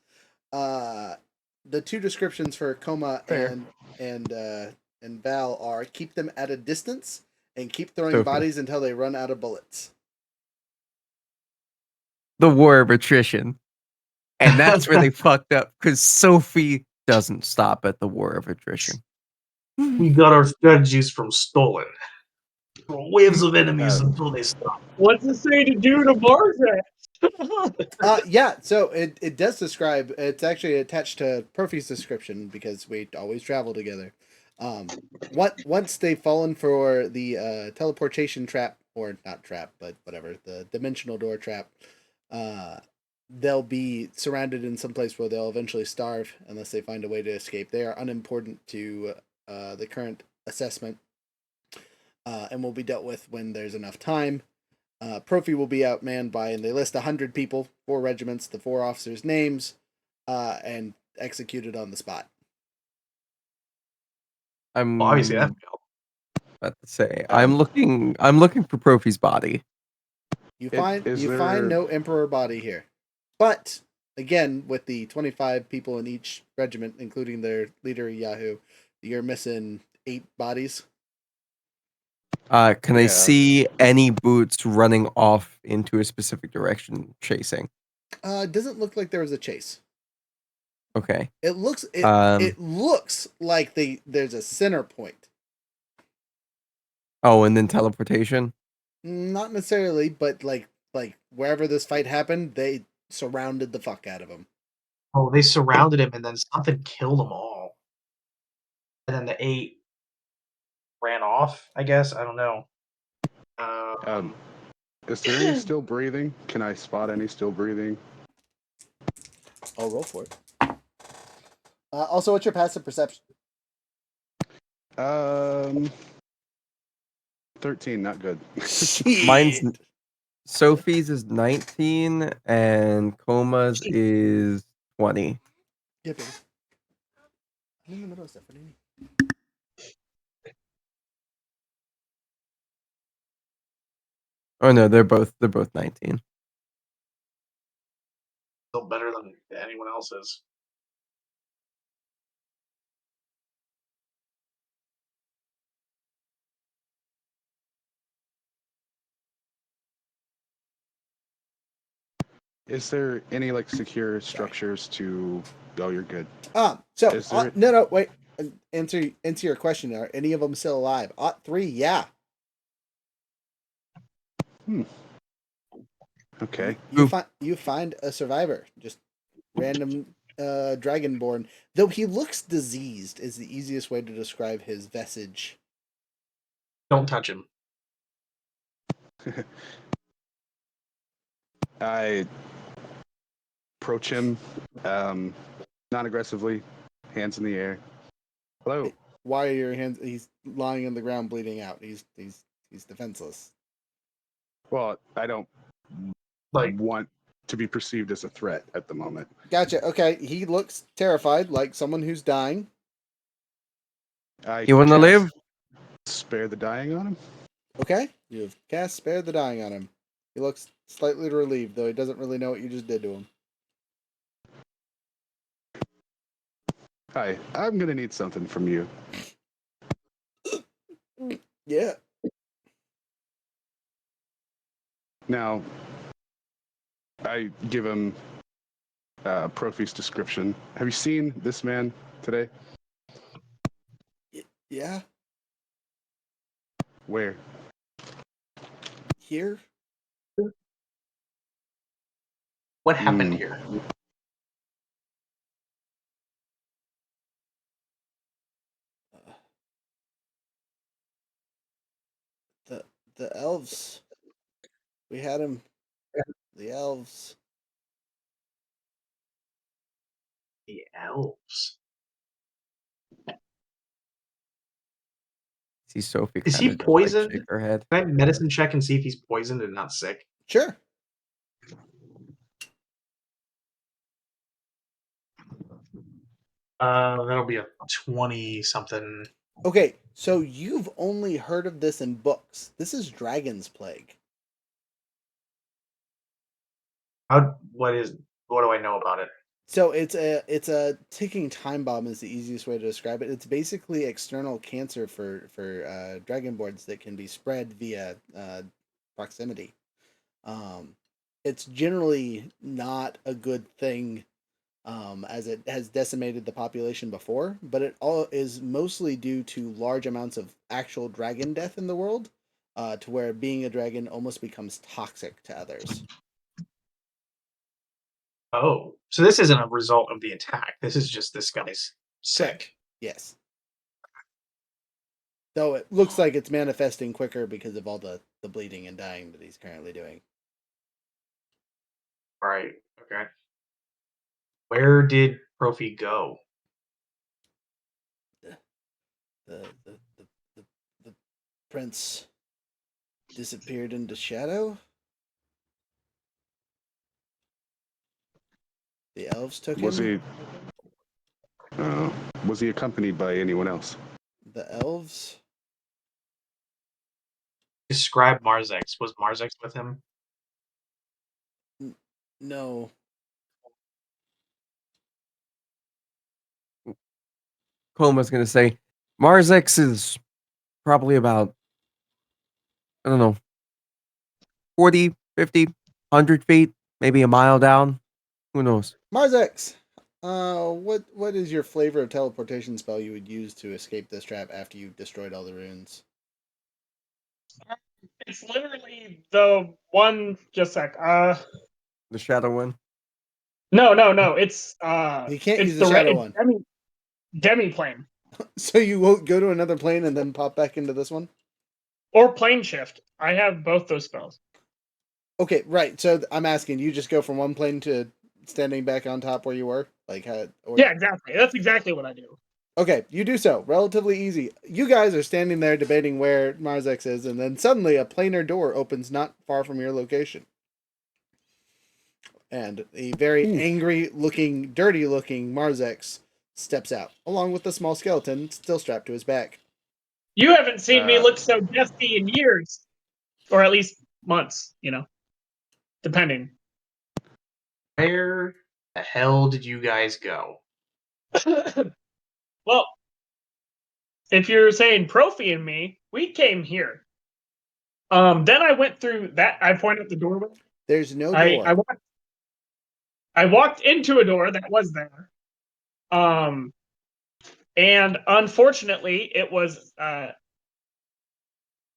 The 2 descriptions for Coma Fair. and Val are keep them at a distance and keep throwing Sophie. bodies until they run out of bullets. The war of attrition. And that's really fucked up because Sophie doesn't stop at the war of attrition. We got our strategies from Stolen. Waves of enemies until they stop. What's it say to do to Barzak? Yeah, so it does describe. It's actually attached to Profi's description because we always travel together. Once they've fallen for the teleportation trap, or not trap, but whatever, the dimensional door trap, they'll be surrounded in some place where they'll eventually starve unless they find a way to escape. They are unimportant to the current assessment, and will be dealt with when there's enough time. Profi will be outmanned by, and they list 100 people, 4 regiments, the 4 officers' names, and executed on the spot. I'm Well, obviously, that failed. about to say I'm looking for Profi's body. You Is find there- no Emperor body here, but again, with the 25 people in each regiment, including their leader Yahoo, you're missing 8 bodies. Can I Yeah. see any boots running off into a specific direction chasing? It doesn't look like there was a chase. Okay. It looks Um, like there's a center point. Oh, and then teleportation? Not necessarily, but like wherever this fight happened, they surrounded the fuck out of him. Oh, they surrounded him, and then something killed them all. And then the 8 ran off, I guess. I don't know. Is there any still breathing? Can I spot any still breathing? I'll roll for it. Also, what's your passive perception? 13, not good. Mine's Sophie's is 19 and Coma's is 20. Yeah, baby. I'm in the middle of stuff. What do you mean? Oh no, they're both 19. Still better than anyone else's. Is there any like secure structures to? Oh, you're good. So Is there- no, wait. Answer your question. Are any of them still alive? Ot 3, yeah. Okay. You find a survivor, just random dragonborn. Though he looks diseased, is the easiest way to describe his visage. Don't touch him. I approach him, non-aggressively, hands in the air. Hello. Why are your hands? He's lying on the ground, bleeding out. He's defenseless. Well, I don't Like, want to be perceived as a threat at the moment. Gotcha. Okay, he looks terrified, like someone who's dying. You want to cast live? Spare the dying on him. Okay, you've cast Spare the Dying on him. He looks slightly relieved, though he doesn't really know what you just did to him. Hi, I'm gonna need something from you. Yeah. Now, I give him Profi's description. Have you seen this man today? Yeah. Where? Here. what happened Hmm. here? The elves. We had him. The elves. The elves. See Sophie. Is he kinda just, poisoned? shake her head. Can I medicine check and see if he's poisoned and not sick? Sure. That'll be a 20 something. Okay, so you've only heard of this in books. This is Dragon's Plague. What do I know about it? So it's a ticking time bomb is the easiest way to describe it. It's basically external cancer for dragonborns that can be spread via proximity. It's generally not a good thing, as it has decimated the population before, but it all is mostly due to large amounts of actual dragon death in the world, to where being a dragon almost becomes toxic to others. Oh, so this isn't a result of the attack. This is just this guy's sick. Yes. Though it looks like it's manifesting quicker because of all the bleeding and dying that he's currently doing. Right. Okay. Where did Profi go? The prince disappeared into shadow. The elves took Was him. Was he accompanied by anyone else? The elves. Describe Marzex. Was Marzex with him? No. Coma's gonna say, Marzex is probably about, I don't know, 40, 50, 100 feet, maybe a mile down. Who knows? Marzex. What is your flavor of teleportation spell you would use to escape this trap after you've destroyed all the runes? It's literally the one. Just a sec. The shadow one. No. It's You can't it's use the shadow one. Demi plane So you won't go to another plane and then pop back into this one? or plane shift. I have both those spells. Okay, right. So I'm asking, you just go from one plane to standing back on top where you were? Like how? Or... Yeah, exactly. That's exactly what I do. Okay, you do so. Relatively easy. You guys are standing there debating where Marzex is, and then suddenly a planar door opens not far from your location. And a very angry looking, dirty looking Marzex steps out, along with the small skeleton still strapped to his back. You haven't seen me look so dusty in years, or at least months, depending. Where the hell did you guys go? Well, if you're saying Profi and me, we came here. Then I went through that. I pointed at the doorway. There's no door. I walked into a door that was there. And unfortunately, it was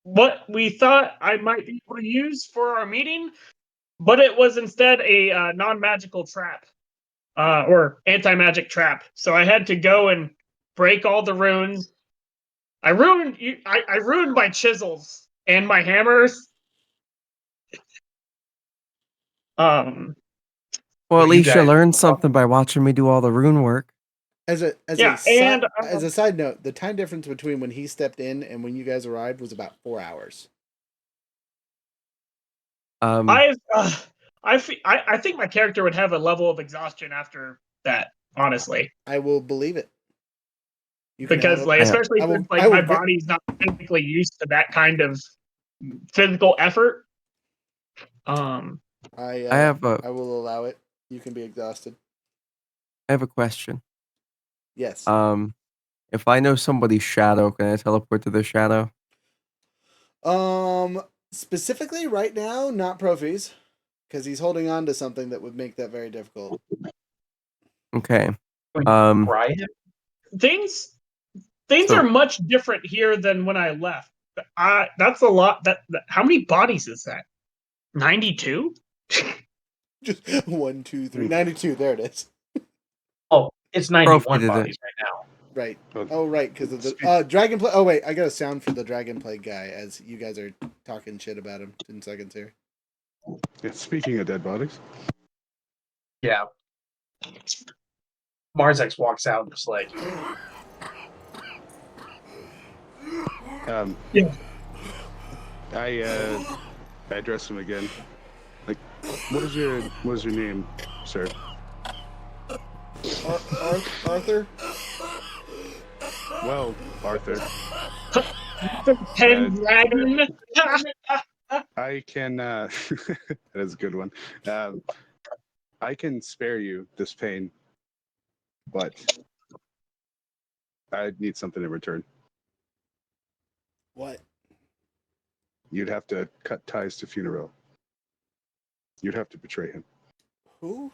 what we thought I might be able to use for our meeting, but it was instead a non-magical trap, or anti-magic trap. So I had to go and break all the runes. I ruined my chisels and my hammers. Um, Well, Well, at you least you guys- learned something by watching me do all the rune work. As a Yeah, and, as a side note, the time difference between when he stepped in and when you guys arrived was about 4 hours. I think my character would have a level of exhaustion after that. Honestly, I will believe it. You can because have like I- especially I will- since I like will my ve- body's not physically used to that kind of physical effort. I I have a I will allow it. You can be exhausted. question. Yes. If I know somebody's shadow, can I teleport to their shadow? Specifically right now, not Profi's, because he's holding on to something that would make that very difficult. Okay. Would Um, Cry him? Things So- are much different here than when I left. That's a lot. How many bodies is that? 92? Just 1, 2, 3, 92. There it is. Oh, it's Profi 91 did it. bodies right now. Right. Oh, Oh, right, because of the Dragon Plague. Oh, wait, I got a sound for the Dragon Plague guy as you guys are talking shit about him 10 seconds here. Yeah, speaking of dead bodies, Yeah. Marzex walks out just like, Yeah. I addressed him again. Like, what is your name, sir? Arthur? Well, Arthur, Pendragon. I can. That is a good one. I can spare you this pain, but I need something in return. What? You'd have to cut ties to Funeral. You'd have to betray him. Who?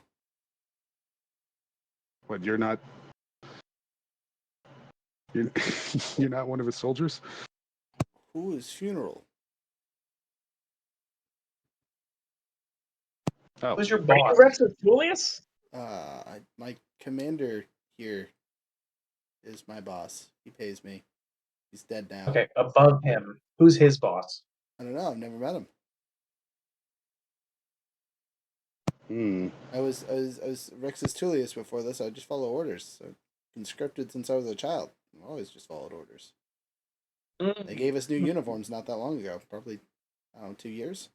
What? You're not. You're, you're not one of his soldiers. Who is Funeral? Oh, who's your Are you boss? Rexus Julius? My commander here is my boss. He pays me. He's dead now. Okay, above him. Who's his boss? I don't know. I've never met him. hmm. I was Rexus Tullius before this. I just follow orders. I've been scripted since I was a child. I've always just followed orders. They gave us new uniforms not that long ago. Probably, I don't know, 2 years.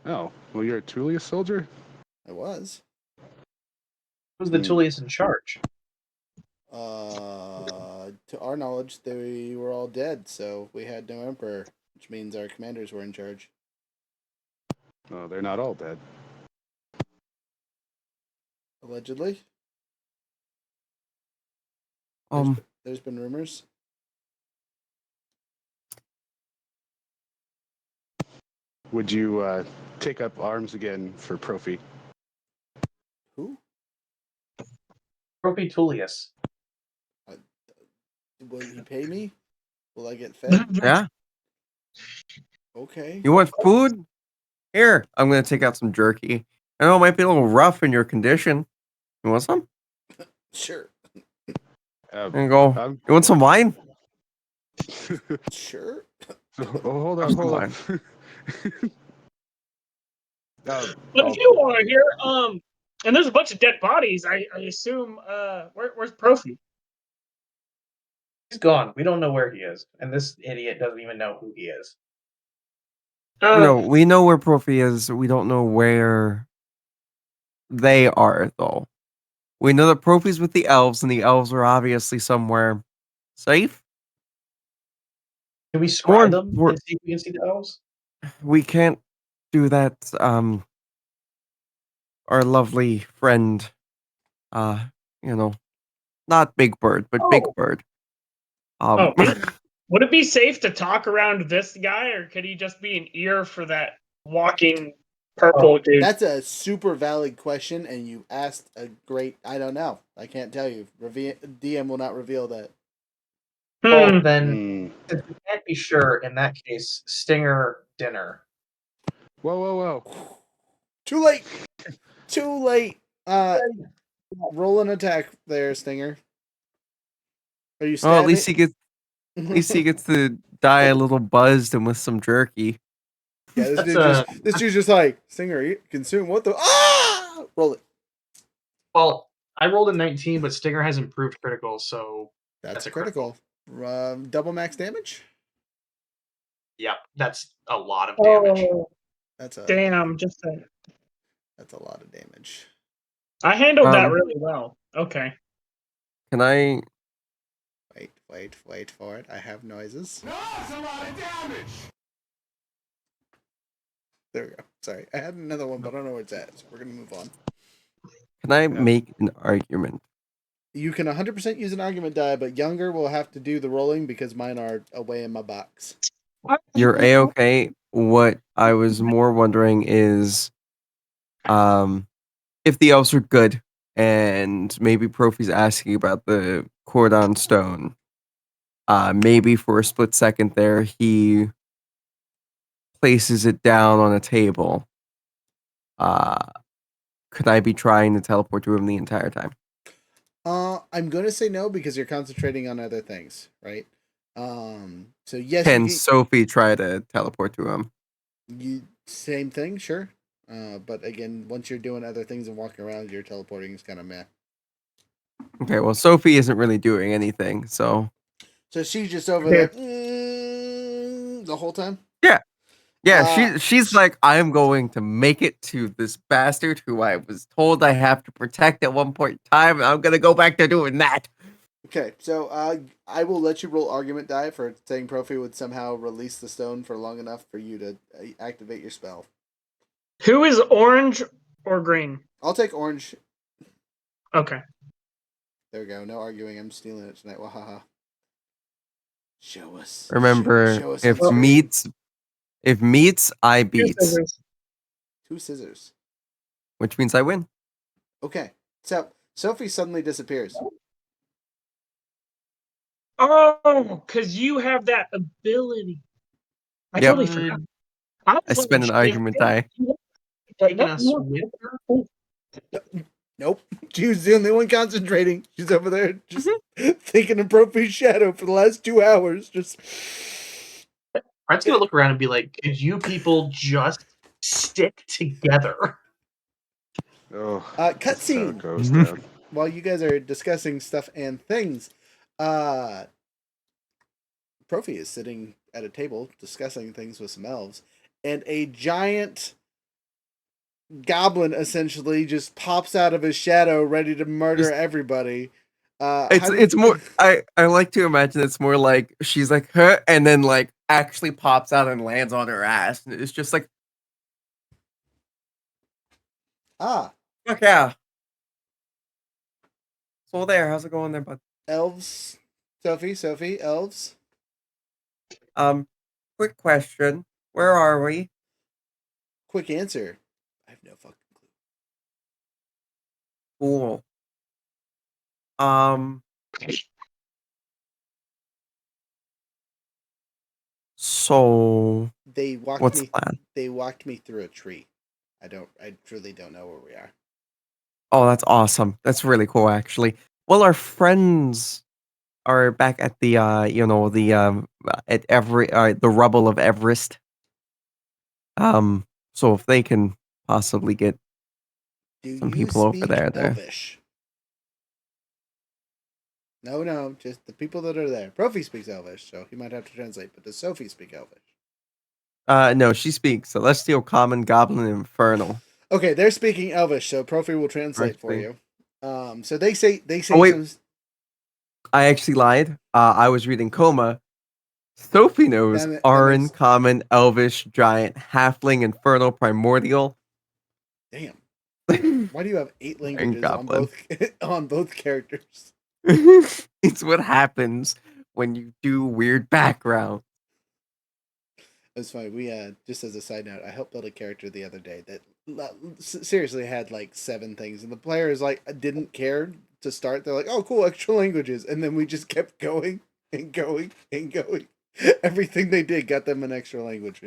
Oh, well, you're a Tullius soldier. I was. Who's the Tullius in charge? To our knowledge, they were all dead, so we had no emperor, which means our commanders were in charge. Oh, they're not all dead. Allegedly. um, There's been rumors. Would you take up arms again for Profi? Who? Profi Tullius. Will he pay me? Will I get fed? yeah. Okay. You want food? Here, I'm gonna take out some jerky. I know it might be a little rough in your condition. You want some? Sure. And go. I'm- You want some wine? Sure. hold Come on. But if you are here, and there's a bunch of dead bodies, I assume, where's Profi? He's gone. We don't know where he is. And this idiot doesn't even know who he is. No, we know where Profi is. We don't know where they are, though. We know that Profi's with the elves, and the elves are obviously somewhere safe. Can we scry Warren, them we're- and see if we can see the elves? We can't do that. Our lovely friend, not Big Bird, but Big Oh. Bird. Would it be safe to talk around this guy, or could he just be an ear for that walking purple dude? That's a super valid question, and you asked a great. I don't know. I can't tell you. DM will not reveal that. Well, then, Hmm. since we can't be sure, in that case, Stinger dinner. Whoa. Too late. Too late. Roll an attack there, Stinger. Are you Oh, stabbing? at least he gets to die a little buzzed and with some jerky. Yeah, this That's dude's just like, Stinger, eat, consume, what the? Ah! Roll it. Well, I rolled a 19, but Stinger has improved critical, so That's a critical. Double max damage? yeah, that's a lot of damage. Oh, That's a damn! Just saying. That's a lot of damage. I handled that Um, really well. Okay. Can I? Wait for it. I have noises. No, it's a lot of damage. There we go. Sorry. I had another one, but I don't know where it's at. So we're going to move on. Can I make an argument? You can 100% use an argument die, but Younger will have to do the rolling because mine are away in my box. You're a-okay. What I was more wondering is, if the elves are good, and maybe Profi's asking about the Cordon Stone. Maybe for a split second there, he places it down on a table. Could I be trying to teleport to him the entire time? I'm going to say no because you're concentrating on other things, right? So yes, Can Sophie try to teleport to him? same thing, sure. But again, once you're doing other things and walking around, your teleporting is kind of meh. Okay, well, Sophie isn't really doing anything, so she's just over there the whole time. Yeah, she's like, I'm going to make it to this bastard who I was told I have to protect at one point in time, and I'm gonna go back to doing that. Okay, so I will let you roll argument die for saying Profi would somehow release the stone for long enough for you to activate your spell. Who is orange or green? I'll take orange. Okay. There we go. No arguing. I'm stealing it tonight. Wahaha. Show us. Remember, show us if on screen. meets, I beats, Two scissors. which means I win. Okay, so Sophie suddenly disappears. Oh, because you have that ability. I Yep. totally forgot. I spent an argument die. Taking us with her? Nope. She was the only one concentrating. She's over there just thinking of Profi's shadow for the last 2 hours. Just. Fred's gonna look around and be like, "Could you people just stick together?" Oh, Cutscene. that's how it goes down. While you guys are discussing stuff and things, Profi is sitting at a table discussing things with some elves, and a giant goblin essentially just pops out of his shadow ready to murder everybody. It's more I like to imagine it's more like she's like her and then like actually pops out and lands on her ass. And it's just like, fuck yeah. So there, how's it going there, bud? Elves. Sophie, elves. Quick question. Where are we? Quick answer. I have no fucking clue. Cool. So They walked what's me. the plan? They walked me through a tree. I truly don't know where we are. Oh, that's awesome. That's really cool, actually. Well, our friends are back at the at the rubble of Everest. So if they can possibly get Do some you people over speak there. Elvish? No, just the people that are there. Profi speaks Elvish, so he might have to translate. But does Sophie speak Elvish? No, she speaks Celestial, Common, Goblin, and Infernal. Okay, they're speaking Elvish, so Profi will translate for you. So they say Oh, wait. some. I actually lied. I was reading Coma. Sophie knows Aran, Common, Elvish, Giant, Halfling, Infernal, Primordial. Damn. Why do you have 8 languages on both characters? It's what happens when you do weird background. It's funny. We just as a side note, I helped build a character the other day that seriously had like 7 things, and the players like didn't care to start. They're like, "Oh, cool, extra languages," and then we just kept going and going and going. Everything they did got them an extra language,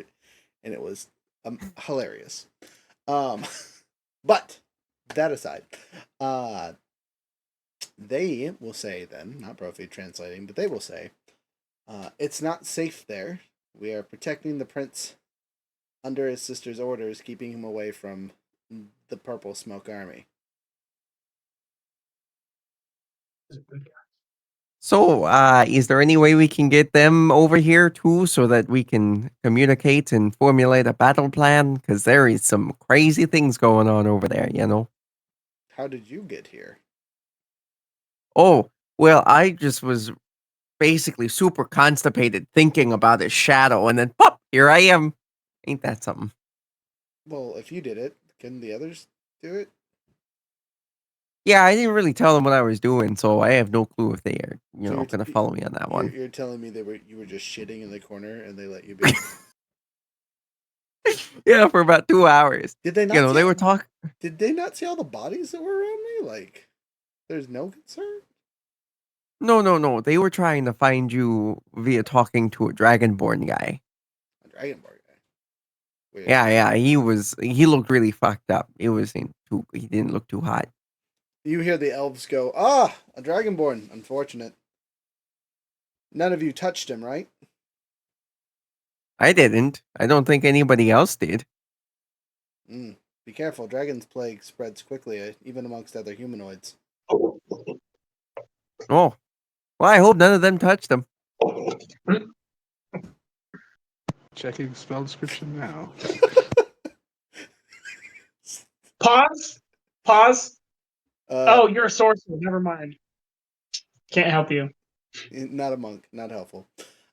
and it was hilarious. But that aside, they will say then, not Brophy translating, but they will say, it's not safe there. We are protecting the prince under his sister's orders, keeping him away from the Purple Smoke Army. So, is there any way we can get them over here too, so that we can communicate and formulate a battle plan? Because there is some crazy things going on over there, you know. How did you get here? Oh, well, I just was basically super constipated thinking about his shadow, and then pop, here I am. Ain't that something? Well, if you did it, can the others do it? Yeah, I didn't really tell them what I was doing, so I have no clue if they are, So you're gonna follow me on that one. You're telling me you were just shitting in the corner and they let you be? Yeah, for about 2 hours. Did they not? They were talking. Did they not see all the bodies that were around me? Like, there's no concern. No. They were trying to find you via talking to a Dragonborn guy. A Dragonborn guy. Weird. Yeah. He looked really fucked up. He didn't look too hot. You hear the elves go, "Ah, a Dragonborn. Unfortunate. None of you touched him, right?" I didn't. I don't think anybody else did. Be careful. Dragon's plague spreads quickly, even amongst other humanoids. Oh. Well, I hope none of them touched him. Checking spell description now. Pause. Oh, you're a sorcerer. Never mind. Can't help you. Not a monk. Not helpful.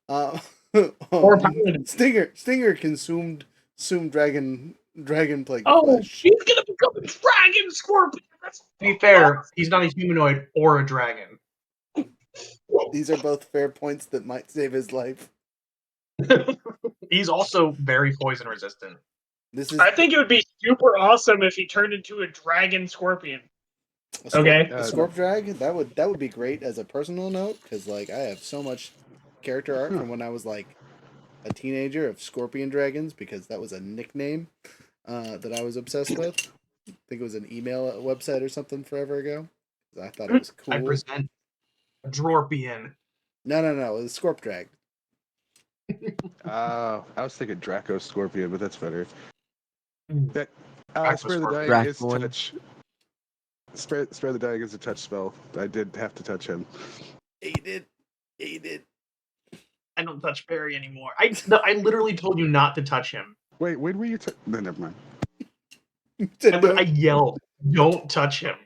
Or paladin. Stinger consumed dragon plague. Oh, flesh. he's gonna become a dragon scorpion. To be fair, he's not a humanoid or a dragon. These are both fair points that might save his life. He's also very poison resistant. I think it would be super awesome if he turned into a dragon scorpion. Okay. A Scorp Drag, that would be great as a personal note, because like I have so much character art from when I was like a teenager of Scorpion Dragons, because that was a nickname that I was obsessed with. I think it was an email website or something forever ago. I thought it was cool. I present a Drorpian. No, it was Scorp Drag. I was thinking Draco Scorpion, but that's better. Draco Spare the Scorpion. dying is Draco. touch. Spare the dying is a touch spell. I did have to touch him. Aided. I don't touch Barry anymore. I literally told you not to touch him. Wait, when were you? No, never mind. I yelled, "Don't touch him!"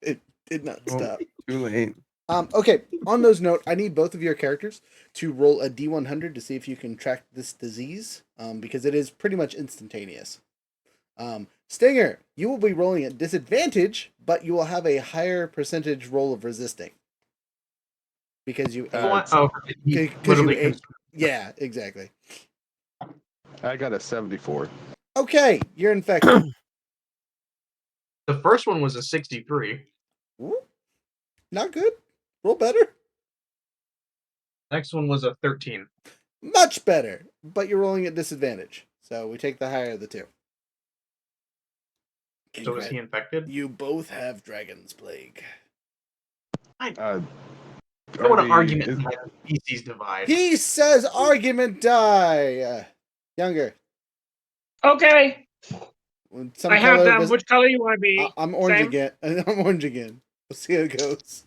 It did not Oh. stop. Too late. Okay, on those note, I need both of your characters to roll a D100 to see if you can track this disease, because it is pretty much instantaneous. Stinger, you will be rolling at disadvantage, but you will have a higher percentage roll of resisting. Because you ate. Yeah, exactly. I got a 74. Okay, you're infected. The first one was a 63. Ooh, not good. Roll better. Next one was a 13. Much better, but you're rolling at disadvantage. So we take the higher of the two. So is he infected? You both have Dragon's Plague. I don't want to argument in my species divide. He says argument die. Younger. Okay. Some I have color them. Which color you want to be? I'm orange Same? again. I'm orange again. We'll see how it goes.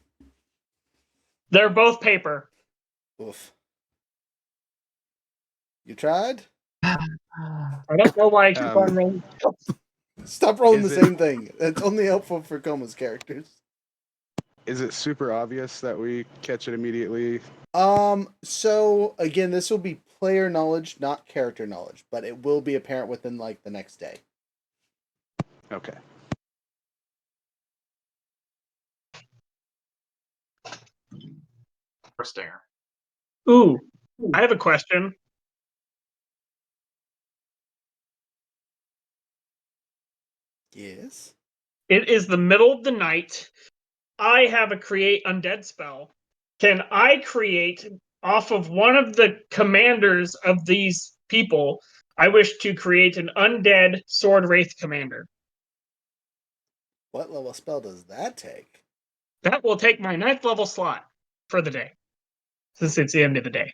They're both paper. Oof. You tried? I don't know why I keep on rolling. Stop rolling the Is it- same thing. That's only helpful for Coma's characters. Is it super obvious that we catch it immediately? So again, this will be player knowledge, not character knowledge, but it will be apparent within like the next day. Okay. For Stinger. Ooh, I have a question. Yes. It is the middle of the night. I have a create undead spell. Can I create off of one of the commanders of these people? I wish to create an undead sword wraith commander. What level spell does that take? That will take my 9th level slot for the day, since it's the end of the day.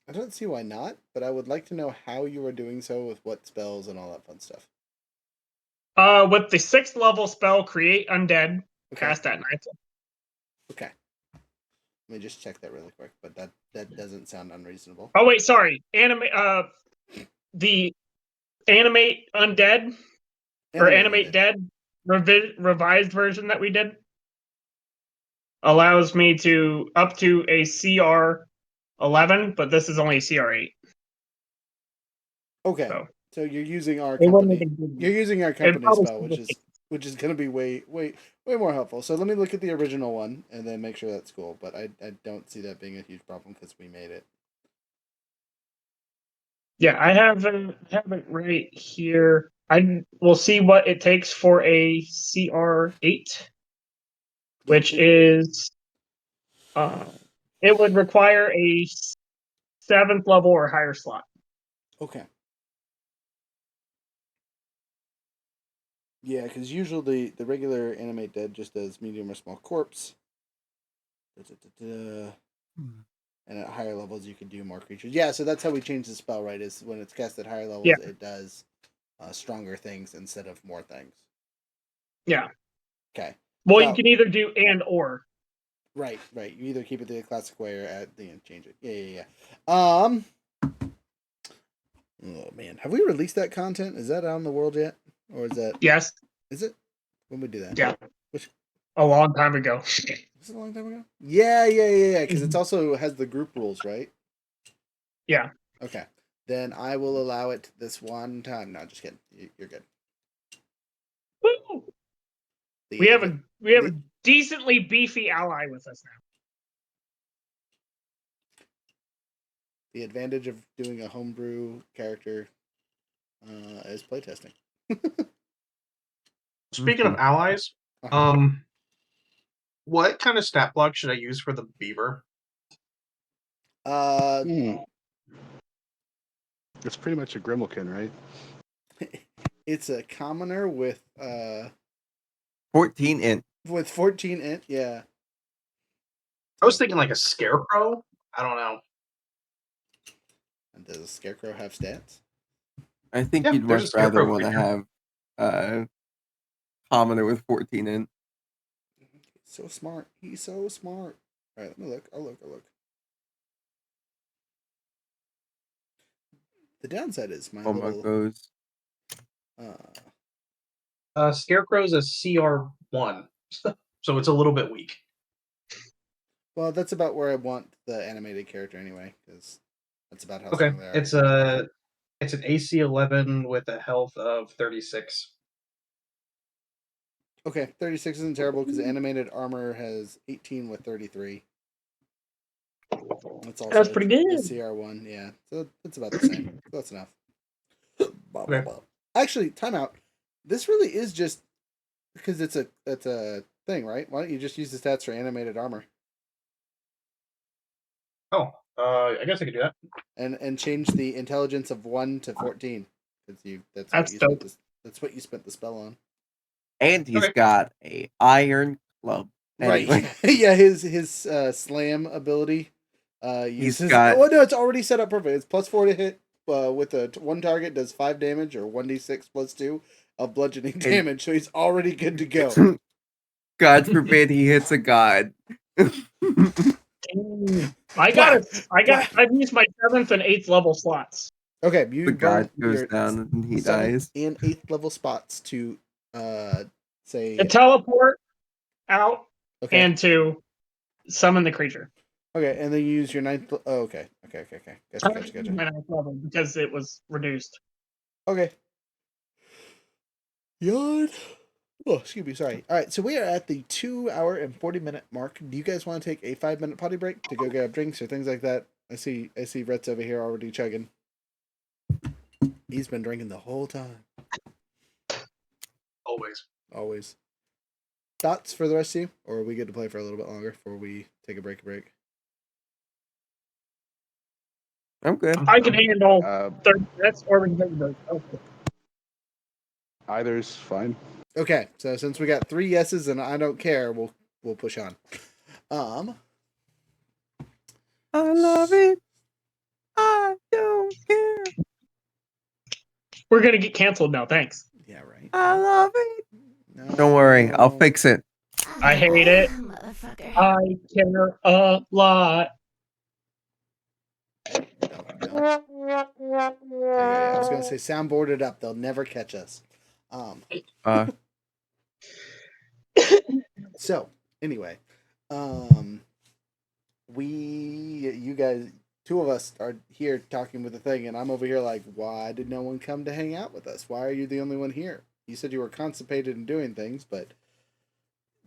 I don't see why not, but I would like to know how you are doing so with what spells and all that fun stuff. With the 6th level spell, Create Undead, Okay. cast at 9th level. Okay. Let me just check that really quick, but that doesn't sound unreasonable. Oh wait, sorry. The Animate Undead or Animate Dead revised version that we did allows me to up to a CR 11, but this is only CR 8. Okay. So So you're using our it wouldn't company. even give You're me- using our it company probably spell, still would take- which is going to be way more helpful. So let me look at the original one and then make sure that's cool. But I don't see that being a huge problem because we made it. Yeah, I have it right here. I will see what it takes for a CR 8, which is it would require a 7th level or higher slot. Okay. Yeah, because usually the regular Animate Dead just does medium or small corpse. And at higher levels, you can do more creatures. Yeah, so that's how we change the spell, right? Is when it's cast at higher levels, Yeah. it does stronger things instead of more things. Yeah. Okay. Well, So- you can either do and or. Right. You either keep it the classic way or at the end change it. Yeah. Oh man, have we released that content? Is that out in the world yet, or is that? Yes. Is it? When we do that? Yeah. Which? A long time ago. Was it a long time ago? Yeah. Because it's also has the group rules, right? Yeah. Okay. Then I will allow it this one time. No, just kidding. You're good. Woo! The We have the- a decently beefy ally with us now. The advantage of doing a homebrew character is playtesting. Speaking of allies, Uh-huh. what kind of stat block should I use for the beaver? It's pretty much a Grimalkin, right? It's a commoner with 14 int. 14 int. Yeah. I was thinking like a scarecrow. I don't know. And does a scarecrow have stats? I think Yeah, you'd there's much a rather scarecrow want to creature. have commoner with 14 int. So smart. He's so smart. All right, let me look. I'll look. The downside is my Oh my little. goes. Scarecrow's a CR1, so it's a little bit weak. Well, that's about where I want the animated character anyway, because that's about how Okay, strong they are. it's an AC 11 with a health of 36. Okay, 36 isn't terrible because animated armor has 18 with 33. That's pretty good. A CR1, yeah. So that's about the same. So that's enough. Okay. Actually, timeout. This really is just because it's a thing, right? Why don't you just use the stats for animated armor Oh, I guess I could do that. and change the intelligence of 1 to 14 because that's what you spent the spell on. And he's Okay. got a iron club. Anyway. Right. Yeah, his slam ability uses. got- Oh no, it's already set up perfect. It's +4 to hit with one target, does 5 damage or 1d6 + 2 of bludgeoning damage. So he's already good to go. God forbid he hits a god. I've used my 7th and 8th level slots. Okay, you The god burn goes your down and he 7th dies. and 8th level spots to say To teleport out okay. and to summon the creature. Okay, and then you use your 9th. Oh, okay. Gotcha. My 9th level because it was reduced. Okay. Yawn. Oh, excuse me. Sorry. All right, so we are at the 2 hour and 40-minute mark. Do you guys want to take a 5-minute potty break to go grab drinks or things like that? I see Rhett's over here already chugging. He's been drinking the whole time. Always. Thoughts for the rest of you, or are we good to play for a little bit longer before we take a break? I'm good. I can handle Uh, 30 minutes or we can take a break. Okay. Either's fine. Okay, so since we got 3 yeses and I don't care, we'll push on. I love it. I don't care. We're gonna get canceled now. Thanks. Yeah, right. I love it. No. Don't worry, I'll fix it. I hate it. Motherfucker. I care a lot. No. Okay, I was gonna say soundboard it up. They'll never catch us. Uh, So anyway, you guys, 2 of us are here talking with the thing, and I'm over here like, why did no one come to hang out with us? Why are you the only one here? You said you were constipated and doing things, but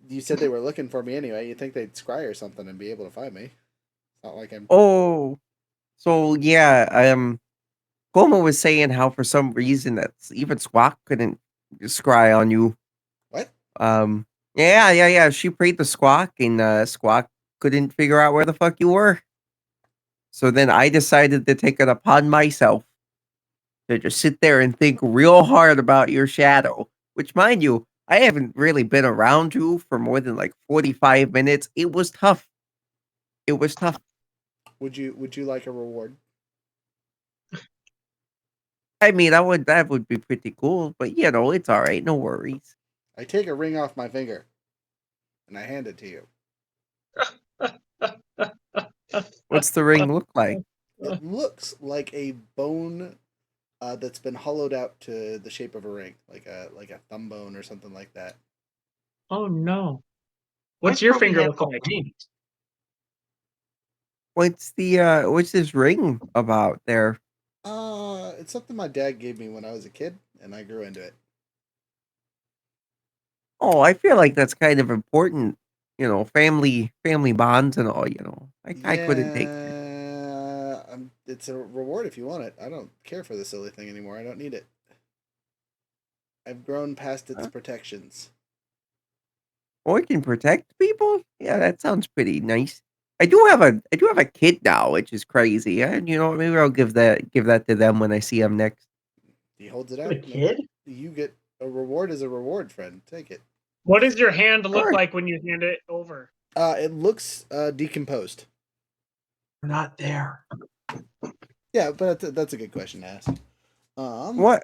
you said they were looking for me anyway. You'd think they'd scry or something and be able to find me. It's not like I'm. oh, so yeah, Cuomo was saying how for some reason that even Squawk couldn't scry on you. What? Yeah. She prayed to Squawk, and Squawk couldn't figure out where the fuck you were. So then I decided to take it upon myself to just sit there and think real hard about your shadow. Which, mind you, I haven't really been around you for more than like 45 minutes. It was tough. It was tough. Would you like a reward? I mean, that would be pretty cool, but you know, it's all right. No worries. I take a ring off my finger, and I hand it to you. What's the ring look like? It looks like a bone that's been hollowed out to the shape of a ring, like a thumb bone or something like that. Oh no. What's Why your don't we finger have look like? rings? What's this ring about there? It's something my dad gave me when I was a kid, and I grew into it. Oh, I feel like that's kind of important. You know, family bonds and all. You know, I couldn't take it. It's a reward if you want it. I don't care for the silly thing anymore. I don't need it. I've grown past its Huh? protections. Oh, it can protect people. Yeah, that sounds pretty nice. I do have a kid now, which is crazy. And you know, maybe I'll give that to them when I see them next. He holds it The out. kid? You get a reward as a reward, friend. Take it. What does your hand look Alright. like when you hand it over? It looks decomposed. We're not there. Yeah, but that's a good question to ask. What?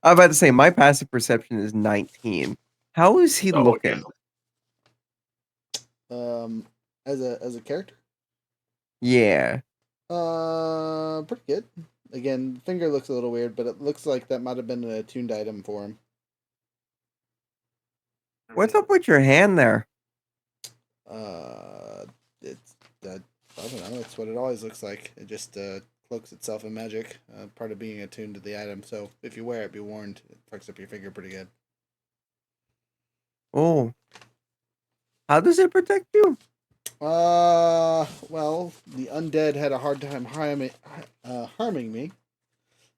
I'm about to say my passive perception is 19. How is he Oh, looking? As a character, Yeah. pretty good. Again, finger looks a little weird, but it looks like that might have been an attuned item for him. What's up with your hand there? It's I don't know. It's what it always looks like. It just cloaks itself in magic. Part of being attuned to the item. So if you wear it, be warned. It fucks up your finger pretty good. Oh. How does it protect you? Well, the undead had a hard time harming me,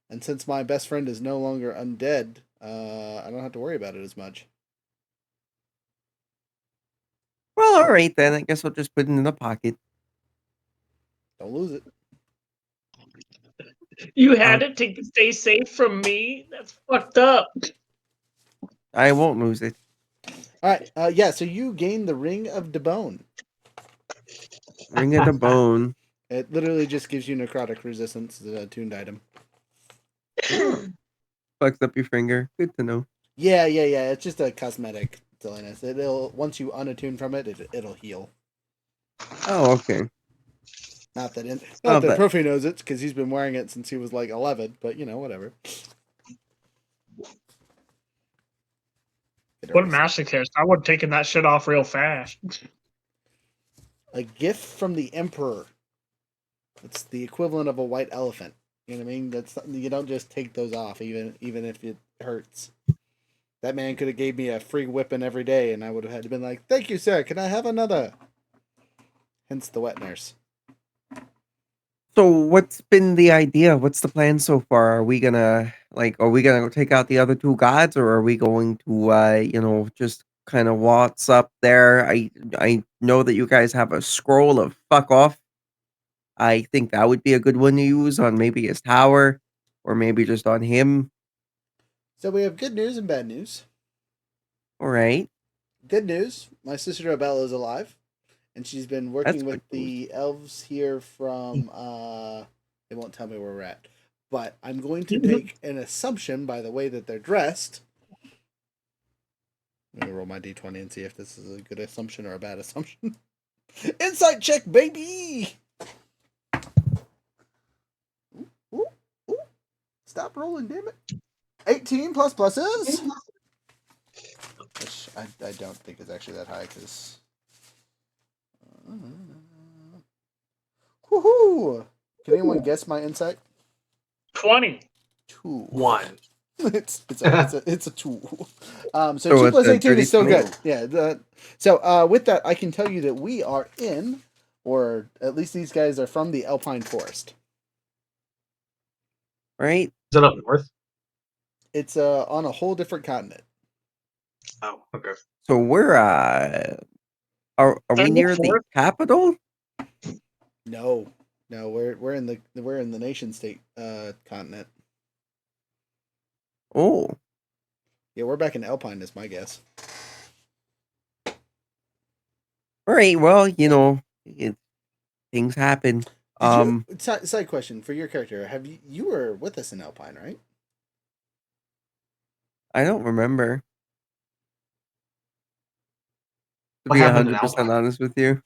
and since my best friend is no longer undead, I don't have to worry about it as much. Well, all right then. I guess I'll just put it in the pocket. Don't lose it. You had it to stay safe from me? That's fucked up. I won't lose it. All right. Yeah. So you gain the Ring of Debone. Ring of the bone. It literally just gives you necrotic resistance. It's an attuned item. Fucks up your finger. Good to know. Yeah. It's just a cosmetic silliness. It'll once you unattune from it, it'll heal. Oh, okay. Not that Oh, that but- Profi knows it because he's been wearing it since he was like 11. But you know, whatever. What a masochist. I would have taken that shit off real fast. A gift from the Emperor. It's the equivalent of a white elephant. You know what I mean? That's something you don't just take those off, even if it hurts. That man could have gave me a free whipping every day, and I would have had to been like, "Thank you, sir. Can I have another?" Hence the wet nurse. So what's been the idea? What's the plan so far? Are we gonna go take out the other 2 gods, or are we going to just kind of waltz up there? I know that you guys have a scroll of fuck off. I think that would be a good one to use on maybe his tower, or maybe just on him. So we have good news and bad news. All right. Good news, my sister Abella is alive, and she's been working That's with good news. the elves here from they won't tell me where we're at. But I'm going to make an assumption by the way that they're dressed. I'm gonna roll my d20 and see if this is a good assumption or a bad assumption. Insight check, baby! Ooh, ooh, ooh. Stop rolling, damn it. 18 plus pluses. Which I don't think is actually that high because. Woohoo! Can anyone guess my insight? 20. 2. 1. It's a 2. So So 2 it's plus a 18 is still 32. good. Yeah. So with that, I can tell you that we are in, or at least these guys are from the Alpine Forest. Right. Is that up north? It's on a whole different continent. Oh, okay. So we're are we They're near the north. capital? No, we're in the nation state continent. Oh, Yeah, we're back in Alpine. Is my guess. all right. Well, things happen. Side question for your character: Have you were with us in Alpine, right? I don't remember. To What be happened in 100% Alpine? honest with you,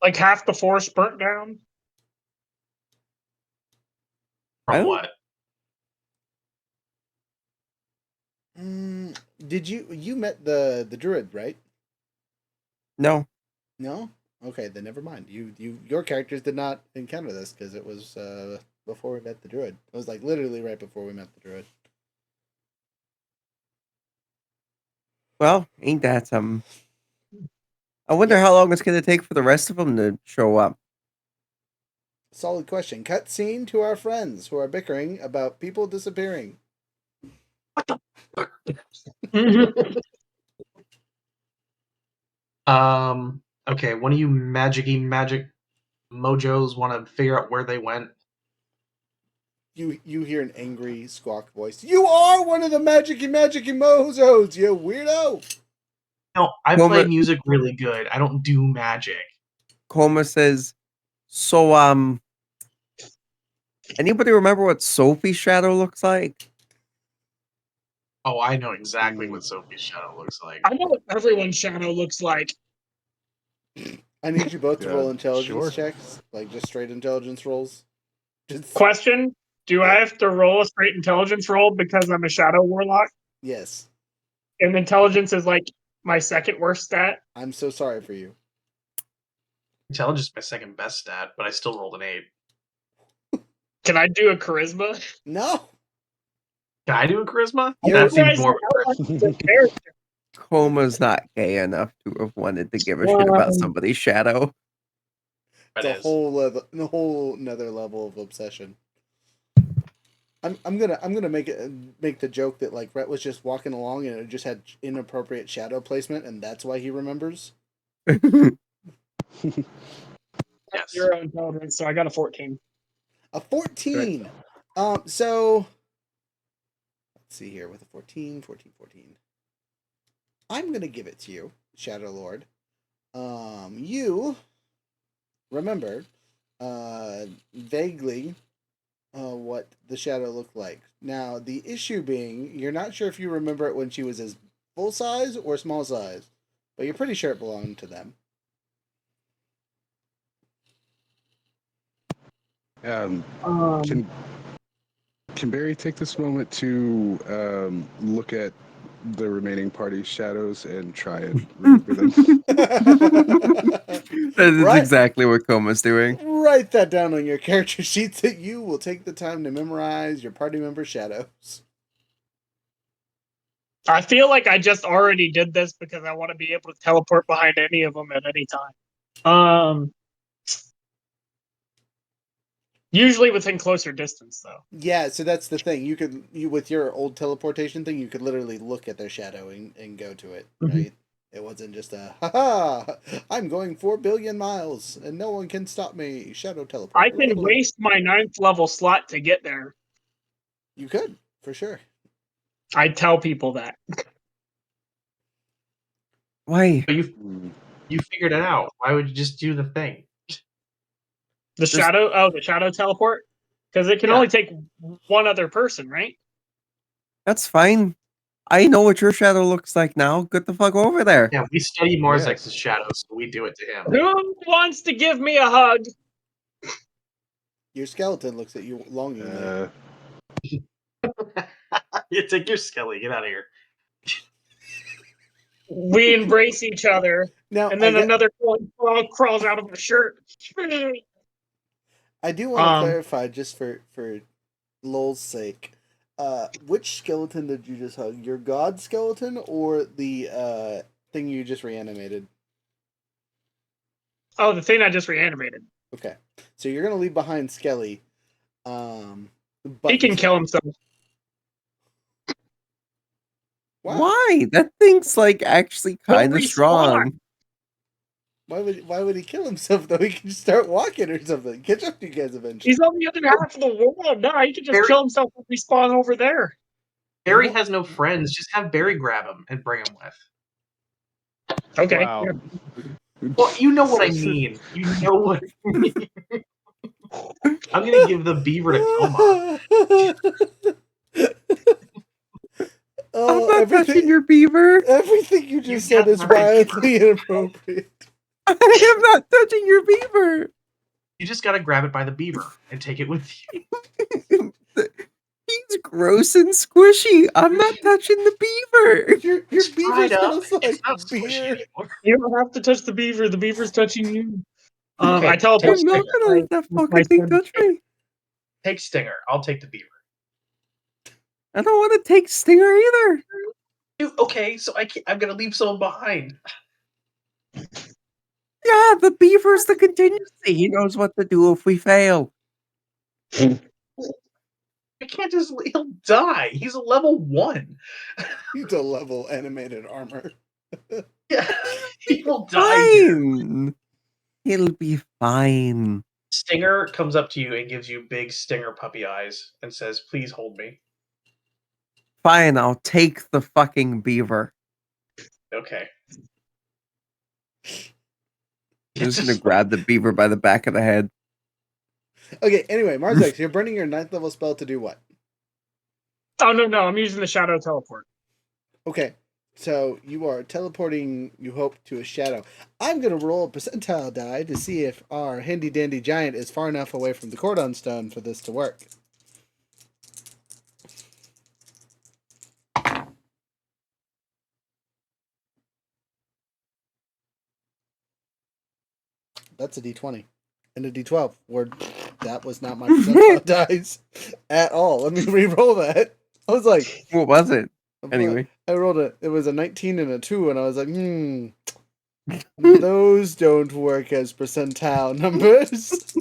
Like half the forest burnt down. I From don't- what? Did you met the druid, right? no. No. Okay, then never mind. Your characters did not encounter this because it was before we met the druid. It was like literally right before we met the druid. Well, ain't that something? I wonder Yeah. how long it's gonna take for the rest of them to show up. Solid question. Cut scene to our friends who are bickering about people disappearing. Okay, one of you magic mojos want to figure out where they went? You hear an angry squawk voice. You are one of the magicy mozos, you weirdo. No, I Well, play but- music really good. I don't do magic. Coma says, so anybody remember what Sophie's shadow looks like? Oh, I know exactly what Sophie's shadow looks like. I know what everyone's shadow looks like. I need you both to Yeah, roll intelligence sure. checks, like just straight intelligence rolls. Just Question: do I have to roll a straight intelligence roll because I'm a shadow warlock? yes. And intelligence is like my second worst stat. I'm so sorry for you. Intelligence is my second best stat, but I still rolled an 8. Can I do a charisma? No. Can I do a charisma? You're- That seems guys more. know the character. Coma's not gay enough to have wanted to give a shit about somebody's shadow. It's That a is. whole another level of obsession. I'm gonna make the joke that like Rhett was just walking along and it just had inappropriate shadow placement and that's why he remembers. Yes. Zero intelligence, so I got a 14. A 14. So let's see here with a 14. I'm gonna give it to you, Shadow Lord. You remember vaguely what the shadow looked like. Now, the issue being, you're not sure if you remember it when she was as full size or small size, but you're pretty sure it belonged to them. Can Barry take this moment to look at the remaining party's shadows and try and remember them? That is Right. exactly what Coma's doing. Write that down on your character sheet that you will take the time to memorize your party member shadows. I feel like I just already did this because I want to be able to teleport behind any of them at any time. Usually within closer distance, though. Yeah, so that's the thing. You with your old teleportation thing, you could literally look at their shadow and go to it, right? It wasn't just a haha. I'm going 4 billion miles and no one can stop me. Shadow teleport. I can waste my 9th level slot to get there. You could for sure. I tell people that. Why? But Mm. you figured it out. Why would you just do the thing? The shadow teleport? Because it can Yeah. only take one other person, right? That's fine. I know what your shadow looks like now. Get the fuck over there. Yeah, we study Marzex's shadow, so we do it to him. Who wants to give me a hug? Your skeleton looks at you longingly. You take your Skelly. Get out of here. We embrace each other, Now, and then another frog crawls out of my shirt. I do want to clarify, just for lol's sake, which skeleton did you just hug? Your god skeleton or the thing you just reanimated? Oh, the thing I just reanimated. Okay, so you're gonna leave behind Skelly. But He can kill himself. Wow. Why? That thing's like actually kind of respawn. strong. Why would he kill himself though? He can just start walking or something. Catch up to you guys eventually. He's on the other half of the world. No, he can just kill himself and respawn over there. Barry has no friends. Just have Barry grab him and bring him with. Okay. Wow. Well, you know what I mean. You know what I mean. I'm gonna give the beaver to Coma. I'm not touching your beaver. Everything you just said is wildly inappropriate. I am not touching your beaver. You just gotta grab it by the beaver and take it with you. He's gross and squishy. I'm not touching the beaver. Your It's beaver dried up. smells like It's not squishy beer. anymore. You don't have to touch the beaver. The beaver's touching you. Okay, I teleport. I'm not gonna let that fucking thing touch me. Take Stinger. I'll take the beaver. I don't want to take Stinger either. Dude, okay, so I'm gonna leave someone behind. Yeah, the beaver's the contingency. He knows what to do if we fail. I can't just. He'll die. He's a level 1. He's a level animated armor. Yeah, he'll die. Dude. Fine. He'll be fine. Stinger comes up to you and gives you big Stinger puppy eyes and says, "Please hold me." Fine, I'll take the fucking beaver. Okay. I'm just gonna grab the beaver by the back of the head. Okay, anyway, Marzex, you're burning your 9th level spell to do what? Oh, no, I'm using the shadow teleport. Okay, so you are teleporting, you hope, to a shadow. I'm going to roll a percentile die to see if our handy-dandy giant is far enough away from the cordon stone for this to work. That's a d20 and a d12. Word, that was not my percentile dice at all. Let me re-roll that. I was like, What was it? Anyway. I rolled it was a 19 and a 2, and I was like, those don't work as percentile numbers.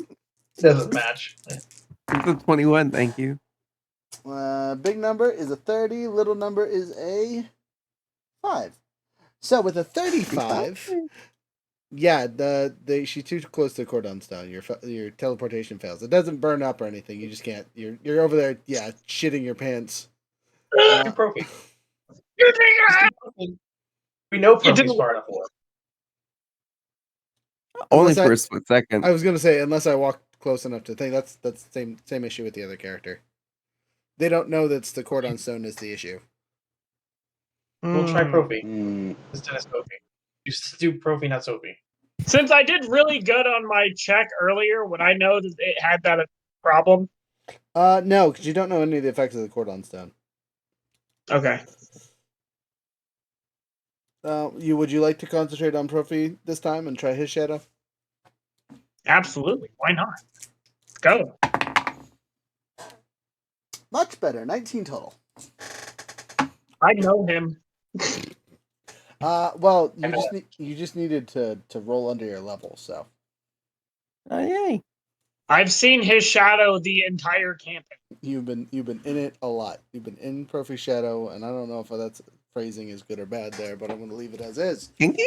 Doesn't match. It's a 21, thank you. Big number is a 30, little number is a 5. So with a 35, yeah, she's too close to the cordon stone. Your teleportation fails. It doesn't burn up or anything. You just can't. You're over there, yeah, shitting your pants. Do Profi. We know Profi's far enough away. Only for a split second. I was gonna say, unless I walk close enough to think. That's the same issue with the other character. They don't know that's the cordon stone is the issue. We'll try Profi Mm. instead of Sophie. You do Profi, not Sophie. Since I did really good on my check earlier, would I know that it had that problem? No, because you don't know any of the effects of the cordon stone. Okay. Would you like to concentrate on Profi this time and try his shadow? Absolutely. Why not? Go. Much better. 19 total. I know him. Well, you just needed to roll under your level, so. Oh, yay. I've seen his shadow the entire campaign. You've been in it a lot. You've been in Profi's shadow, and I don't know if that's phrasing is good or bad there, but I'm going to leave it as is. Kinky?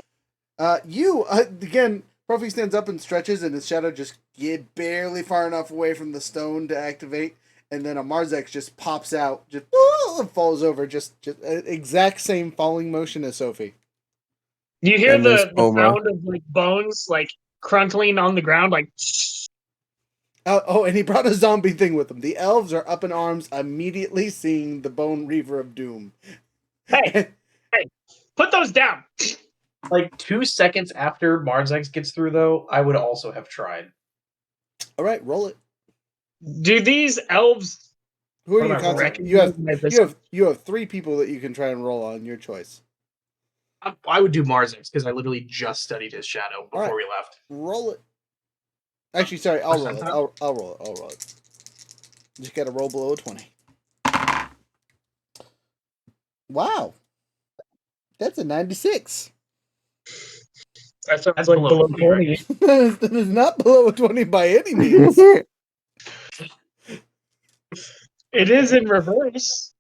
Again, Profi stands up and stretches, and his shadow just get barely far enough away from the stone to activate, and then a Marzex just pops out, just and falls over, just exact same falling motion as Sophie. You hear And there's the Oma. sound of like bones like crunkling on the ground, like. Oh, and he brought a zombie thing with him. The elves are up in arms, immediately seeing the Bone Reaver of Doom. Hey, put those down. Like 2 seconds after Marzex gets through, though, I would also have tried. All right, roll it. Do these elves Who are What you am I rolling? concentrating? You have 3 people that you can try and roll on your choice. I would do Marzex because I literally just studied his shadow before Alright. we left. Roll it. Actually, sorry, I'll roll it. Percentile? I'll roll it. I'll roll it. Just gotta roll below a 20. Wow. That's a 96. That's That's like below below 20, right? 20. That is not below a 20 by any means. It is in reverse.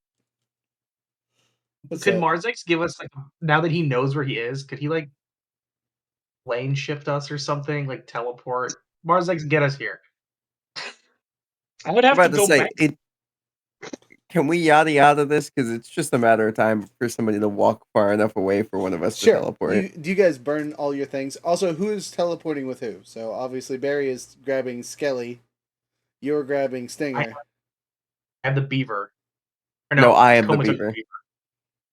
What's Could that? Marzex give us, like, now that he knows where he is, could he, like, lane shift us or something? Like, teleport? Marzex, get us here. I would I'm have to about to go say back. it. Can we yada yada this? Because it's just a matter of time for somebody to walk far enough away for one of us to Sure. teleport. Do you guys burn all your things? Also, who is teleporting with who? So obviously Barry is grabbing Skelly. You're grabbing Stinger. I have the beaver. Or No, I have the Coma took beaver.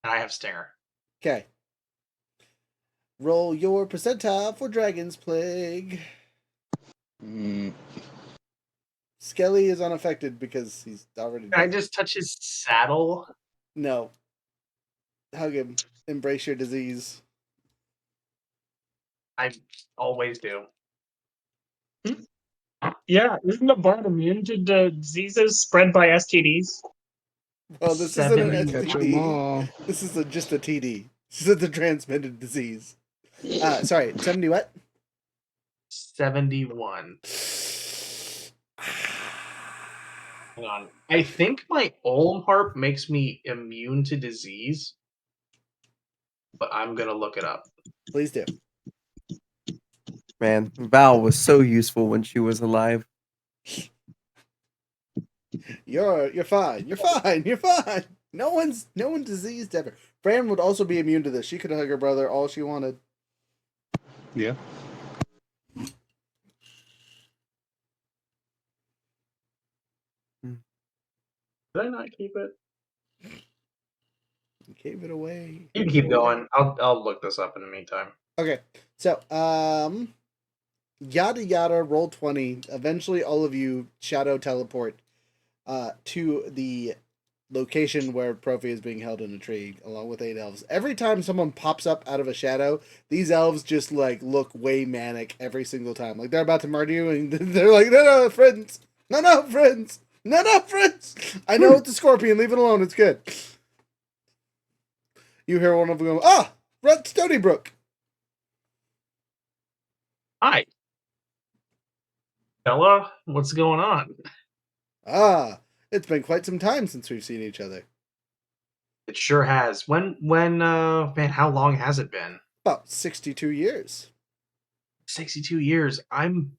And I have Stinger. Okay. Roll your percentile for Dragon's Plague. Skelly is unaffected because he's already Can I dead. just touch his saddle? No. Hug him. Embrace your disease. I always do. Yeah, isn't the bard immune to diseases spread by STDs? Well, this isn't an 71. Catch 'em STD. all. This is just a TD. This is a transmitted disease. Sorry, 70 what? 71. Hang on. I think my Olm harp makes me immune to disease, but I'm gonna look it up. Please do. Man, Val was so useful when she was alive. You're fine. You're fine. You're fine. No one's diseased ever. Fran would also be immune to this. She could hug her brother all she wanted. Yeah. Did I not keep it? You gave it away. You can keep going. I'll look this up in the meantime. Okay. So, yada yada, roll 20. Eventually all of you shadow teleport to the location where Profi is being held in a tree along with 8 elves. Every time someone pops up out of a shadow, these elves just like look way manic every single time. Like they're about to murder you and they're like, no, friends. No, friends. No, friends. I know it's a scorpion. Leave it alone. It's good. You hear one of them go, Red Stony Brook. Hi. Bella, what's going on? It's been quite some time since we've seen each other. It sure has. Man, how long has it been? About 62 years. 62 years. I'm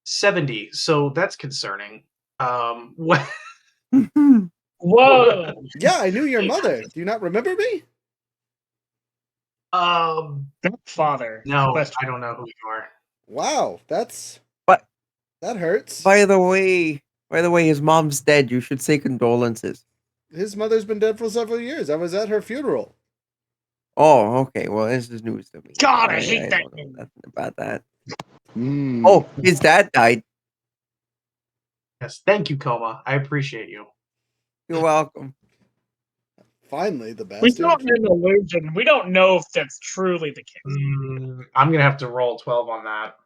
70, so that's concerning. What? Whoa! Yeah, I knew your mother. Do you not remember me? Father. No, Question. I don't know who you are. Wow, that hurts. By the way, his mom's dead. You should say condolences. His mother's been dead for several years. I was at her funeral. Oh, okay. Well, this is news to me. God, I hate that don't know name. nothing about that. Mm. Oh, his dad died. Yes, thank you, Coma. I appreciate you. You're welcome. Finally, the We bastard. saw an illusion. We don't know if that's truly the case. I'm gonna have to roll 12 on that.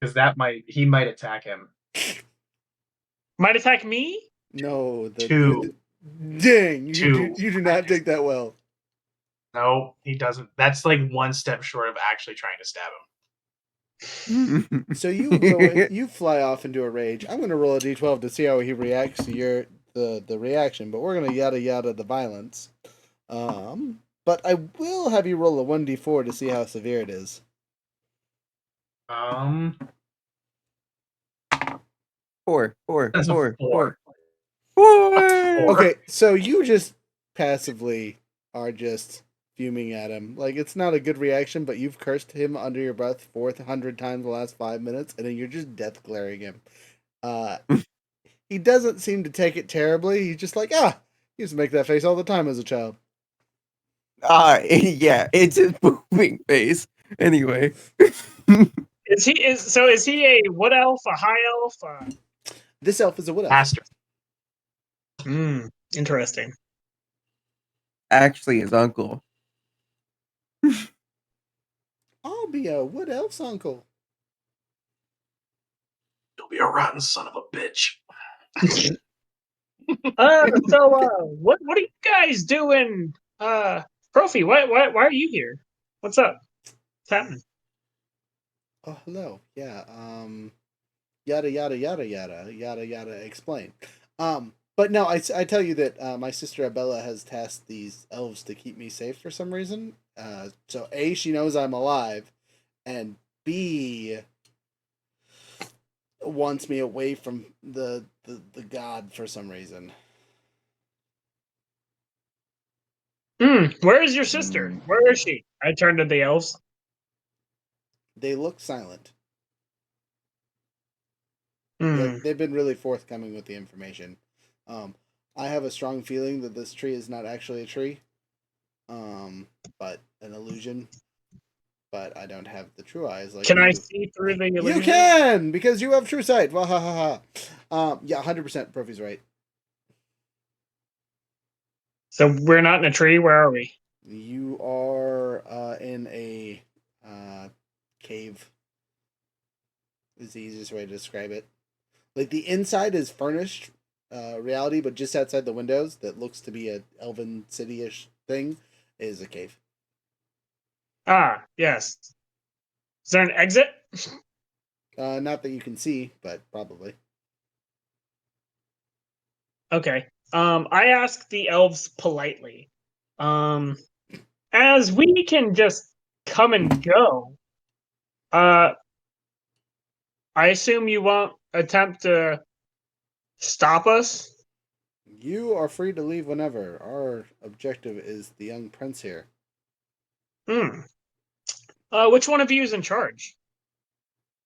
Because he might attack him. Might attack me? No, Two. Dang, you Two. do not take that well. No, he doesn't. That's like one step short of actually trying to stab him. So you fly off into a rage. I'm gonna roll a d12 to see how he reacts to the reaction, but we're gonna yada yada the violence. But I will have you roll a 1d4 to see how severe it is. Four. That's a 4. Four. Okay, so you just passively are just fuming at him. Like, it's not a good reaction, but you've cursed him under your breath 400 times in the last 5 minutes, and then you're just death glaring him. He doesn't seem to take it terribly. He's just like, he used to make that face all the time as a child. Yeah, it's his moving face. Anyway. Is he a wood elf, a high elf? This elf is a wood elf. Master. Interesting. Actually, his uncle. I'll be a wood elf's uncle. You'll be a rotten son of a bitch. What are you guys doing? Profi, why are you here? What's up? What's happening? Oh, hello. Yeah. Yada yada yada yada yada yada. Explain. But no, I tell you that my sister Abella has tasked these elves to keep me safe for some reason. So A, she knows I'm alive, and B, wants me away from the god for some reason. Where is your sister? Where is she? I turned to the elves. They look silent. They've been really forthcoming with the information. I have a strong feeling that this tree is not actually a tree, but an illusion. But I don't have the true eyes. Like Can you I do. see through the illusion? You can, because you have true sight. Wahahaha. Yeah, 100%. Profi's right. So we're not in a tree. Where are we? You are in a cave. Is the easiest way to describe it. Like, the inside is furnished reality, but just outside the windows that looks to be a elven city-ish thing is a cave. Ah, yes. Is there an exit? Not that you can see, but probably. Okay. I ask the elves politely. As we can just come and go, I assume you won't attempt to stop us? You are free to leave whenever. Our objective is the young prince here. Which one of you is in charge?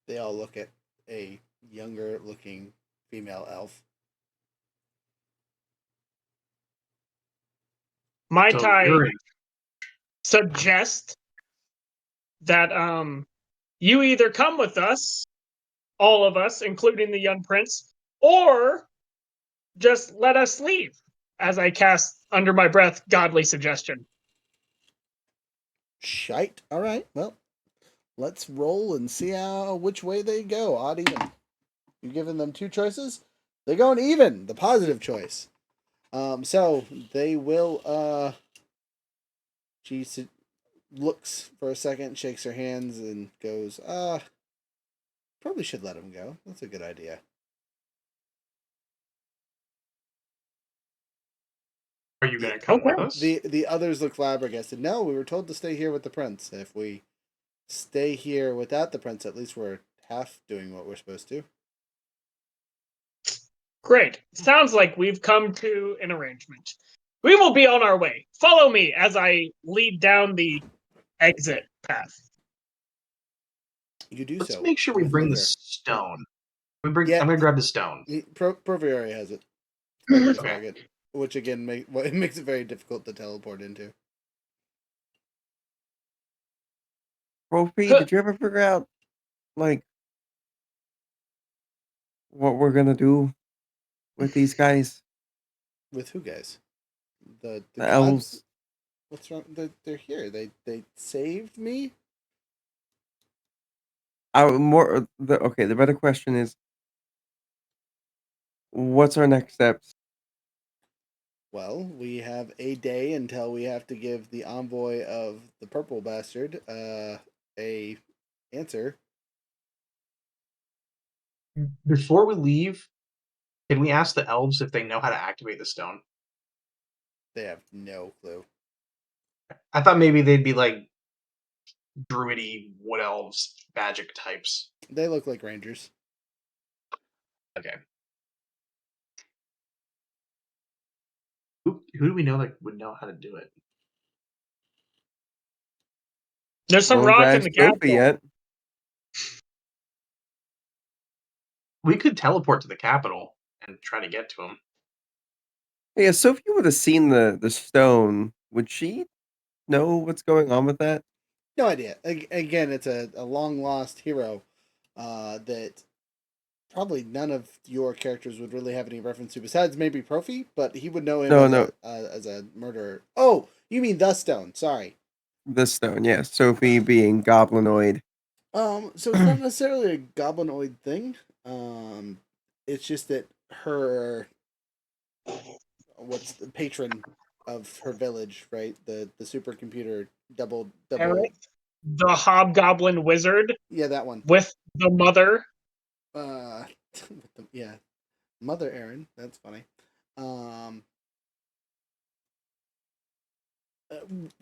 They all look at a younger-looking female elf. Might So I you're in. suggest that you either come with us, all of us, including the young prince, or just let us leave, as I cast under my breath godly suggestion. Shite. All right. Well, let's roll and see which way they go. Odd even. You've given them two choices. They're going even. The positive choice. So they will. She looks for a second, shakes her hands, and goes, probably should let him go. That's a good idea. Are you going to come with us? The others look flabbergasted. No, we were told to stay here with the prince. If we stay here without the prince, at least we're half doing what we're supposed to. Great. Sounds like we've come to an arrangement. We will be on our way. Follow me as I lead down the exit path. You do Let's so. make sure we with bring the vigor. stone. I'm going Yeah. to grab the stone. Proviary has it. Okay. Which again it makes it very difficult to teleport into. Profi, did you ever figure out, like, what we're gonna do with these guys? With who, guys? The elves. What's wrong? They're here. They saved me. The better question is, what's our next steps? Well, we have a day until we have to give the envoy of the purple bastard a answer. Before we leave, can we ask the elves if they know how to activate the stone? They have no clue. I thought maybe they'd be like druidy wood elves, magic types. They look like rangers. Okay. Who do we know that would know how to do it? There's some Won't rock in drive the Sophie capital. yet. We could teleport to the capital and try to get to him. Yeah, Sophie would have seen the stone. Would she know what's going on with that? No idea. Again, it's a long lost hero that probably none of your characters would really have any reference to, besides maybe Profi, but he would know him as a murderer. Oh, you mean the stone? Sorry. The stone, yeah. Sophie being goblinoid. So it's not necessarily a goblinoid thing. It's just that her, what's the patron of her village, right? The supercomputer double. Eric, the hobgoblin wizard Yeah, that one. with the mother. Yeah, Mother Aaron. That's funny.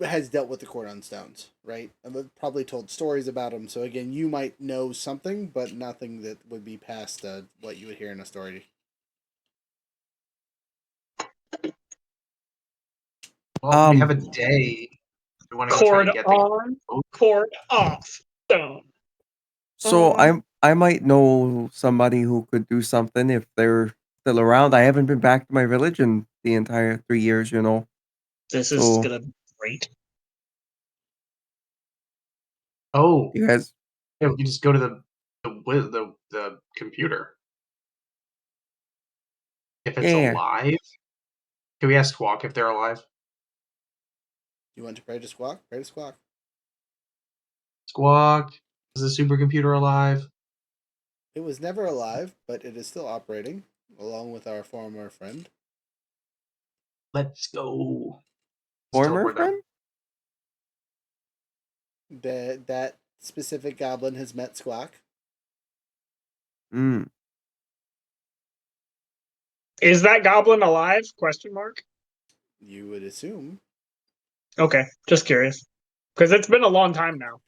Has dealt with the Court on Stones, right? I've probably told stories about him. So again, you might know something, but nothing that would be past what you would hear in a story. Well, we have a day. We want to go try Cord to get on, cord off, stone. So I might know somebody who could do something if they're still around. I haven't been back to my village in the entire 3 years, you know. This is So- gonna be great. Oh, You guys, yeah, we can just go to the computer. If it's Yeah. alive, can we ask Squawk if they're alive? You want to pray to Squawk? Pray to Squawk. Squawk, is the supercomputer alive? It was never alive, but it is still operating, along with our former friend. Let's go. former Teleport there. friend? That specific goblin has met Squawk. Mm. Is that goblin alive? Question mark. You would assume. Okay, just curious, because it's been a long time now.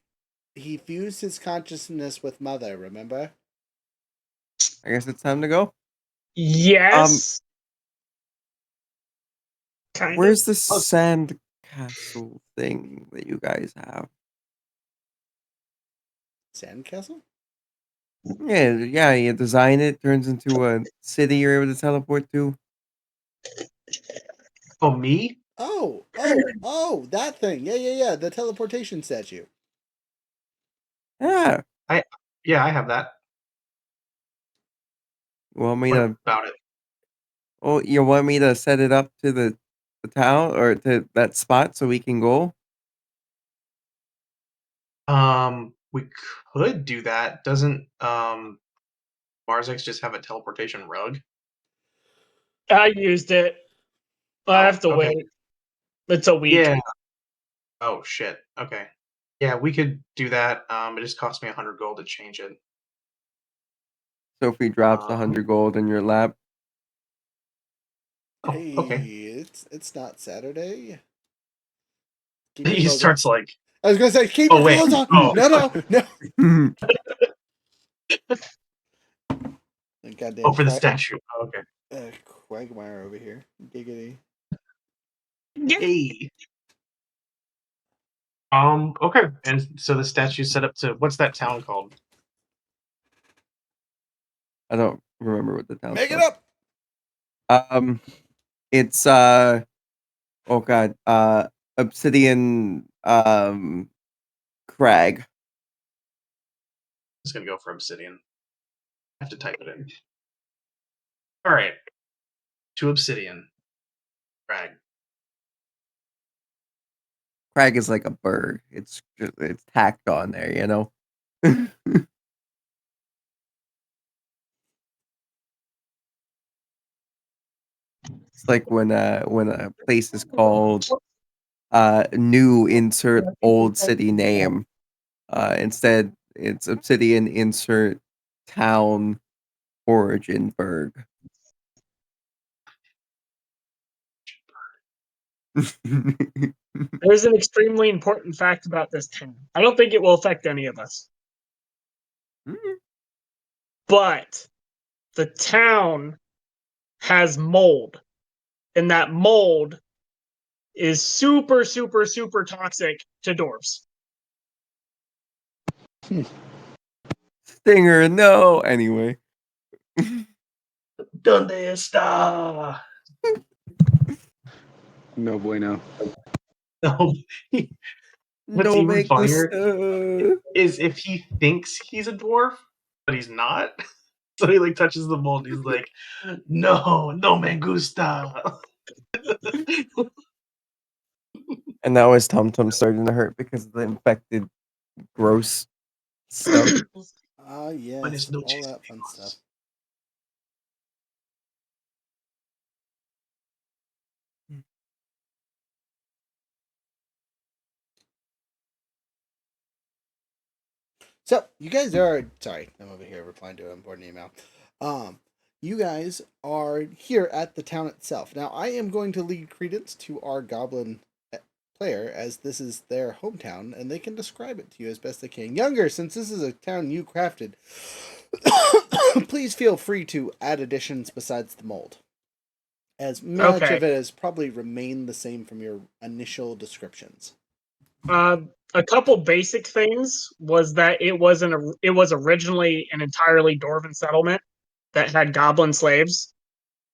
He fused his consciousness with Mother, remember? I guess it's time to go. Yes. Kind Where's of. the sand castle thing that you guys have? Sandcastle? Yeah, you design it, turns into a city you're able to teleport to. Oh, me? Oh, that thing. Yeah. The teleportation statue. Yeah. Yeah, I have that. You want me What to about it? Oh, you want me to set it up to the town or to that spot so we can go? We could do that. Doesn't Marzex just have a teleportation rug? I used it. I have to okay. wait. It's a week. Yeah. Oh shit. Okay. Yeah, we could do that. It just cost me 100 gold to change it. Sophie drops 100 gold in your lap. Oh, Hey, okay. it's not Saturday. Keep your He clothes on. starts like, I was gonna say, keep Oh, your wait. clothes on. Oh. No. Goddamn. for the statue. Oh, okay. Quagmire over here. Giggity. Hey. Okay. And so the statue's set up to, what's that town called? I don't remember what the town's Make it called. up. It's oh god, Obsidian Crag. I'm just gonna go for Obsidian. I have to type it in. Alright. To Obsidian. Crag. Crag is like a bird. It's tacked on there, you know. It's like when a place is called new insert old city name. Instead it's Obsidian insert town Originburg. There's an extremely important fact about this town. I don't think it will affect any of us. Mhm. But the town has mold, and that mold is super, super, super toxic to dwarves. Stinger, no. Anyway. ¿Dónde está? No bueno. No. What's No even me funnier gusta. is if he thinks he's a dwarf, but he's not. So he like touches the mold. He's like, no me gusta. And now his tum-tum's starting to hurt because of the infected, gross stuff. Yes, Buenas all noches, that fun amigos. stuff. So you guys are sorry, I'm over here replying to an important email. You guys are here at the town itself. Now I am going to lead credence to our goblin player as this is their hometown and they can describe it to you as best they can. Younger, since this is a town you crafted, please feel free to add additions besides the mold. As much Okay. of it has probably remained the same from your initial descriptions. A couple basic things was that it was originally an entirely dwarven settlement that had goblin slaves,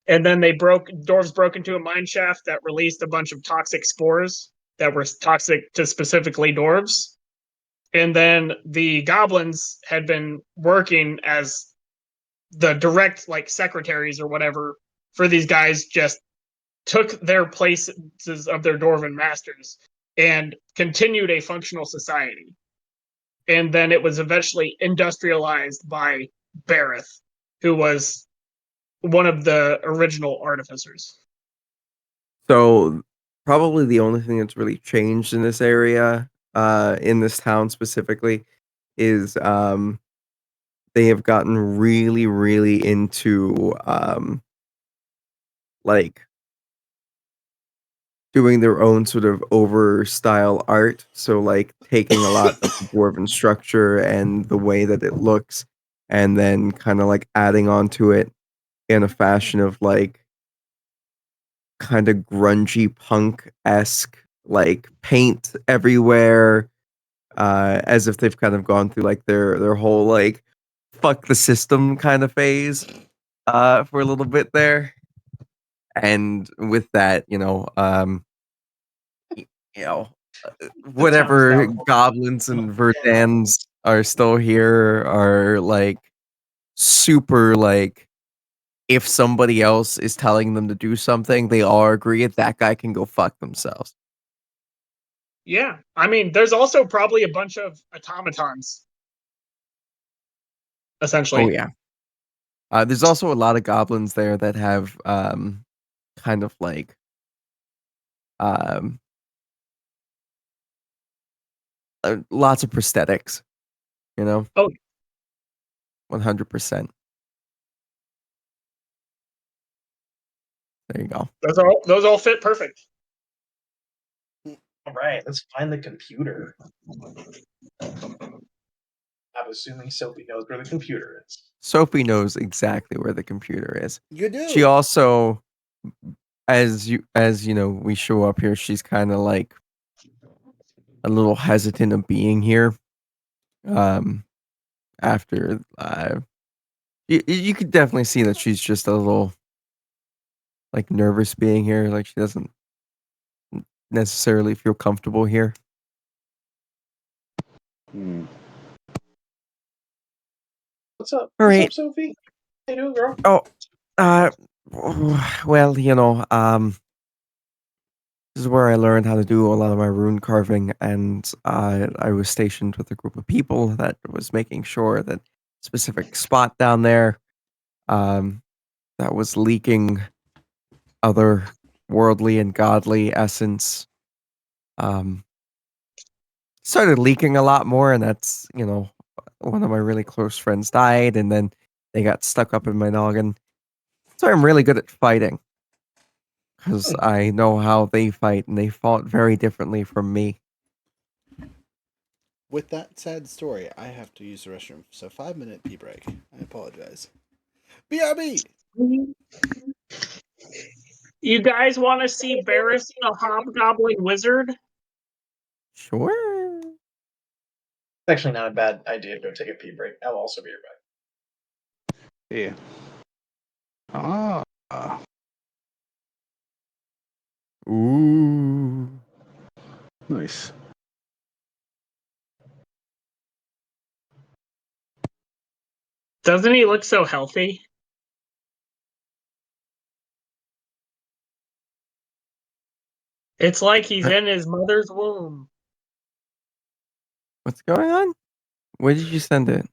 and then dwarves broke into a mine shaft that released a bunch of toxic spores that were toxic to specifically dwarves, and then the goblins had been working as the direct like secretaries or whatever for these guys, just took their places of their dwarven masters and continued a functional society. And then it was eventually industrialized by Bareth, who was one of the original artificers. So probably the only thing that's really changed in this area, in this town specifically, is they have gotten really, really into like doing their own sort of over style art. So like taking a lot of the dwarven structure and the way that it looks, and then kind of like adding onto it in a fashion of like kind of grungy punk-esque, like paint everywhere, as if they've kind of gone through like their whole like fuck the system kind of phase for a little bit there. And with that, you know, whatever down. goblins and Verdans are still here are like super like if somebody else is telling them to do something, they all agree that guy can go fuck themselves. Yeah, I mean, there's also probably a bunch of automatons, essentially. Oh yeah. There's also a lot of goblins there that have kind of like um lots of prosthetics, you know? Oh. 100%. There you go. Those all fit perfect. All right, let's find the computer. I'm assuming Sophie knows where the computer is. Sophie knows exactly where the computer is. You do. She also, as you know, we show up here, she's kind of like a little hesitant of being here. After you could definitely see that she's just a little like nervous being here. Like she doesn't necessarily feel comfortable here. Hmm. What's up? All What's right. up, Sophie? How you doing, girl? Oh, well, this is where I learned how to do a lot of my rune carving, and I was stationed with a group of people that was making sure that specific spot down there that was leaking other worldly and godly essence started leaking a lot more, and that's one of my really close friends died, and then they got stuck up in my noggin. So I'm really good at fighting because I know how they fight, and they fought very differently from me. With that sad story, I have to use the restroom. So 5-minute pee break. I apologize. BRB. You guys want to see Barris the Hobgoblin Wizard? Sure. It's actually not a bad idea to go take a pee break. I'll also be right back. Yeah. Ah. Ooh. Nice. Doesn't he look so healthy? It's like he's in his mother's womb. What's going on? Where did you send it?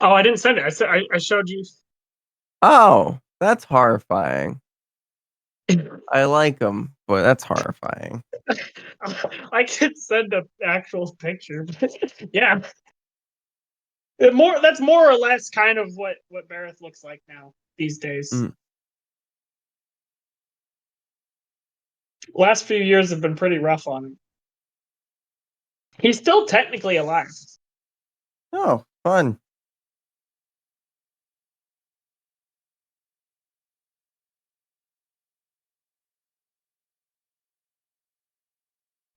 Oh, I didn't send it. I showed you. Oh, that's horrifying. I like them, but that's horrifying. I could send an actual picture, but yeah. That's more or less kind of what Barrett looks like now these days. Mm. Last few years have been pretty rough on him. He's still technically alive. Oh, fun.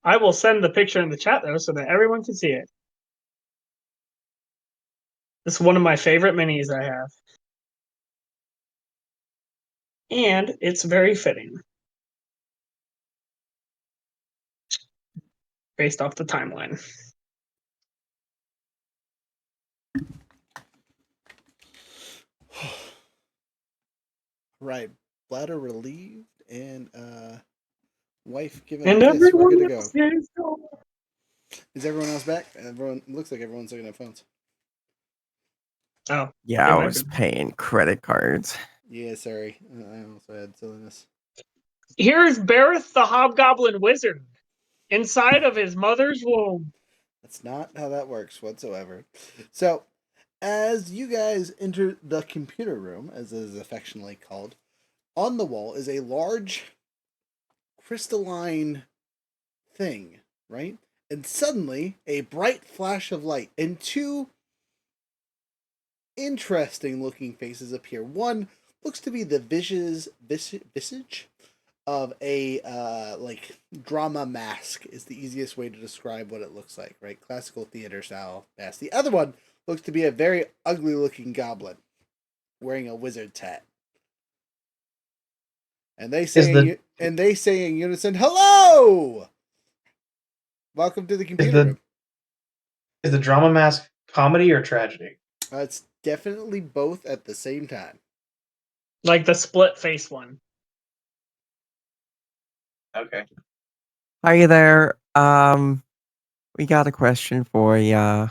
I will send the picture in the chat though so that everyone can see it. This is one of my favorite minis I have. And it's very fitting. Based off the timeline. Right. Bladder relieved and wife given And a kiss. We're everyone good to go. else is gone. Is everyone else back? Everyone looks like everyone's looking at phones. Oh. Yeah, It I might was be. paying credit cards. Yeah, sorry. I also had silliness. Here's Barrett the Hobgoblin Wizard inside of his mother's womb. That's not how that works whatsoever. So, as you guys enter the computer room, as it is affectionately called, on the wall is a large crystalline thing, right? And suddenly, a bright flash of light and two interesting looking faces appear. One looks to be the visage of a like drama mask is the easiest way to describe what it looks like, right? Classical theater style mask. The other one looks to be a very ugly looking goblin wearing a wizard's hat. And they say in unison, "Hello! Welcome to the computer room." Is the drama mask comedy or tragedy? It's definitely both at the same time. Like the split face one. Okay. Hi there. We got a question for ya.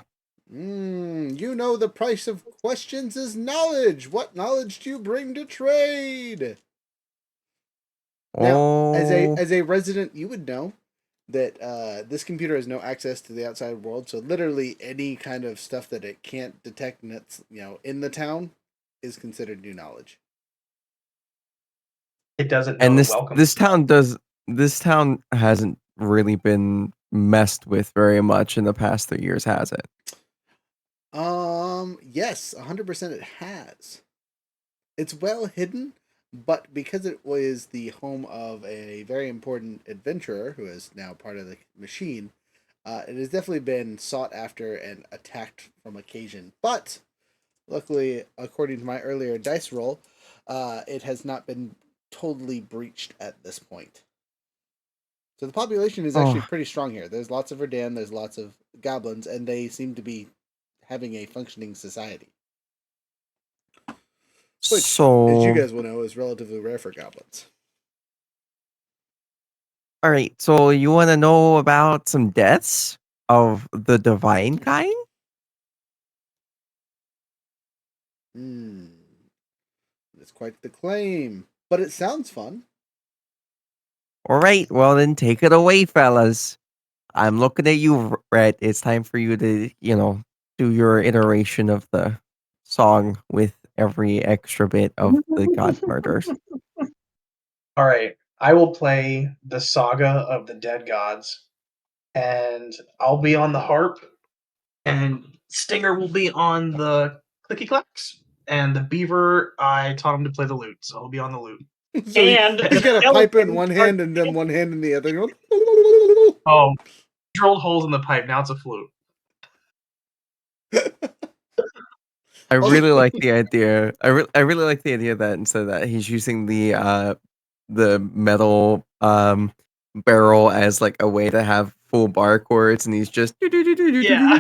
You know the price of questions is knowledge. What knowledge do you bring to trade? Now, Oh, as a resident, you would know that this computer has no access to the outside world. So literally any kind of stuff that it can't detect and that's in the town is considered new knowledge. It doesn't know and the this welcome. this town hasn't really been messed with very much in the past 3 years, has it? Yes, 100% it has. It's well hidden, but because it was the home of a very important adventurer who is now part of the machine, it has definitely been sought after and attacked from occasion. But luckily, according to my earlier dice roll, it has not been totally breached at this point. So the population is actually pretty strong here. There's lots of Verdan, there's lots of goblins, and they seem to be having a functioning society. Which, So, as you guys will know, is relatively rare for goblins. all right. So you want to know about some deaths of the divine kind? It's quite the claim, but it sounds fun. All right. Well, then take it away, fellas. I'm looking at you, Red. It's time for you to, do your iteration of the song with every extra bit of the god murders. All right. I will play the Saga of the Dead Gods, and I'll be on the harp, and Stinger will be on the clicky clacks, And the beaver, I taught him to play the lute, so he'll be on the lute. So And he's got a skeleton pipe in one are- hand and then one hand in the other. Oh, drilled holes in the pipe. Now it's a flute. I Oh. really like the idea. I really like the idea that instead of that he's using the metal barrel as like a way to have full bar chords, and he's just Yeah.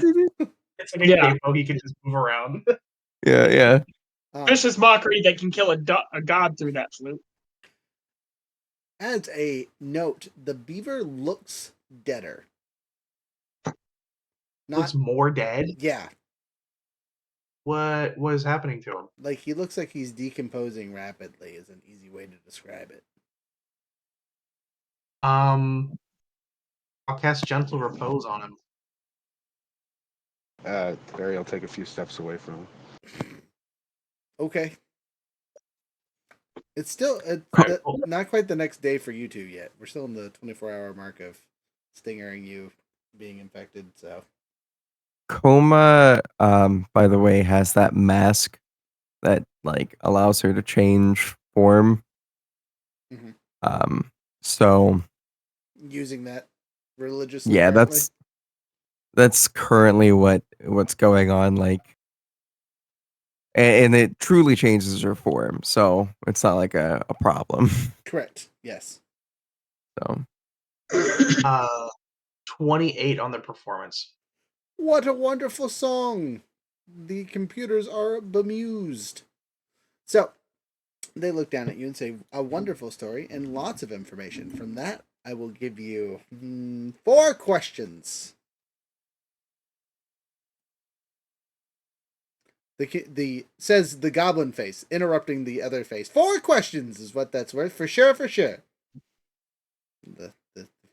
It's like a Yeah. capo. He can just move around. yeah. vicious mockery that can kill a god through that flute. As a note, the beaver looks deader. Looks more dead. Yeah, What was happening to him? like he looks like he's decomposing rapidly is an easy way to describe it. I'll cast Gentle Repose on him. Barry will take a few steps away from him. Okay. It's still Alright, cool. not quite the next day for you two yet. We're still in the 24-hour mark of Stingering you being infected, so Coma, by the way, has that mask that like allows her to change form. Mhm. So using that religiously. yeah, apparently. that's currently what's going on. Like, and it truly changes her form, so it's not like a problem. Correct. Yes. So 28 on the performance. What a wonderful song! The computers are bemused. So, they look down at you and say, a wonderful story and lots of information. From that, I will give you 4 questions. The says the goblin face, interrupting the other face. 4 questions is what that's worth, for sure, for sure. The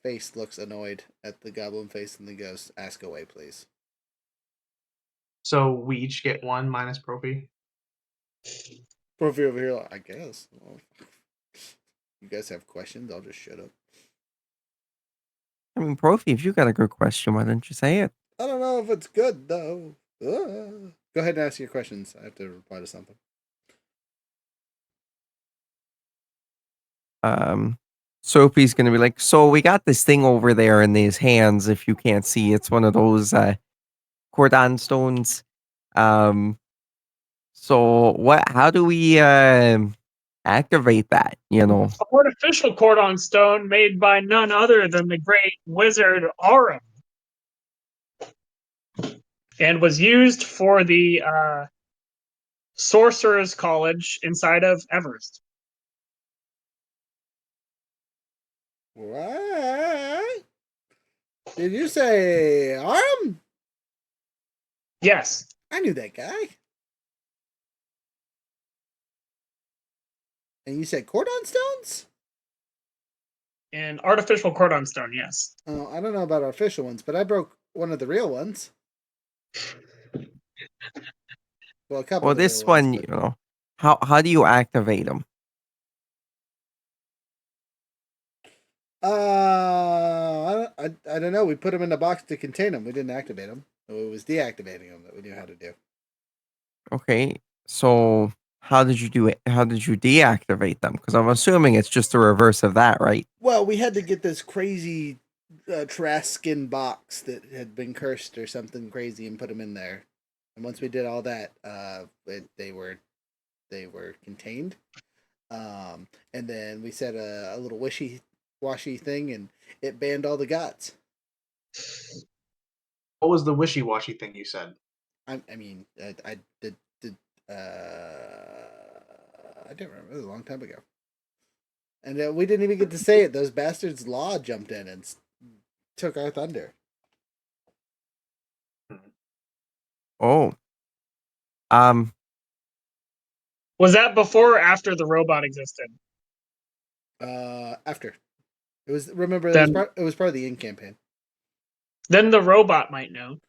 face looks annoyed at the goblin face and then goes, ask away, please. So we each get 1 minus Profi. Profi over here, like, I guess. Well, you guys have questions? I'll just shut up. I mean, Profi, if you got a good question, why don't you say it? I don't know if it's good, though. Go ahead and ask your questions. I have to reply to something. Sophie's gonna be like, so we got this thing over there in these hands. If you can't see, it's one of those cordon stones. So what? How do we activate that? You know, Artificial cordon stone made by none other than the great wizard Arum, and was used for the Sorcerer's College inside of Everest. What? Did you say Arum? Yes. I knew that guy. And you said cordon stones? An artificial cordon stone, yes. Oh, I don't know about artificial ones, but I broke one of the real ones. Well, a couple. well, of the this real ones, one, but- you know, how do you activate them? I don't know. We put them in the box to contain them. We didn't activate them. It was deactivating them that we knew how to do. Okay, so how did you do it? How did you deactivate them? Because I'm assuming it's just the reverse of that, right? Well, we had to get this crazy trash skin box that had been cursed or something crazy and put them in there. And once we did all that, they were contained. And then we said a little wishy-washy thing, and it banned all the gods. What was the wishy-washy thing you said? I mean, I did. I don't remember. It was a long time ago. And we didn't even get to say it. Those bastards' law jumped in and took our thunder. Oh, Was that before or after the robot existed? After it was, remember, Then- it was part of the in campaign. Then the robot might know.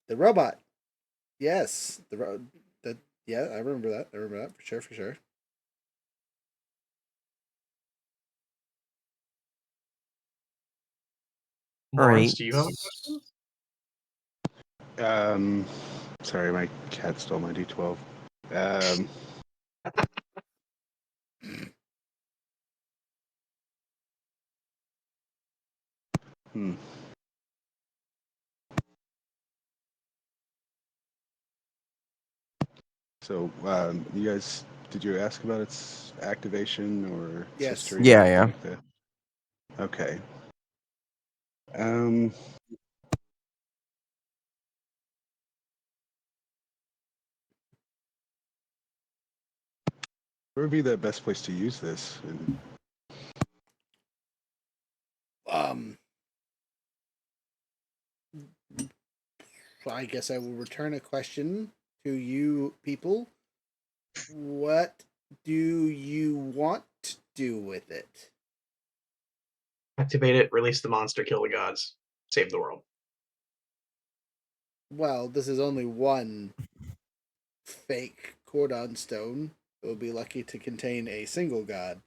The robot, yes, yeah, I remember that. For sure. Lawrence, right. do you have a question? Sorry, my cat stole my D12. Um, hmm. So, you guys, did you ask about its activation or its Yes. history? Yeah, or anything yeah. like that? Okay. Um, where would be the best place to use this? And, Um, I guess I will return a question to you people. What do you want to do with it? Activate it, release the monster, kill the gods, save the world. Well, this is only one fake cordon stone. It will be lucky to contain a single god.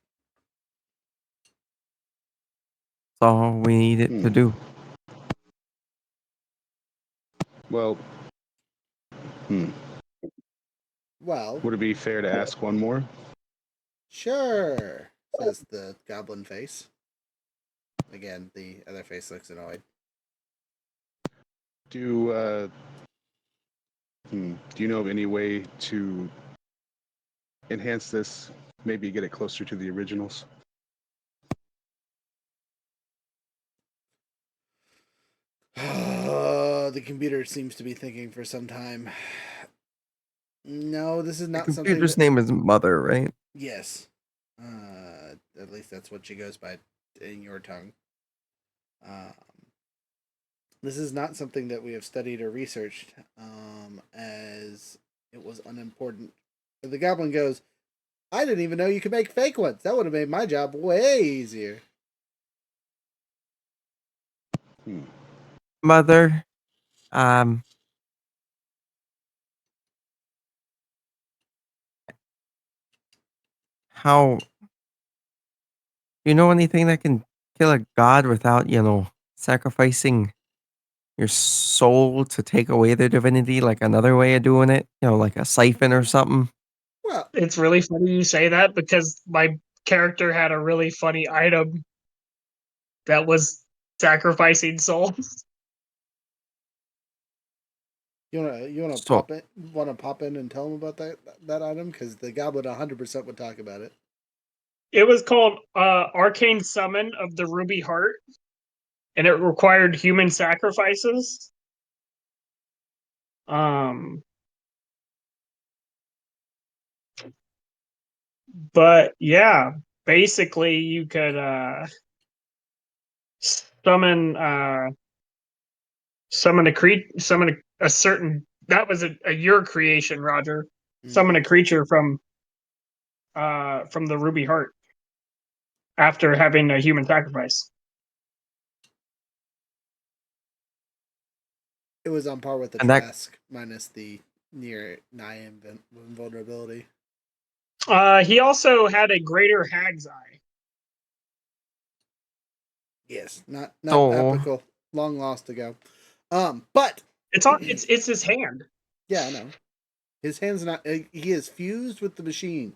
That's all we need it to do. well, Well, would it be fair to ask one more? sure, says the goblin face. Again, the other face looks annoyed. Do you know of any way to enhance this? Maybe get it closer to the originals? The computer seems to be thinking for some time. No, this is The not something computer's that... name is Mother, right? Yes. At least that's what she goes by in your tongue. This is not something that we have studied or researched, as it was unimportant. The goblin goes, I didn't even know you could make fake ones. That would have made my job way easier. Mother, how you know anything that can kill a god without, sacrificing your soul to take away their divinity, like another way of doing it? Like a siphon or something? Well, It's really funny you say that because my character had a really funny item that was sacrificing souls. you So, wanna pop in and tell him about that item, because the goblin 100% would talk about it. It was called Arcane Summon of the Ruby Heart, and it required human sacrifices. But yeah, basically you could summon summon a certain, that was a your creation, Roger. Summon a creature from the Ruby Heart after having a human sacrifice. It was on par with the and that Trask, minus the nigh invulnerability. He also had a greater Hag's Eye. Yes, not so epical, long lost ago. But It's his hand. yeah, I know. His hand's not. He is fused with the machine.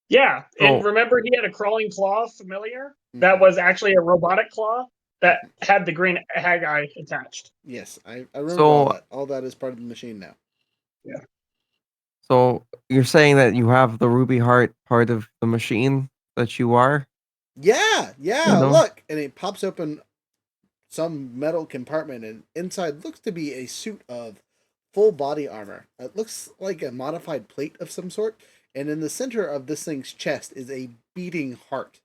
Yeah, and so remember he had a crawling claw familiar that was actually a robotic claw that had the green Hag Eye attached. Yes, I remember all so that. All that is part of the machine now. Yeah. so you're saying that you have the ruby heart part of the machine that you are? Yeah, You know? look, and it pops open some metal compartment, and inside looks to be a suit of full body armor. It looks like a modified plate of some sort, and in the center of this thing's chest is a beating heart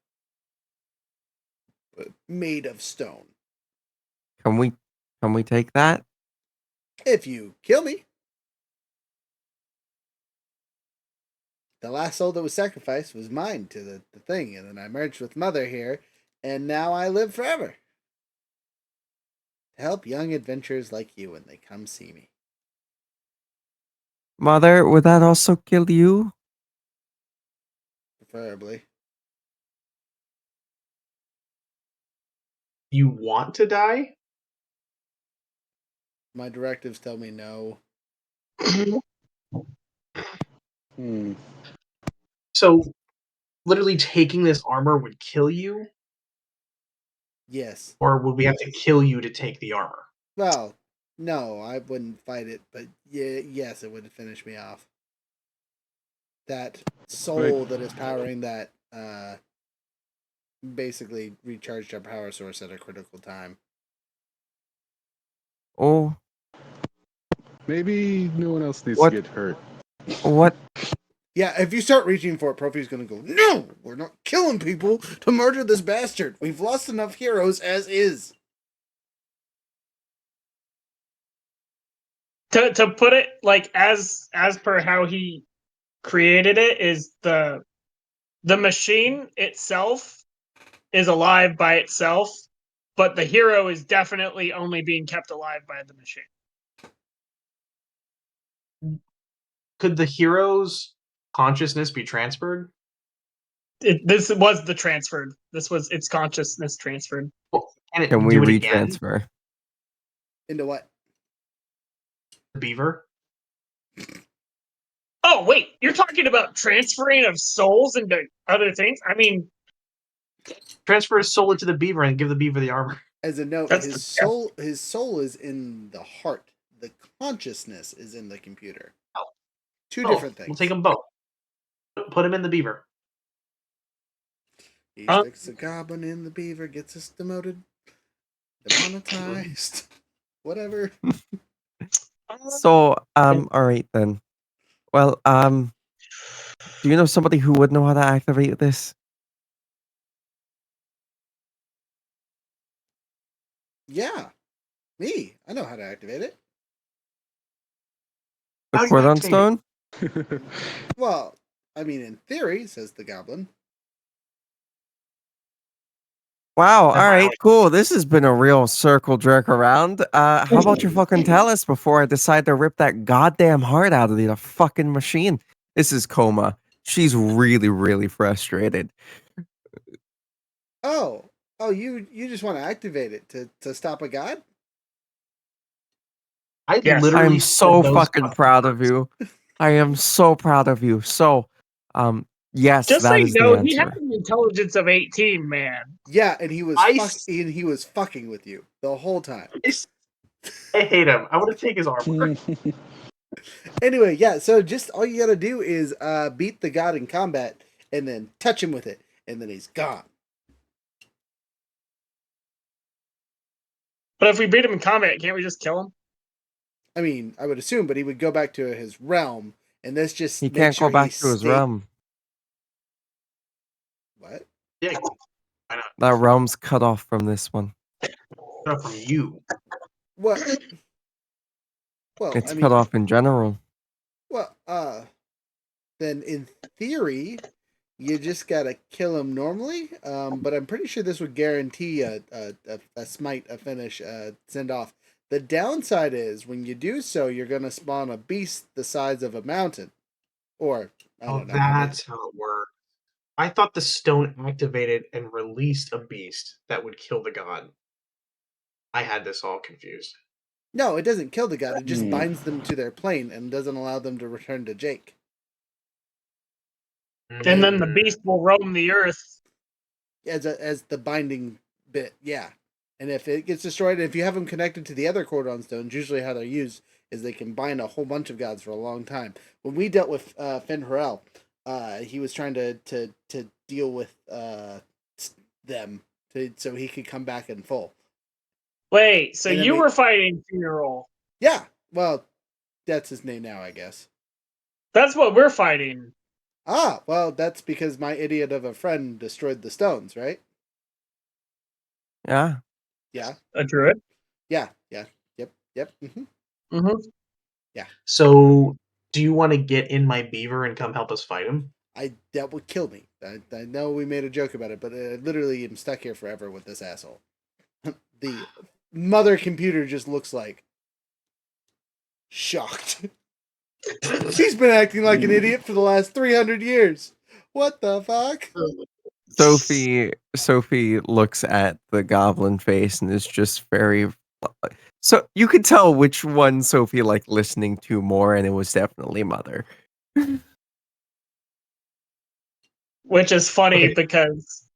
made of stone. Can we take that? If you kill me. The last soul that was sacrificed was mine to the thing, and then I merged with Mother here, and now I live forever. To help young adventurers like you when they come see me. Mother, would that also kill you? Preferably. You want to die? My directives tell me no. Hmm. So, literally taking this armor would kill you, Yes. or would we have to kill you to take the armor? Well, no, I wouldn't fight it, but yeah, yes, it would finish me off. That soul that is powering that basically recharged our power source at a critical time. Oh, Maybe no one else needs What? to get hurt. what? Yeah, if you start reaching for it, Profi's gonna go, no, we're not killing people to murder this bastard. We've lost enough heroes as is. To put it like as per how he created it is the machine itself is alive by itself, but the hero is definitely only being kept alive by the machine. Could the hero's consciousness be transferred? This was the transferred. This was its consciousness transferred. Can it Can we do it again? retransfer? Into what? The beaver? Oh wait, you're talking about transferring of souls into other things? I mean, Transfer his soul into the beaver and give the beaver the armor. As a note, That's- his soul is in the heart. The consciousness is in the computer. Oh. Two Both. different things. We'll take them both. Put him in the beaver. He sticks a goblin in the beaver, gets us demoted, demonetized, whatever. So, all right then. Well, do you know somebody who would know how to activate this? Yeah, me. I know how to activate it. The How do you cordon activate it? stone? Well, I mean, in theory, says the goblin. Wow, That's all right, violent. cool. This has been a real circle jerk around. How about you fucking tell us before I decide to rip that goddamn heart out of the fucking machine? This is Coma. She's really, really frustrated. Oh, you just want to activate it to stop a god? I Yes. literally I'm said so those fucking proud of words. you. I am so proud of you. So, yes, just so that you is the know, he had answer. an intelligence of 18, man. Yeah, and he was fucking with you the whole time. I hate him. I want to take his armor. Anyway, yeah, so just all you gotta do is beat the god in combat and then touch him with it, and then he's gone. But if we beat him in combat, can't we just kill him? I mean, I would assume, but he would go back to his realm, and this just He makes can't sure go back he to his stay- realm. What? Yeah, why not? That realm's cut off from this one. Not from you. What? Well, It's I mean, cut off in general. well, then in theory, you just gotta kill him normally. But I'm pretty sure this would guarantee a smite, a finish, send off. The downside is when you do so, you're gonna spawn a beast the size of a mountain, or I Oh, don't know. how that's how it works. I thought the stone activated and released a beast that would kill the god. I had this all confused. No, it doesn't kill the god. It just Hmm. binds them to their plane and doesn't allow them to return to Jake. And then the beast will roam the earth. As the binding bit, yeah. And if it gets destroyed, if you have them connected to the other cordon stones, usually how they're used is they can bind a whole bunch of gods for a long time. When we dealt with Finn Harrell, he was trying to deal with them so he could come back in full. Wait, so And then you we- were fighting Funeral. Yeah, well, that's his name now, I guess. That's what we're fighting. Ah, well, that's because my idiot of a friend destroyed the stones, right? Yeah. Yeah, A druid? yeah, yep. Mm-hmm. Mm-hmm. So, do you want to get in my beaver and come help us fight him? That would kill me. I know we made a joke about it, but I literally am stuck here forever with this asshole. The mother computer just looks like shocked. He's been acting like an idiot for the last 300 years. What the fuck? Sophie looks at the goblin face and is just very so you could tell which one Sophie liked listening to more, and it was definitely Mother. which is funny Okay. because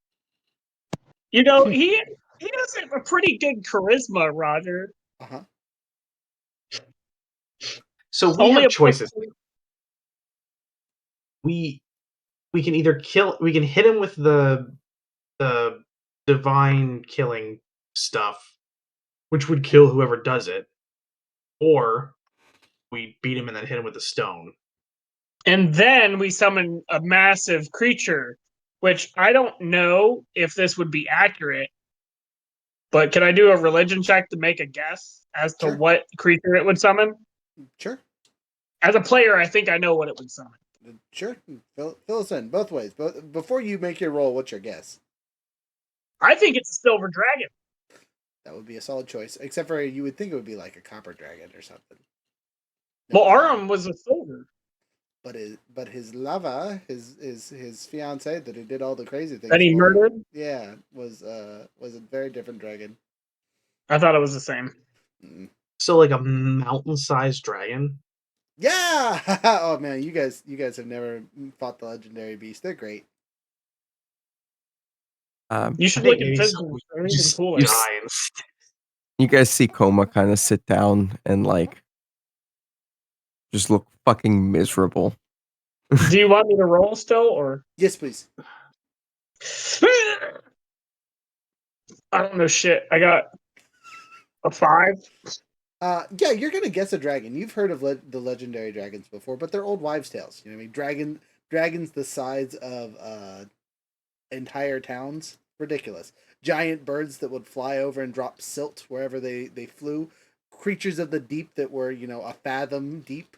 he has a pretty good charisma, Roger. Uh-huh. So we Only have a choices. We can either we can hit him with the divine killing stuff, which would kill whoever does it, or we beat him and then hit him with a stone. And then we summon a massive creature, which I don't know if this would be accurate, but can I do a religion check to make a guess as to Sure. what creature it would summon? Sure. As a player, I think I know what it would summon. Sure. Fill us in both ways. But before you make your roll, what's your guess? I think it's a silver dragon. That would be a solid choice. Except for you would think it would be like a copper dragon or something. Well, No, Aram was a silver. but his lava, his fiance that he did all the crazy things That he for, murdered? yeah, was a very different dragon. I thought it was the same. Mm. So like a mountain-sized dragon. Yeah! Oh man, you guys have never fought the legendary beast. They're great. You should I think look at maybe physical. They're even just cooler. giants. You guys see Coma kind of sit down and like just look fucking miserable. Do you want me to roll still, or? Yes, please. I don't know shit. I got a 5. Yeah, you're gonna guess a dragon. You've heard of the legendary dragons before, but they're old wives' tales. You know what I mean? Dragons the size of entire towns. Ridiculous. Giant birds that would fly over and drop silt wherever they flew. Creatures of the deep that were, a fathom deep.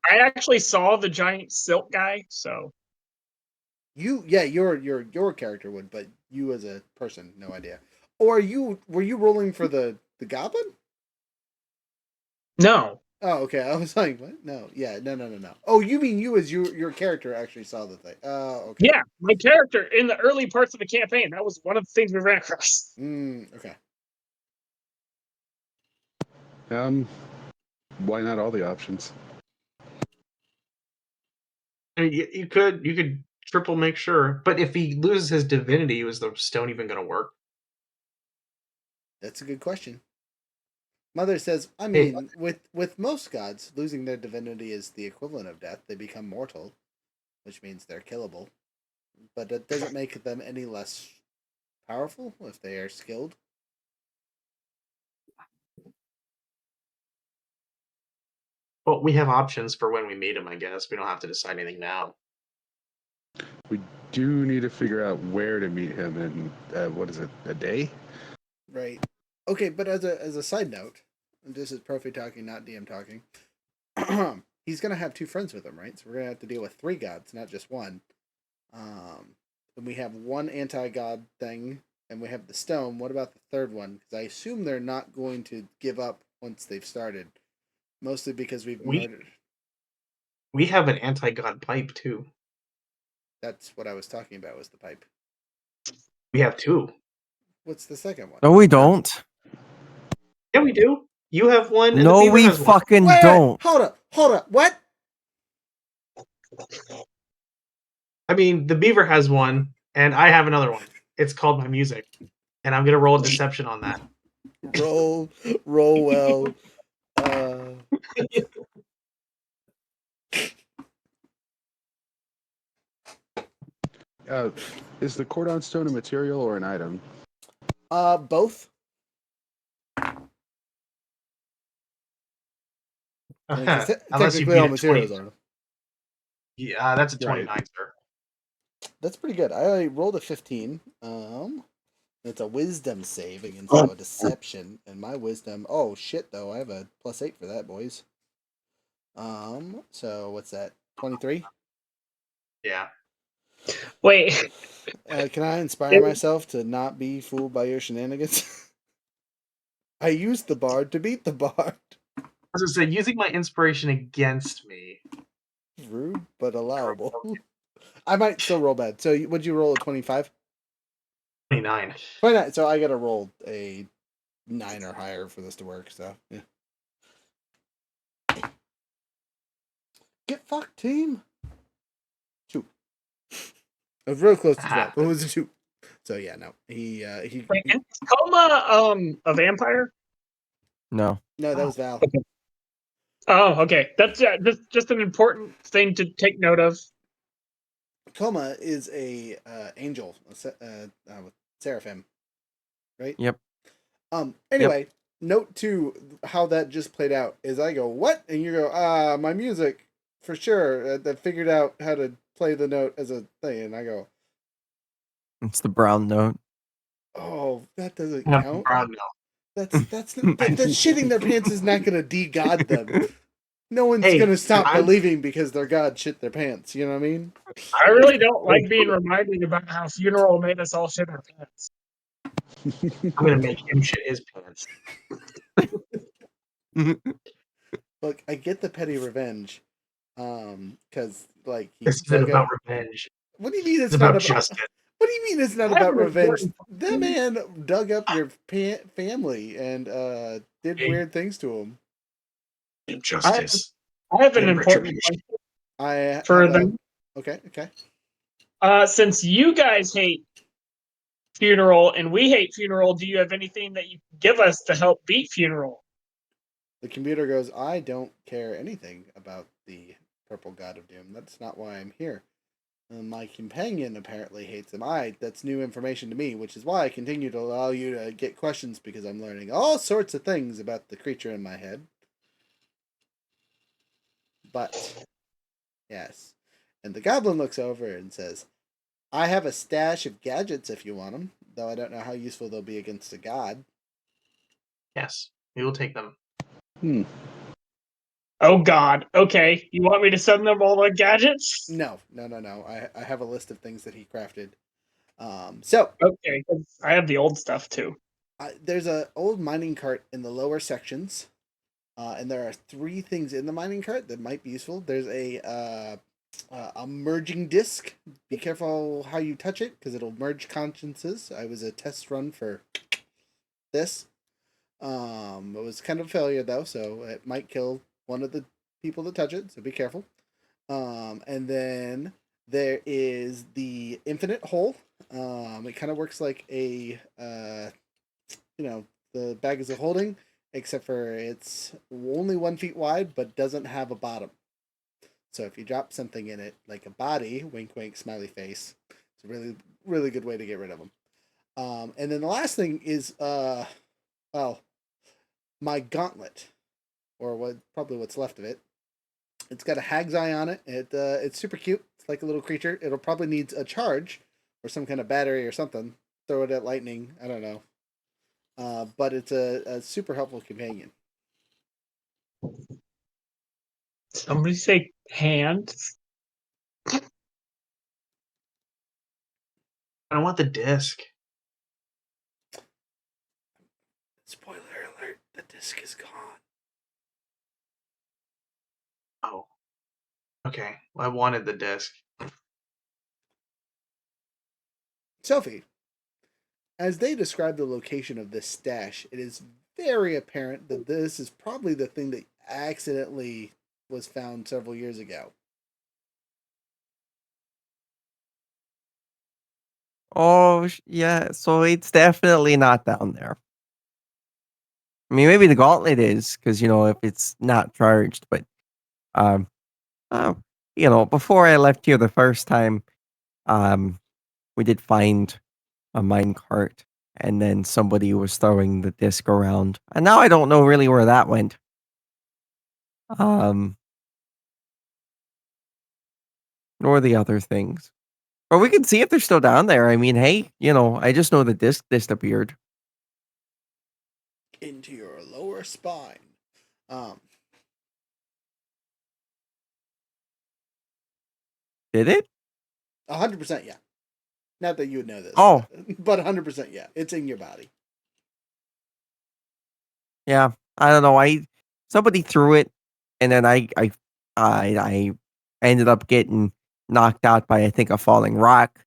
I actually saw the giant silk guy, so Your character would, but you as a person, no idea. Or were you rolling for the goblin? no. Oh, okay. I was like, what? No, yeah, no. Oh, you mean you as your character actually saw the thing? Oh, okay. Yeah, my character in the early parts of the campaign. That was one of the things we ran across. Okay. Why not all the options? I mean, you could triple make sure, but if he loses his divinity, is the stone even going to work? That's a good question. Mother says, I Hey. mean, with most gods, losing their divinity is the equivalent of death. They become mortal, which means they're killable. But that doesn't make them any less powerful if they are skilled. Well, we have options for when we meet him, I guess. We don't have to decide anything now. We do need to figure out where to meet him in, what is it, a day? Right. Okay, but as a side note, and this is Profi talking, not DM talking. He's gonna have 2 friends with him, right? So we're gonna have to deal with 3 gods, not just one. And we have one anti-god thing, and we have the stone. What about the third one? Because I assume they're not going to give up once they've started, mostly because we've murdered. We have an anti-god pipe too. That's what I was talking about. Was the pipe? We have 2. What's the second one? No, we don't. Yeah, we do. You have one. And No, the beaver we has one. fucking Wait, don't. hold up. What? I mean, the beaver has one, and I have another one. It's called my music, and I'm gonna roll a deception on that. Roll well. Is the cordon stone a material or an item? Both. Unless you Technically, beat all a materials 20. are. Yeah, that's a Right. 29, sir. That's pretty good. I rolled a 15. It's a wisdom save against a deception, and my wisdom. Oh shit! Though I have a +8 for that, boys. So what's that? 23. Yeah. Wait, Can I inspire myself to not be fooled by your shenanigans? I used the bard to beat the bard. I was gonna say, using my inspiration against me. Rude, but allowable. I might still roll bad. So would you roll a 25? 29. 29. So I gotta roll a 9 or higher for this to work. So yeah. Get fucked, team. 2. I was real close to 12, but it happened. was a 2. So yeah, no. He Wait, is Coma a vampire? No. no, that was Val. Oh, okay. That's just an important thing to take note of. Coma is a angel, seraphim, right? Yep. Anyway, note to how that just played out is I go, what? And you go, my music, for sure. I figured out how to play the note as a thing. And I go, It's the brown note. oh, that doesn't No, count. bro, no. That's shitting their pants is not going to de-god them. No one's Hey, going to stop I'm- believing because their god shit their pants. You know what I mean? I really don't like being reminded about how Funeral made us all shit our pants. I'm gonna make him shit his pants. Look, I get the petty revenge, because like This he's isn't about revenge. What do you mean It's it's not about about justice. What do you mean it's not I have about an revenge? important- That man dug up your family and did Hey. weird things to him. Injustice. I have an And important retribution. question I for have a- them. Okay. Since you guys hate Funeral and we hate Funeral, do you have anything that you can give us to help beat Funeral? The computer goes, I don't care anything about the purple god of doom. That's not why I'm here. My companion apparently hates him. That's new information to me, which is why I continue to allow you to get questions because I'm learning all sorts of things about the creature in my head. But, yes. And the goblin looks over and says, I have a stash of gadgets if you want them, though I don't know how useful they'll be against a god. Yes, we will take them. Oh God. Okay. You want me to send them all the gadgets? No. I have a list of things that he crafted. So, Okay. 'Cause I have the old stuff too. there's a old mining cart in the lower sections, and there are 3 things in the mining cart that might be useful. There's a merging disc. Be careful how you touch it because it'll merge consciences. I was a test run for this. It was kind of a failure though, so it might kill one of the people that touch it. So be careful. And then there is the infinite hole. It kind of works like a the bag is a holding, except for it's only 1 feet wide, but doesn't have a bottom. So if you drop something in it, like a body, wink, wink, smiley face, it's a really, really good way to get rid of them. And then the last thing is, my gauntlet, or probably what's left of it. It's got a hag's eye on it. It's super cute. It's like a little creature. It'll probably need a charge or some kind of battery or something. Throw it at lightning. I don't know. But it's a super helpful companion. Somebody say hand. I want the disc. Spoiler alert, the disc is gone. Oh. Okay. I wanted the disc. Sophie, as they describe the location of this stash, it is very apparent that this is probably the thing that accidentally was found several years ago. Oh, yeah. So it's definitely not down there. I mean, maybe the gauntlet is because if it's not charged. But um, before I left here the first time, we did find a mine cart, and then somebody was throwing the disc around, and now I don't know really where that went. Nor the other things. But we can see if they're still down there. I mean, hey, I just know the disc disappeared. Into your lower spine. Did it? 100% yeah. Not that you would know this. Oh. But 100% yeah. It's in your body. Yeah, I don't know. Somebody threw it, and then I ended up getting knocked out by I think a falling rock,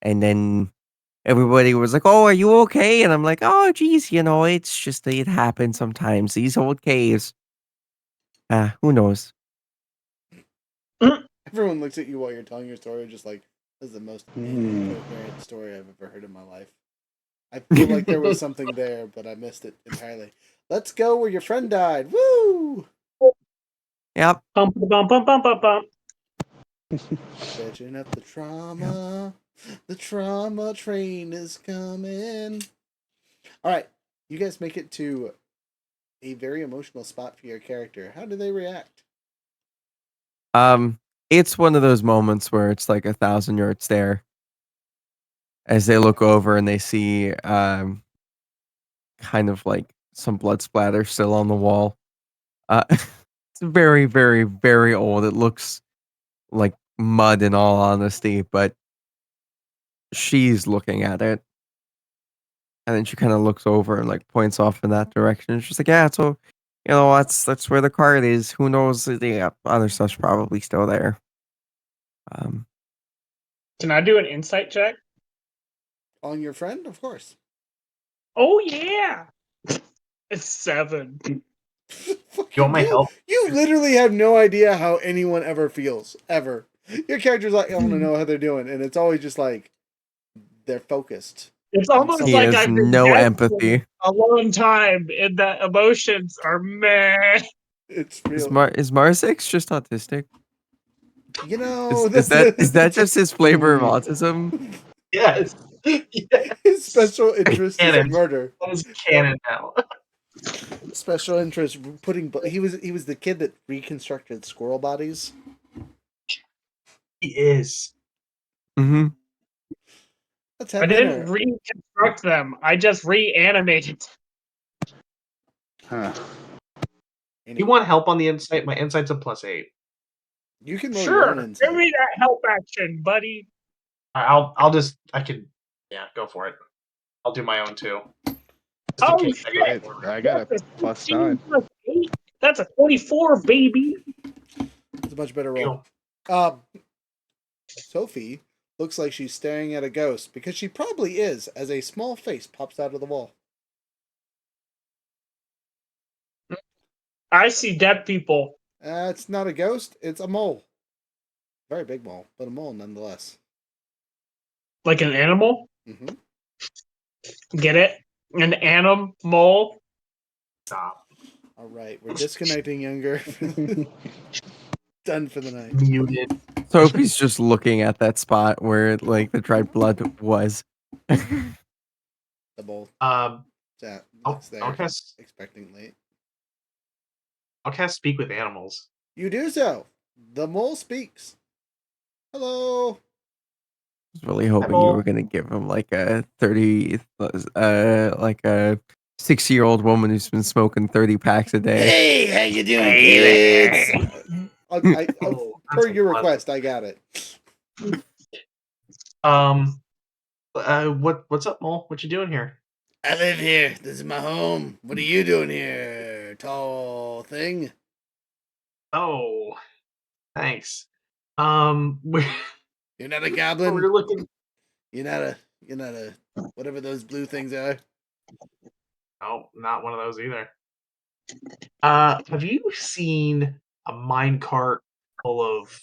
and then everybody was like, "Oh, are you okay?" And I'm like, "Oh, geez, it's just it happens sometimes. These old caves. Who knows?" Everyone looks at you while you're telling your story, just like, This is the most Hmm. incoherent story I've ever heard in my life. I feel like there was something there, but I missed it entirely. Let's go where your friend died. Woo! Yep. Bump, bump, bump, bump, bump, bump. Bitching up the trauma. The trauma train is coming. All right, you guys make it to a very emotional spot for your character. How do they react? It's one of those moments where it's like 1,000-yard stare as they look over and they see kind of like some blood splatter still on the wall. It's very, very, very old. It looks like mud in all honesty, but she's looking at it. And then she kind of looks over and like points off in that direction. She's like, "Yeah, so that's where the card is. Who knows? The other stuff's probably still there." Um, Can I do an insight check? On your friend, of course. Oh yeah. It's 7. You want my help? You literally have no idea how anyone ever feels, ever. Your character's like, I want to know how they're doing, and it's always just like they're focused. It's almost he like has I've been no guessing empathy. a long time, and that emotions are meh. It's Is real. Marsix just autistic? You know, Is that just his flavor of autism? Yes. Yes. his special interest is Canon. murder. That is canon now. Special interest putting. He was the kid that reconstructed squirrel bodies. He is. Mm-hmm. Let's I have didn't dinner. reconstruct them. I just reanimated. Huh. You want help on the insight? My insight's a +8. You can roll your own Sure, insight. give me that help action, buddy. I can, yeah, go for it. I'll do my own too. Just in Oh case I shit! get Hey, bored. I got a That's +9. 16+8. That's a 24, baby. It's a much better roll. Sophie looks like she's staring at a ghost because she probably is, as a small face pops out of the wall. I see dead people. It's not a ghost, it's a mole. Very big mole, but a mole nonetheless. Like an animal? Mm-hmm. Get it? An animal? Stop. All right, we're disconnecting Younger. Done for the night. Muted. Sophie's just looking at that spot where like the dried blood was. The mole I'll looks there cast expectantly. speak with animals. You do so. The mole speaks. Hello. I was really hoping you were gonna give him like a 30, like a 60-year-old woman who's been smoking 30 packs a day. Hey, how you doing, kids? Per your request, I got it. What's up, Mole? What you doing here? I live here. This is my home. What are you doing here, tall thing? Oh, thanks. We're You're not a goblin. we're looking. You're not a whatever those blue things are. Oh, not one of those either. Have you seen a minecart full of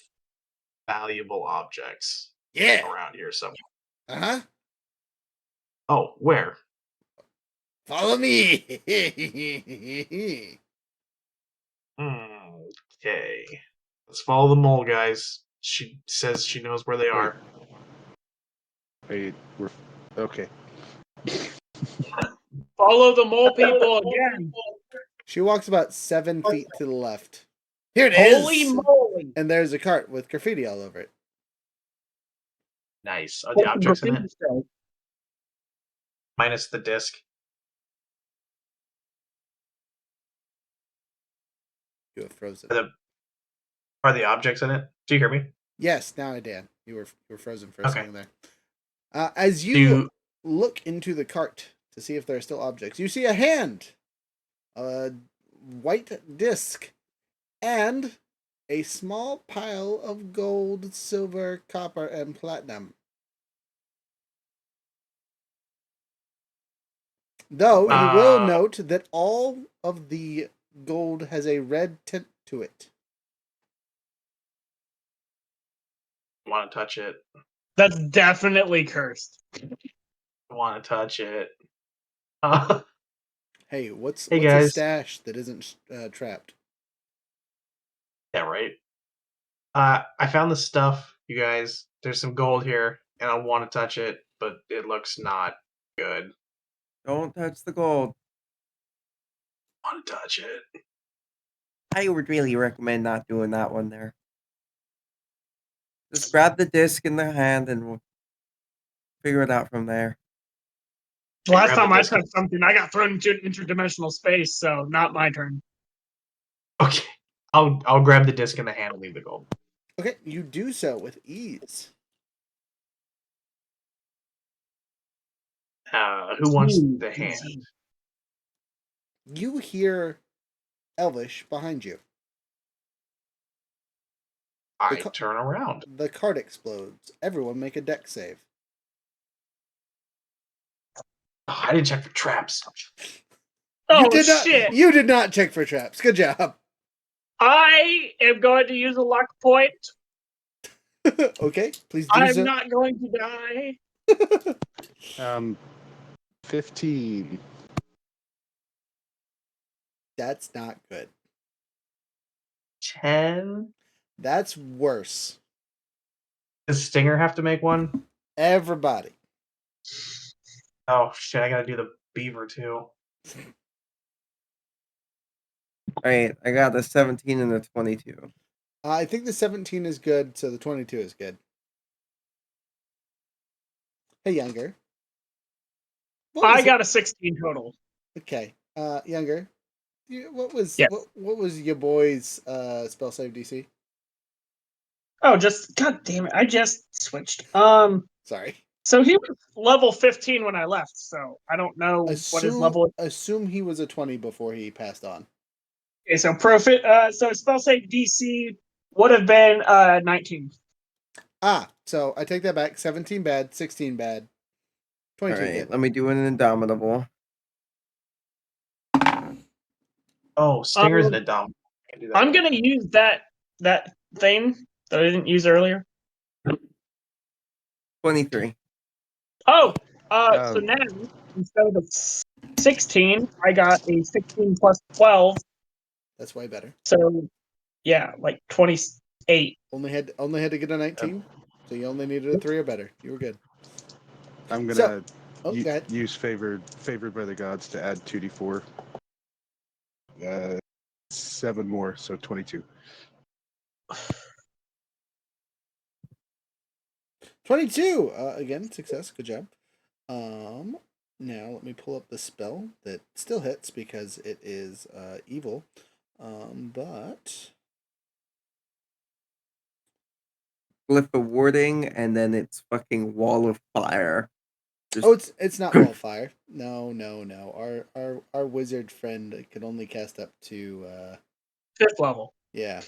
valuable objects Yeah. around here somewhere? Uh-huh. Oh, where? Follow me. Okay. Let's follow the mole, guys. She says she knows where they are. Hey, we're okay. Follow the mole people again. She walks about 7 feet to the left. Here it is. Holy moly. And there's a cart with graffiti all over it. Nice. Are the objects in it? Minus the disc. You have frozen. Are the objects in it? Do you hear me? Yes, now I did. You were frozen for a Okay. second there. As you look into the cart to see if there are still objects, you see a hand, a white disc, and a small pile of gold, silver, copper, and platinum. Though you will note that all of the gold has a red tint to it. Want to touch it? That's definitely cursed. I want to touch it. Hey, what's Hey, a guys. stash that isn't trapped? Yeah, right. I found the stuff, you guys. There's some gold here, and I want to touch it, but it looks not good. Don't touch the gold. I want to touch it. I would really recommend not doing that one there. Just grab the disc in the hand and we'll figure it out from there. Last grab the time I disc. touched something, I got thrown into an interdimensional space, so not my turn. Okay, I'll grab the disc in the hand and leave the gold. Okay, you do so with ease. Who wants Ooh, the hand? easy. You hear Elvish behind you. I co- turn around. The cart explodes. Everyone make a deck save. Oh, I didn't check for traps. Oh did shit! Not, you did not check for traps. Good job. I am going to use a luck point. Okay, please do I'm so. not going to die. 15. That's not good. 10. That's worse. Does Stinger have to make one? Everybody. Oh shit! I gotta do the beaver too. Alright, I got the 17 and the 22. I think the 17 is good, so the 22 is good. Hey, Younger. I got a 16 total. Okay. Younger. What was Yeah. what was your boy's spell save DC? Oh, just god damn it! I just switched. Sorry. So he was level 15 when I left. So I don't know what his level is. Assume he was a 20 before he passed on. Okay, so so spell save DC would have been 19. So I take that back. 17 bad, 16 bad, 22 Alright, good. let me do an Indomitable. Oh, Stinger's an Indomitable. I'm gonna use that thing that I didn't use earlier. 23. Oh, so Um, now instead of a 16, I got a 16 plus 12. That's way better. So yeah, like 28. Only had to get a 19, so you only needed a 3 or better. You were good. I'm gonna Go ahead. use favored by the gods to add 2d4. 7 more, so 22. 22. Again, success. Good job. Now let me pull up the spell that still hits because it is evil. But Glyph of warding, and then it's fucking wall of fire. it's not wall fire. No. Our wizard friend can only cast up to 5th level. yeah.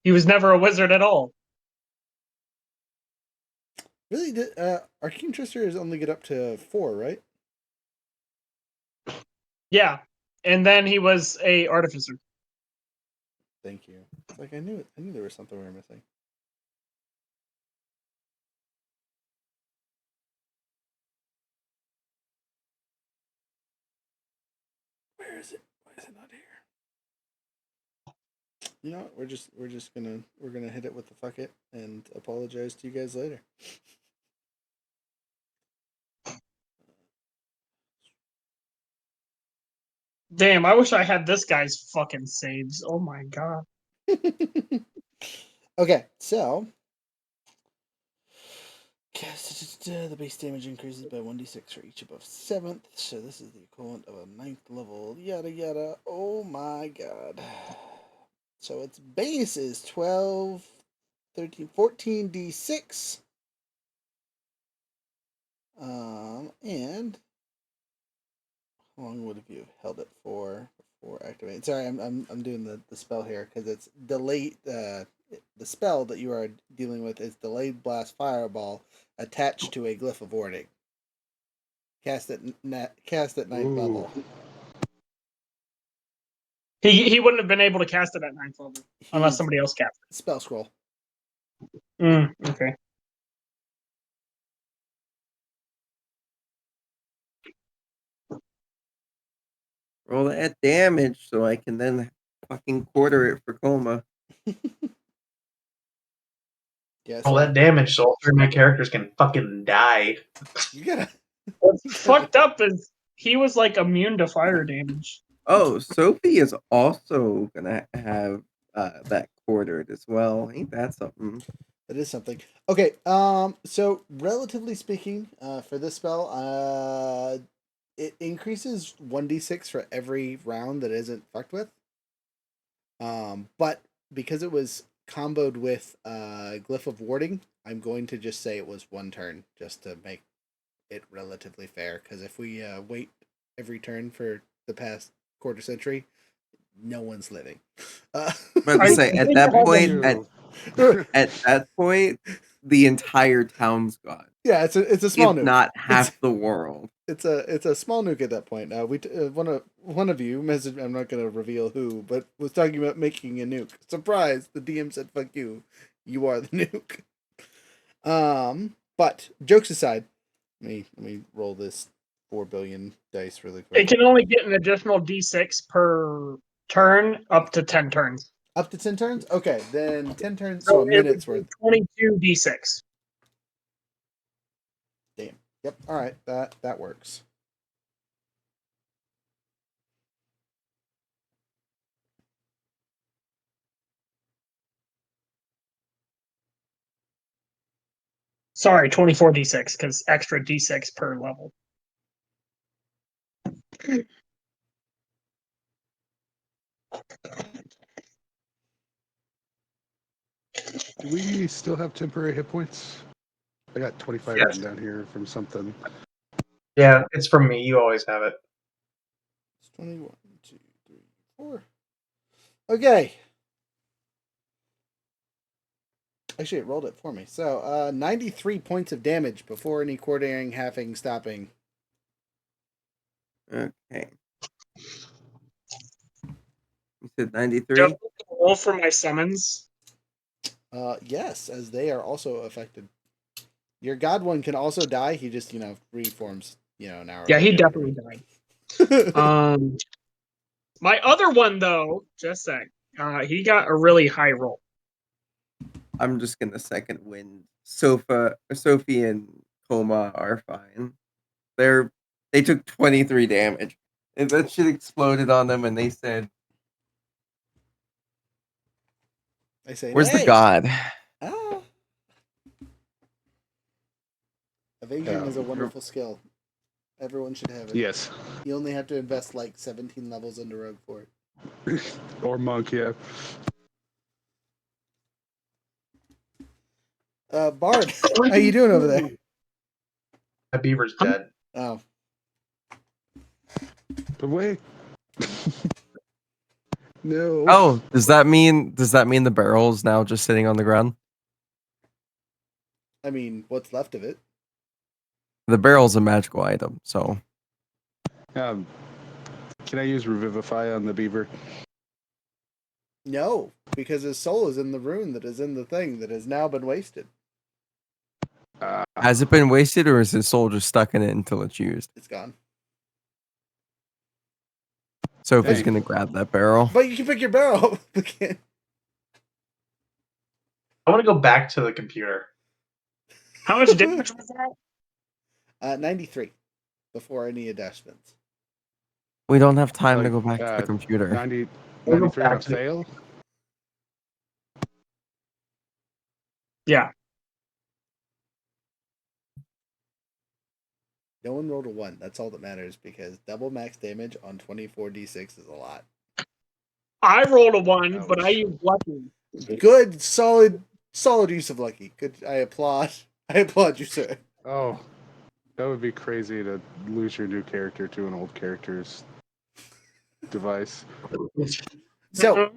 He was never a wizard at all. Really, Arcane Trister is only get up to 4, right? Yeah, and then he was a artificer. Thank you. It's like I knew there was something we were missing. Where is it? Why is it not here? You know what? We're gonna hit it with the fuck it and apologize to you guys later. Damn, I wish I had this guy's fucking saves. Oh my god. Okay, so the base damage increases by 1d6 for each above 7th, so this is the equivalent of a 9th level, yada yada. Oh my god. So its base is 12, 13, 14d6. And how long would have you held it for before activating? Sorry, I'm doing the spell here because it's delayed. The spell that you are dealing with is delayed blast fireball attached to a glyph of warding. Cast at 9th level. He wouldn't have been able to cast it at 9th level unless somebody else cast Spell scroll. Okay. Roll that damage so I can then fucking quarter it for coma. Yes. All that damage, so all three of my characters can fucking die. You gotta. What's fucked up is he was like immune to fire damage. Oh, Sophie is also gonna have that quartered as well. Ain't that something? That is something. Okay. So relatively speaking, for this spell, it increases 1d6 for every round that isn't fucked with. But because it was comboed with Glyph of Warding, I'm going to just say it was one turn, just to make it relatively fair. Because if we wait every turn for the past quarter century, no one's living. But to say at that point, at that point, the entire town's gone. Yeah, it's a small if nuke. not half the world. It's a small nuke at that point. One of you messaged. I'm not going to reveal who, but was talking about making a nuke. Surprise! The DM said, "Fuck you. You are the nuke." But jokes aside, let me roll this 4 billion dice really quick. It can only get an additional d6 per turn up to 10 turns. Up to 10 turns. Okay, then 10 turns, so a it would minute's be worth. 22 d6. Damn. Yep. All right. That works. Sorry, 24 d6 because extra d6 per level. Do we still have temporary hit points? I got 25 Yes. written down here from something. Yeah, it's from me. You always have it. It's 21, 2, 3, 4. Okay. Actually, it rolled it for me. So, 93 points of damage before any quartering, halving, stopping. Okay. You said 93? Just roll for my summons. Yes, as they are also affected. Your god one can also die. He just, reforms, an hour Yeah, he later. definitely died. My other one though, just saying, he got a really high roll. I'm just gonna second wind. Sophie and Coma are fine. They took 23 damage. And that shit exploded on them and they said, I say, where's the "Nay." god? Ah. Evasion is a wonderful skill. Everyone should have it. Yes. You only have to invest like 17 levels into Rogue for it. Or monk, yeah. Bard, how you doing over there? My beaver's dead. Oh, But wait. No. Oh, does that mean the barrel's now just sitting on the ground? I mean, what's left of it? The barrel's a magical item, so Can I use Revivify on the beaver? No, because his soul is in the rune that is in the thing that has now been wasted. has it been wasted or is his soul just stuck in it until it's used? It's gone. Sophie's Hey. gonna grab that barrel. But you can pick your barrel. I want to go back to the computer. How much damage was that? 93 before any adjustments. We don't have time to Like, go back to the computer. 93 on a fail? Yeah. No one rolled a 1. That's all that matters because double max damage on 24d6 is a lot. I rolled a 1, Ouch. but I used lucky. Good, solid use of lucky. Good. I applaud you, sir. Oh, that would be crazy to lose your new character to an old character's device. So,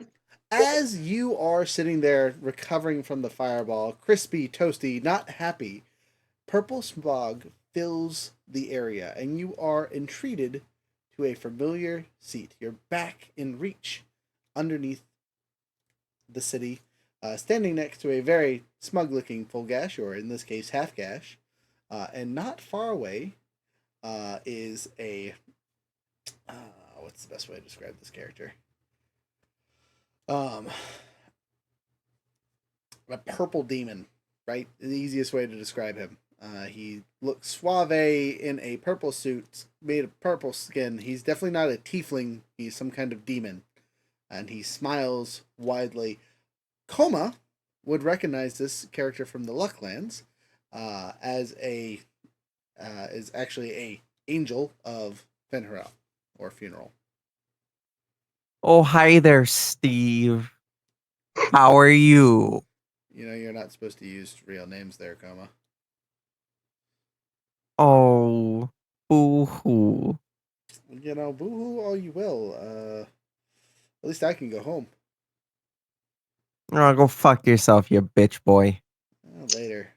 as you are sitting there recovering from the fireball, crispy, toasty, not happy, purple smog fills the area, and you are entreated to a familiar seat. You're back in reach underneath the city. standing next to a very smug-looking full gash, or in this case, half gash, and not far away is a what's the best way to describe this character? A purple demon, right? The easiest way to describe him. He looks suave in a purple suit made of purple skin. He's definitely not a tiefling. He's some kind of demon. And he smiles widely. Koma would recognize this character from the Lucklands as a is actually a angel of Fen'Harel, or funeral. Oh, hi there, Steve. How are you? You know, you're not supposed to use real names there, Koma. Oh, boo-hoo. You know, boo-hoo all you will. At least I can go home. Oh, go fuck yourself, you bitch boy. Later.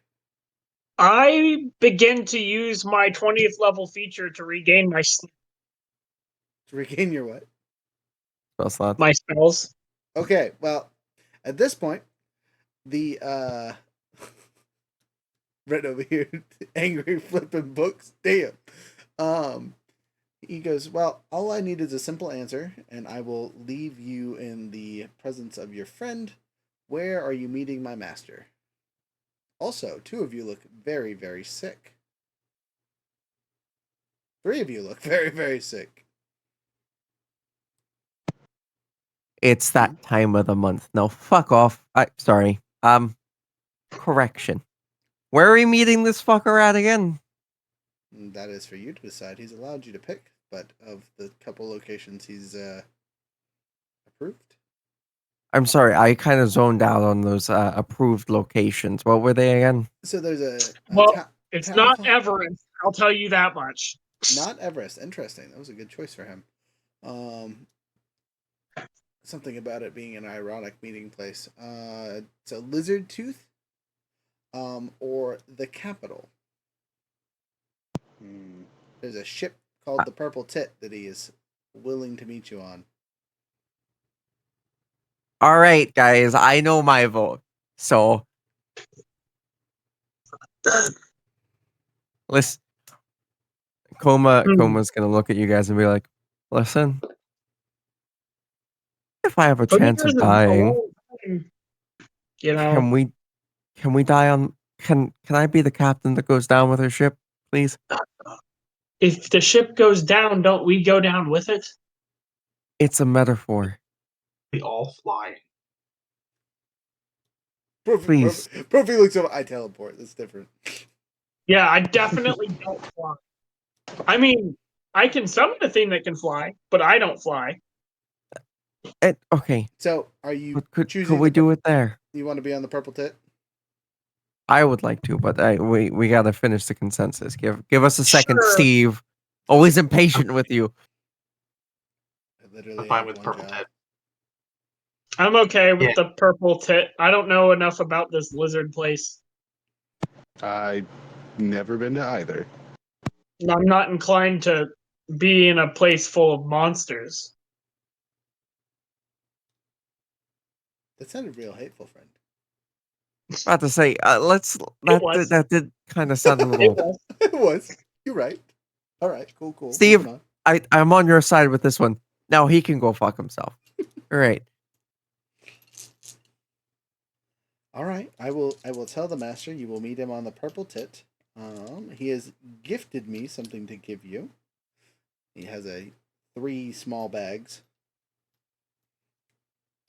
I begin to use my 20th level feature to regain To regain your what? Spell slots. my spells. Okay, well, at this point, the right over here, angry flipping books. Damn. He goes, well, all I need is a simple answer, and I will leave you in the presence of your friend. Where are you meeting my master? Also, 2 of you look very, very sick. 3 of you look very, very sick. It's that time of the month. No, fuck off. Sorry. Correction. Where are we meeting this fucker at again? And that is for you to decide. He's allowed you to pick, but of the couple locations he's approved. I'm sorry, I kind of zoned out on those approved locations. What were they again? So there's a Well, it's town not called- Everest. I'll tell you that much. Not Everest. Interesting. That was a good choice for him. Something about it being an ironic meeting place. It's a Lizard Tooth, or the capital. There's a ship called the Purple Tit that he is willing to meet you on. All right, guys, I know my vote. So, listen, Coma's gonna look at you guys and be like, "Listen, if I have a chance of dying, You know, can we die on? Can I be the captain that goes down with her ship, please? if the ship goes down, don't we go down with it? It's a metaphor. We all fly. Please. Profi looks over. I teleport. That's different. Yeah, I definitely don't fly. I mean, I can summon a thing that can fly, but I don't fly. Okay, So, are you but could choosing? we do it there? You want to be on the Purple Tit? I would like to, but we gotta finish the consensus. Give us a second, Sure. Steve. Always impatient with you. I literally I'm fine have with one Purple job. Tit. I'm okay with Yeah. the purple tit. I don't know enough about this lizard place. I've never been to either. I'm not inclined to be in a place full of monsters. That sounded real hateful, friend. About to say, was. that did kind of sound a It little. was. It was. You're right. All right. Cool. Steve, Moving on. I'm on your side with this one. Now he can go fuck himself. All right. All right. I will tell the master you will meet him on the Purple Tit. He has gifted me something to give you. He has 3 small bags.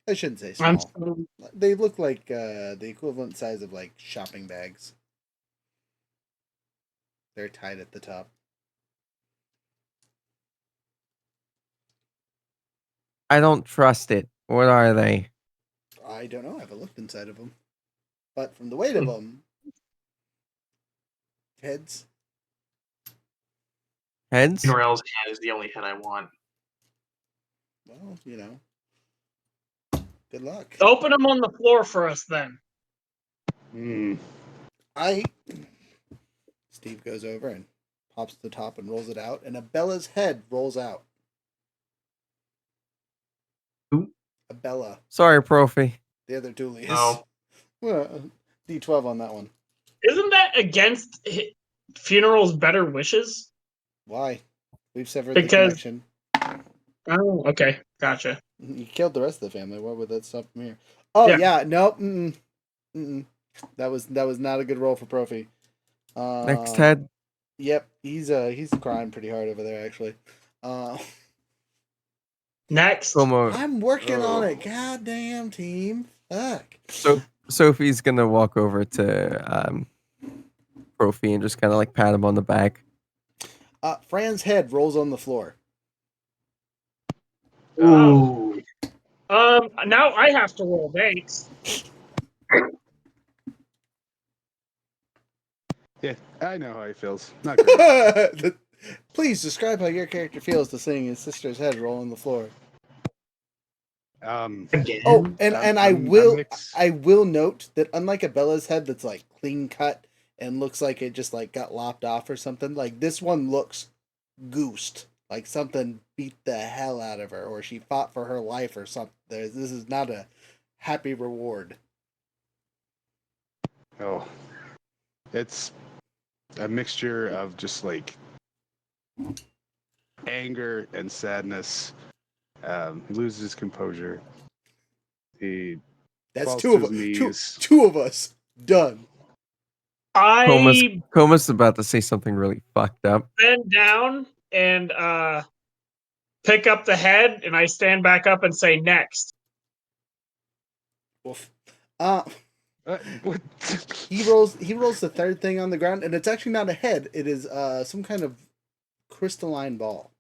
I shouldn't say I'm small. They look like the equivalent size of like shopping bags. They're tied at the top. I don't trust it. What are they? I don't know. I haven't looked inside of them. But from the weight of them, heads. Heads? Norel's hand is the only head I want. Well, you know. Good luck. Open them on the floor for us then. Steve goes over and pops the top and rolls it out, and Abella's head rolls out. Who? Abella, Sorry, Profi. the other Julius. Oh, Well, D12 on that one. Isn't that against Funeral's better wishes? Why? We've severed the Because- connection. Oh, okay, gotcha. You killed the rest of the family. Why would that stop from here? Oh Yeah. yeah, no. That was not a good roll for Profi. Next, Ted. Yep, he's crying pretty hard over there actually. Next. Como. I'm working on Oh. it. Goddamn team. Fuck. So Sophie's gonna walk over to Profi and just kind of like pat him on the back. Fran's head rolls on the floor. Ooh. Now I have to roll. Thanks. Yeah, I know how he feels. Not great. Please describe how your character feels to seeing his sister's head roll on the floor. Again. Oh, and I I'm will note that unlike Abella's head that's like clean cut and looks like it just like got lopped off or something, like this one looks goosed. Like something beat the hell out of her, or she fought for her life or something. This is not a happy reward. Oh, it's a mixture of just like anger and sadness. He loses his composure. He That's falls two to of us. his knees. Two of us done. I Coma's about to say something really fucked up. bend down and pick up the head, and I stand back up and say next. Oof. What? He rolls the third thing on the ground, and it's actually not a head. It is some kind of crystalline ball.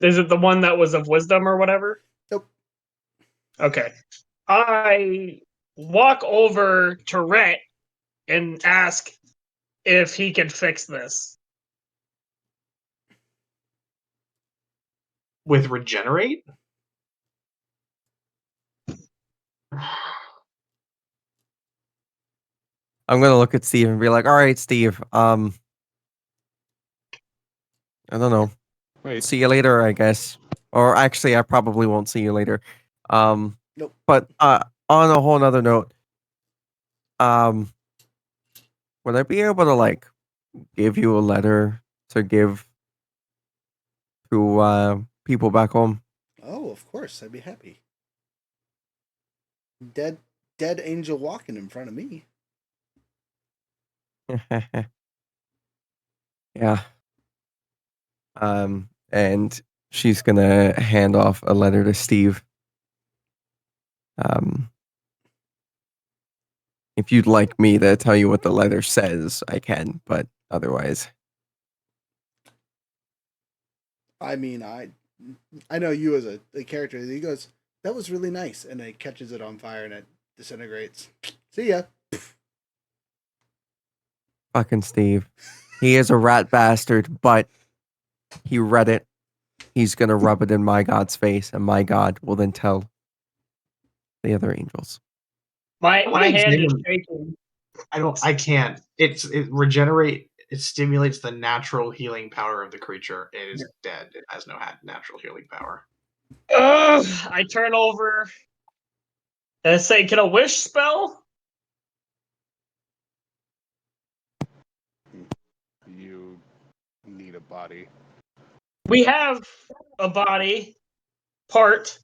Is it the one that was of wisdom or whatever? Nope. Okay. I walk over to Rhett and ask if he can fix this. With regenerate? I'm gonna look at Steve and be like, "All right, Steve. I don't know. Wait, See you later, I guess. Or actually, I probably won't see you later. Nope. But on a whole nother note, would I be able to like give you a letter to give to people back home? Oh, of course, I'd be happy. Dead angel walking in front of me. Yeah. And she's gonna hand off a letter to Steve. If you'd like me to tell you what the letter says, I can, but otherwise. I mean, I know you as a character. He goes, "That was really nice," and it catches it on fire and it disintegrates. See ya. Fucking Steve. He is a rat bastard, but he read it. He's gonna rub it in my god's face, and my god will then tell the other angels. My hand is examine- shaking. I can't. It regenerate. It stimulates the natural healing power of the creature. It is dead. It has no natural healing power. Ugh, I turn over and say, "Can a wish spell?" you need a body. We have a body part,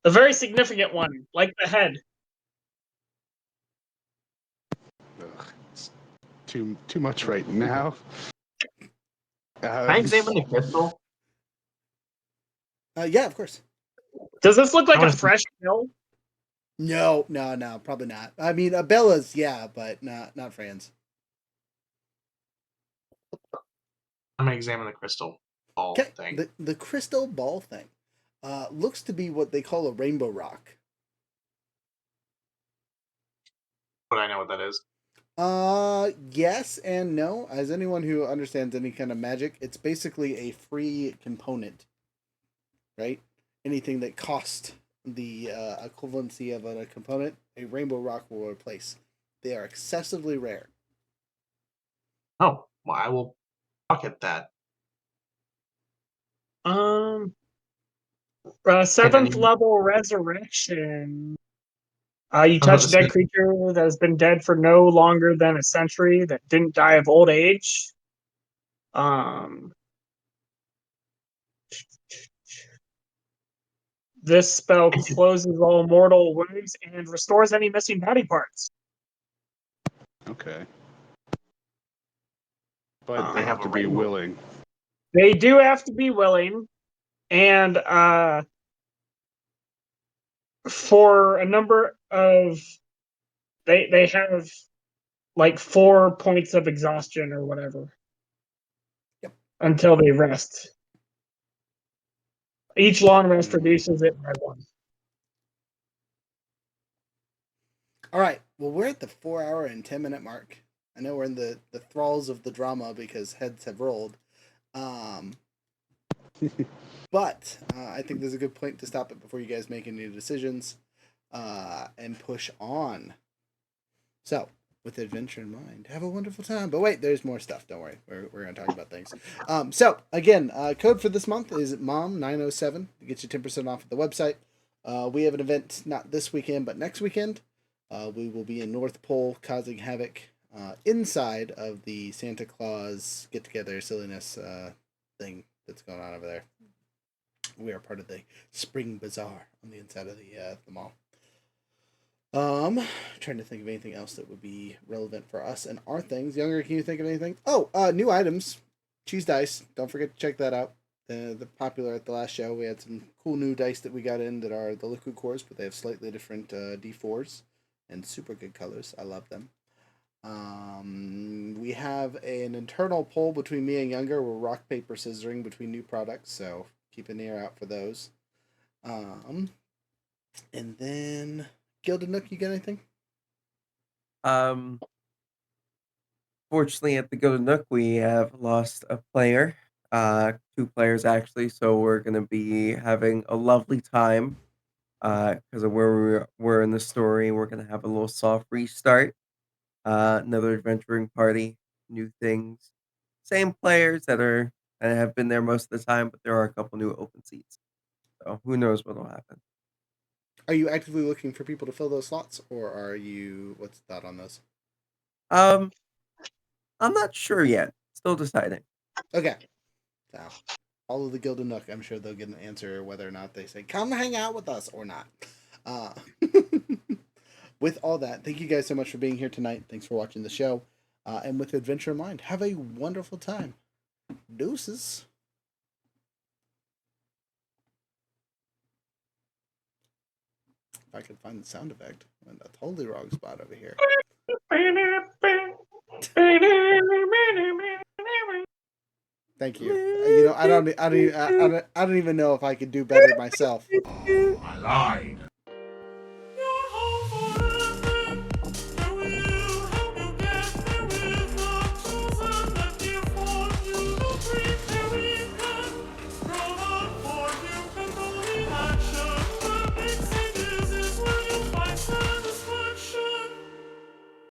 a very significant one, like the head. Ugh, it's too much right now. Can I examine the crystal? Yeah, of course. Does this look like I a wanna see- fresh kill? No, probably not. I mean, Bella's, yeah, but not Fran's. I'm gonna examine the crystal ball Okay, thing. the crystal ball thing looks to be what they call a rainbow rock. Would I know what that is? Yes and no. As anyone who understands any kind of magic, it's basically a free component, right? Anything that costs the equivalency of a component, a rainbow rock will replace. They are excessively rare. Oh, well, I will pocket that. Seventh you- level resurrection. You was about touch to a dead say- creature that has been dead for no longer than a century that didn't die of old age. This spell closes all mortal wounds and restores any missing body parts. Okay. But They they have have to a be rainbow. willing. They do have to be willing, and for a number of they have like 4 points of exhaustion or whatever. Yep. Until they rest. Each long rest reduces it by 1. All right. Well, we're at the 4-hour and 10-minute mark. I know we're in the thralls of the drama because heads have rolled. But I think there's a good point to stop it before you guys make any decisions and push on. So, with adventure in mind, have a wonderful time. But wait, there's more stuff. Don't worry. We're going to talk about things. So, again, code for this month is MOM907 to get you 10% off at the website. We have an event not this weekend, but next weekend. We will be in North Pole causing havoc inside of the Santa Claus get-together silliness thing that's going on over there. We are part of the Spring Bazaar on the inside of the mall. Trying to think of anything else that would be relevant for us and our things. Younger, can you think of anything? Oh, new items. Cheese dice. Don't forget to check that out. The popular at the last show. We had some cool new dice that we got in that are the liquid cores, but they have slightly different D4s and super good colors. I love them. We have an internal poll between me and Younger. We're rock, paper, scissoring between new products, so keep an ear out for those. And then Gilded Nook, you got anything? Fortunately, at the Gilded Nook, we have lost a player. 2 players actually, so we're gonna be having a lovely time. Because of where we're in the story, we're gonna have a little soft restart. Another adventuring party, new things, same players that have been there most of the time, but there are a couple new open seats. So who knows what'll happen. Are you actively looking for people to fill those slots, or are you? What's the thought on those? I'm not sure yet. Still deciding. Okay. So, follow the Gilded Nook. I'm sure they'll get an answer whether or not they say, come hang out with us or not. With all that, thank you guys so much for being here tonight. Thanks for watching the show. And with Adventure in Mind, have a wonderful time. Deuces. If I could find the sound effect, I'm in the totally wrong spot over here. Thank you. You know, I don't even know if I could do better myself. I lied.